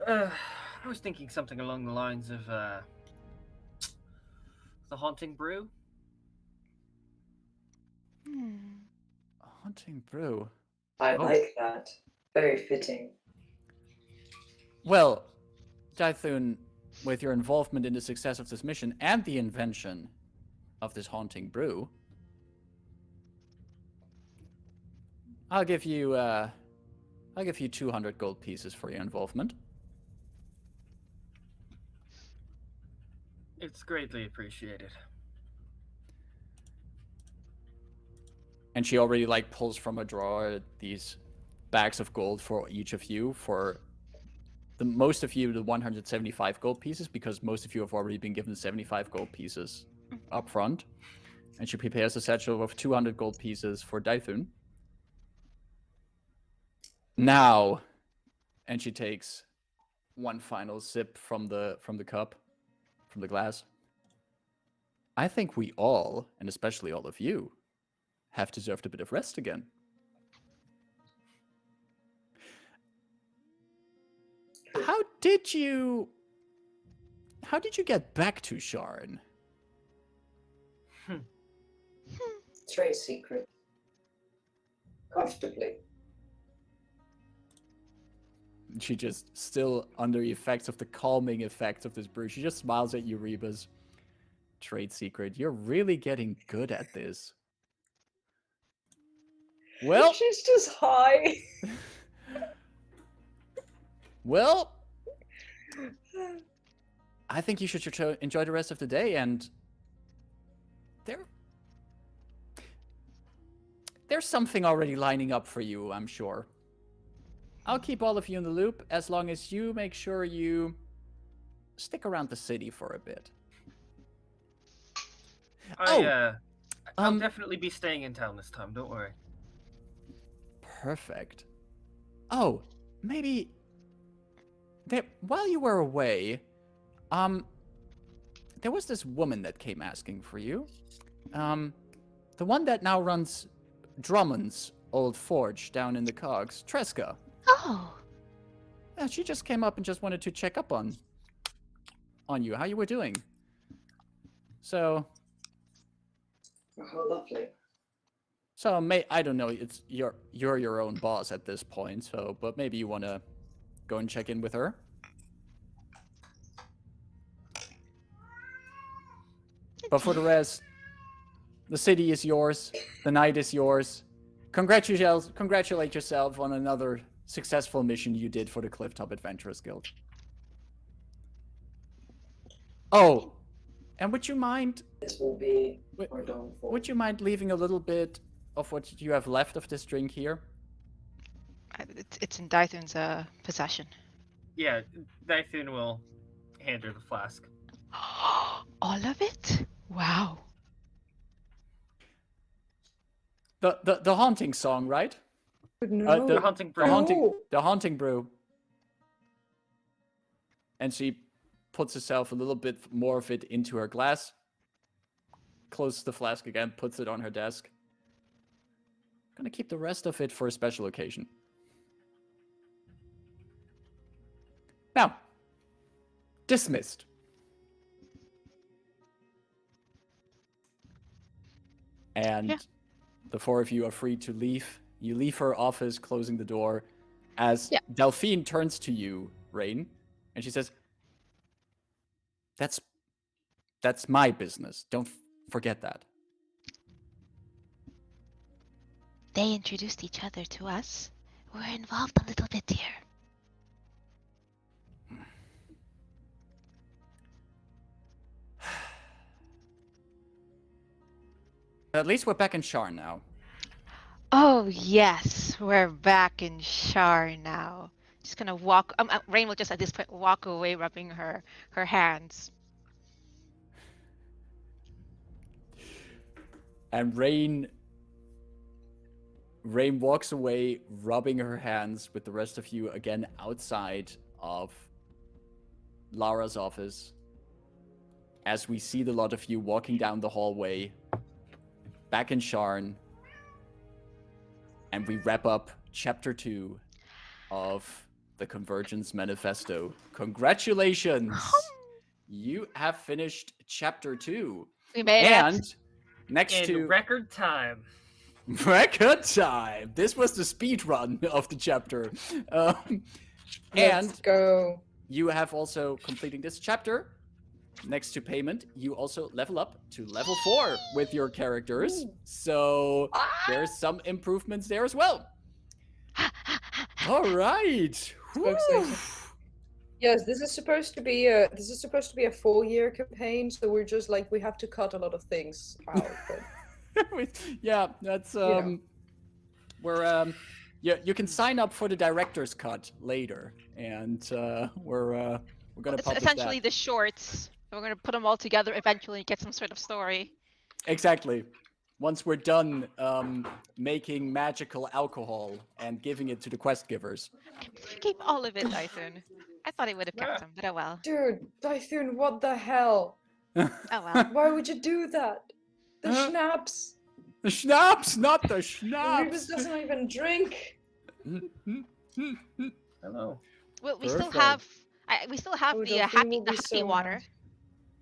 I was thinking something along the lines of the Haunting Brew. A haunting brew. I Oh. like that. Very fitting. Well, Dythun, with your involvement in the success of this mission and the invention of this haunting brew, I'll give you 200 gold pieces for your involvement. It's greatly appreciated. And she already like pulls from a drawer these bags of gold for each of you. For the most of you, the 175 gold pieces, because most of you have already been given 75 gold pieces up front. And she prepares a satchel of 200 gold pieces for Dythun. Now, and she takes one final sip from the cup, from the glass. I think we all, and especially all of you, have deserved a bit of rest again. How did you get back to Sharn? Trade secret. Comfortably. She just, still under the effects of the calming effects of this brew, she just smiles at you, Rebus. Trade secret. You're really getting good at this. Well, She's just high. well, I think you should enjoy the rest of the day, and there's something already lining up for you, I'm sure. I'll keep all of you in the loop as long as you make sure you stick around the city for a bit. I'll definitely be staying in town this time, don't worry. Perfect. Oh, maybe while you were away, there was this woman that came asking for you. The one that now runs Drummond's old forge down in the Cogs, Tresca. Oh. Yeah, she just came up and just wanted to check up on you, how you were doing. So, Oh, lovely. so I don't know, it's you're your own boss at this point, so but maybe you want to go and check in with her. But for the rest, the city is yours, the night is yours. Congratulate yourself on another successful mission you did for the Clifftop Adventurers Guild. Oh, and would you mind This will be our downfall. would you mind leaving a little bit of what you have left of this drink here? It's in Dythun's possession. Yeah, Dythun will hand her the flask. All of it? Wow. The haunting song, right? No. The Haunting Brew. The haunting brew. And she puts herself a little bit more of it into her glass, closes the flask again, puts it on her desk. Gonna keep the rest of it for a special occasion. Now, dismissed. And Yeah. the four of you are free to leave. You leave her office, closing the door, as Delphine turns to you, Rayn, and she says, That's my business. Don't forget that. They introduced each other to us. We're involved a little bit here. At least we're back in Sharn now. Oh yes, we're back in Sharn now. Just gonna walk. Rayn will just at this point walk away, rubbing her hands. And Rayn walks away, rubbing her hands with the rest of you again outside of Lhara's office. As we see the lot of you walking down the hallway, back in Sharn. And we wrap up Chapter 2 of the Convergence Manifesto. Congratulations! You have finished Chapter 2. We made it. Next to record time. Record time. This was the speed run of the chapter. Let's go. You have also completing this chapter. Next to payment, you also level up to level 4 with your characters. Ooh. So there's some improvements there as well. All right. Yes, this is supposed to be a full year campaign, so we're just like we have to cut a lot of things out. But... yeah, that's we're you can sign up for the director's cut later, and we're gonna It's publish essentially that. the shorts. We're gonna put them all together eventually and get some sort of story. Exactly. Once we're done making magical alcohol and giving it to the quest givers. You gave all of it, Dyson. I thought he would have kept some, but oh well. Dude, Typhoon, what the hell? Oh well. Why would you do that? The schnapps. The schnapps, not the Rebus schnapps. doesn't even drink. Hello. Well, we Perfect. still have. We still have Oh, the Delphine happy will be so water.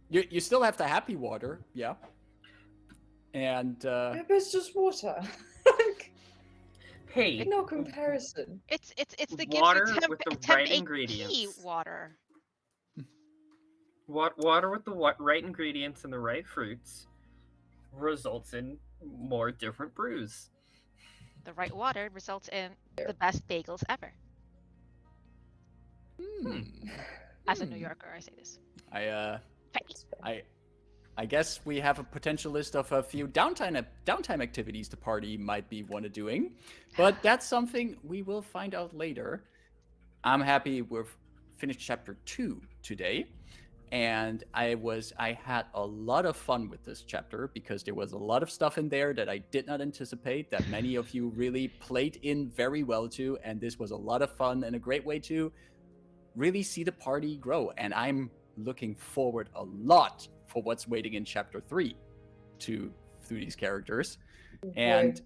mad. You still have the happy water, yeah. And It's just water. Hey, No comparison. It's the Water gives you with the temp right AP ingredients. water. water with the right ingredients and the right fruits results in more different brews. The right water results in the best bagels ever. As a New Yorker, I say this. I guess we have a potential list of a few downtime activities the party might be one of doing, but that's something we will find out later. I'm happy we've finished chapter 2 today, and I had a lot of fun with this chapter because there was a lot of stuff in there that I did not anticipate that many of you really played in very well to, and this was a lot of fun and a great way to really see the party grow, and I'm looking forward a lot for what's waiting in chapter 3 through these characters. And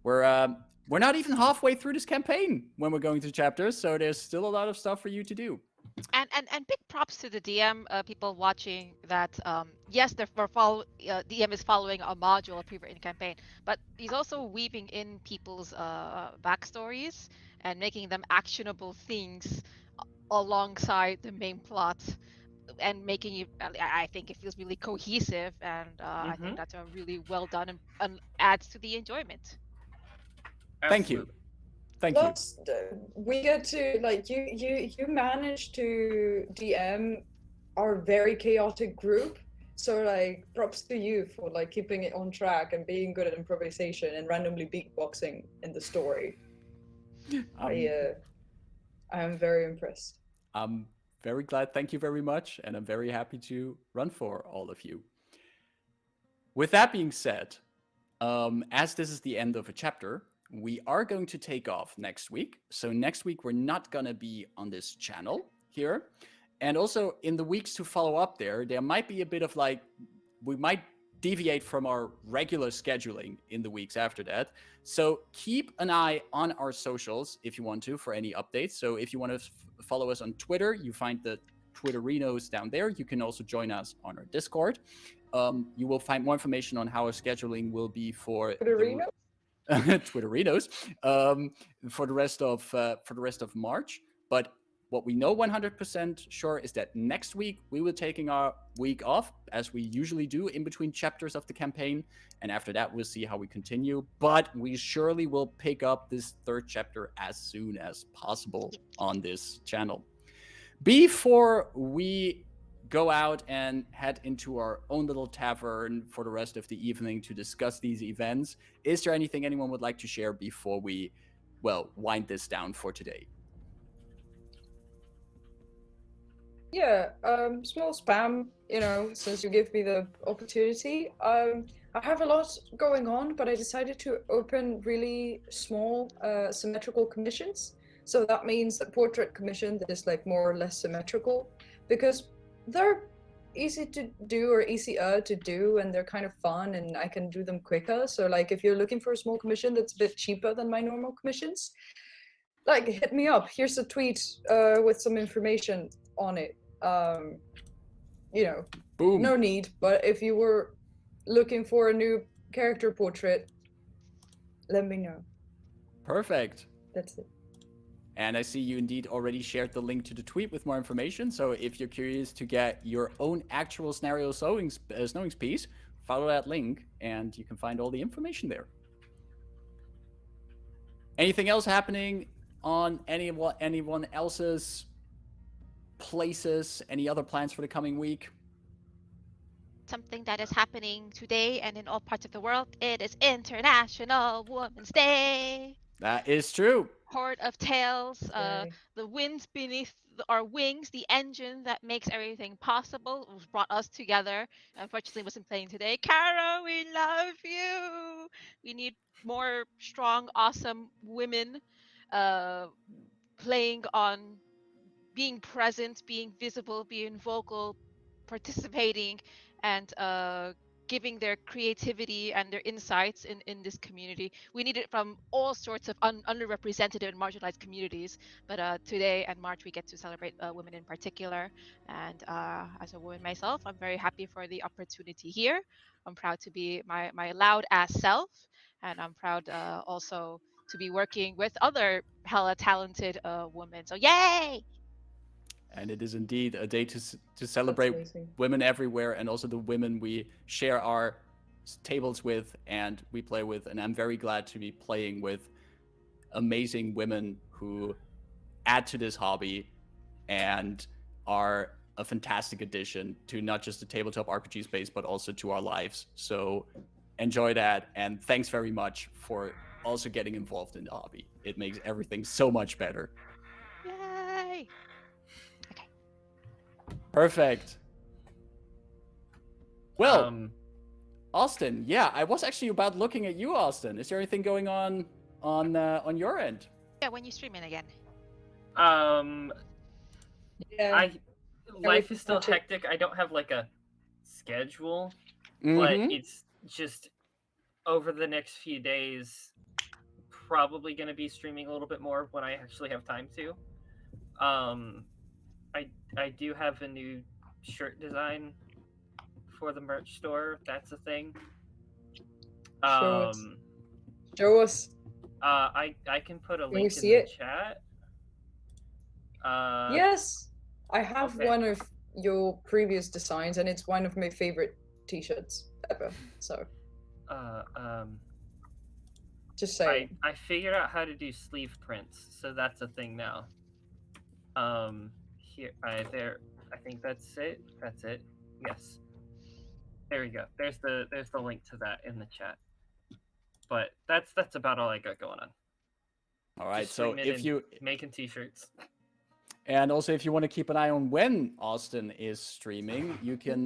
we're not even halfway through this campaign when we're going through chapters, so there's still a lot of stuff for you to do. And big props to the DM, people watching that. Yes, DM is following a module, a pre-written campaign, but he's also weaving in people's backstories and making them actionable things alongside the main plot, and making it. I think it feels really cohesive, and I think that's a really well done and adds to the enjoyment. Thank you. Plus, we get to like you managed to DM our very chaotic group, so like props to you for like keeping it on track and being good at improvisation and randomly beatboxing in the story. I am very impressed. I'm very glad. Thank you very much, and I'm very happy to run for all of you. With that being said, as this is the end of a chapter, we are going to take off next week. So next week, we're not going to be on this channel here. And also in the weeks to follow up there might be a bit of like, we might deviate from our regular scheduling in the weeks after that. So keep an eye on our socials if you want to for any updates. So if you want to follow us on Twitter, you find the Twitterinos down there. You can also join us on our Discord. You will find more information on how our scheduling will be for Twitterinos for the rest of March. But what we know 100% sure is that next week we will be taking our week off, as we usually do in between chapters of the campaign. And after that, we'll see how we continue. But we surely will pick up this third chapter as soon as possible on this channel. Before we go out and head into our own little tavern for the rest of the evening to discuss these events. Is there anything anyone would like to share before we, wind this down for today? Yeah, small spam, since you give me the opportunity. I have a lot going on, but I decided to open really small symmetrical commissions. So that means a portrait commission that is like more or less symmetrical, because they're easy to do or easier to do, and they're kind of fun, and I can do them quicker. So like if you're looking for a small commission that's a bit cheaper than my normal commissions, like hit me up. Here's a tweet with some information on it. Boom. No need, but if you were looking for a new character portrait, let me know. Perfect. That's it. And I see you indeed already shared the link to the tweet with more information. So if you're curious to get your own actual scenario snowings piece, follow that link and you can find all the information there. Anything else happening on anyone else's places? Any other plans for the coming week? Something that is happening today and in all parts of the world. It is International Women's Day. That is true. Horde of Tales, Yay. the winds beneath our wings, the engine that makes everything possible, brought us together. Unfortunately, wasn't playing today. Kara, we love you. We need more strong, awesome women playing on being present, being visible, being vocal, participating, and giving their creativity and their insights in this community. We need it from all sorts of underrepresented and marginalized communities. But today and March, we get to celebrate women in particular. And as a woman myself, I'm very happy for the opportunity here. I'm proud to be my loud ass self. And I'm proud also to be working with other hella talented women. So yay! And it is indeed a day to celebrate women everywhere, and also the women we share our tables with and we play with. And I'm very glad to be playing with amazing women who add to this hobby and are a fantastic addition to not just the tabletop RPG space, but also to our lives. So enjoy that, and thanks very much for also getting involved in the hobby. It makes everything so much better. Yay! Perfect. Well, Austin, yeah, I was actually about looking at you, Austin. Is there anything going on your end? Yeah, when you streaming again? Yeah. Life is still hectic. I don't have like a schedule, but it's just over the next few days, probably going to be streaming a little bit more when I actually have time to. I do have a new shirt design for the merch store. That's a thing. Show us. I can put a link in the chat. Yes, I have okay. one of your previous designs, and it's one of my favorite T-shirts ever. So, just saying. I figured out how to do sleeve prints, so that's a thing now. Here, there. I think that's it. That's it. Yes. There we go. There's the link to that in the chat. But that's about all I got going on. All right. Just so if you making t-shirts. And also, if you want to keep an eye on when Austin is streaming, you can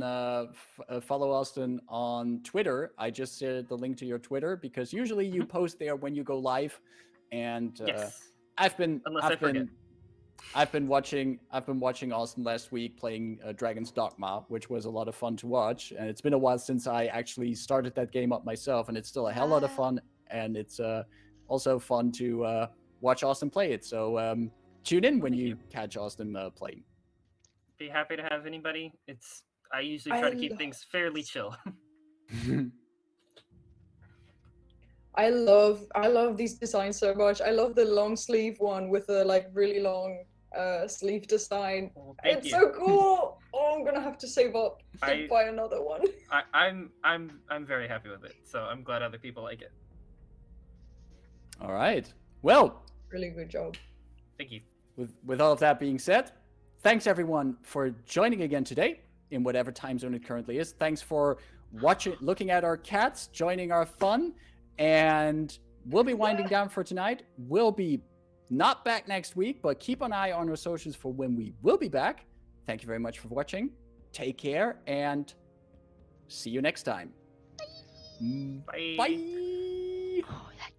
follow Austin on Twitter. I just shared the link to your Twitter because usually you post there when you go live. And yes. I've been watching Austin last week playing Dragon's Dogma, which was a lot of fun to watch. And it's been a while since I actually started that game up myself, and it's still a hell lot of fun. And it's also fun to watch Austin play it. So tune in when you catch Austin playing. Be happy to have anybody. I usually try to keep things fairly chill. I love these designs so much. I love the long sleeve one with the like really long sleeve design. Well, it's so cool. Oh, I'm gonna have to save up to buy another one. I'm very happy with it. So I'm glad other people like it. All right. Well, really good job. Thank you. With all of that being said, thanks everyone for joining again today. in whatever time zone it currently is. Thanks for watching, looking at our cats, joining our fun, and we'll be winding down for tonight. We'll be not back next week, but keep an eye on our socials for when we will be back. Thank you very much for watching. Take care, and see you next time. Bye. Bye. Oh, that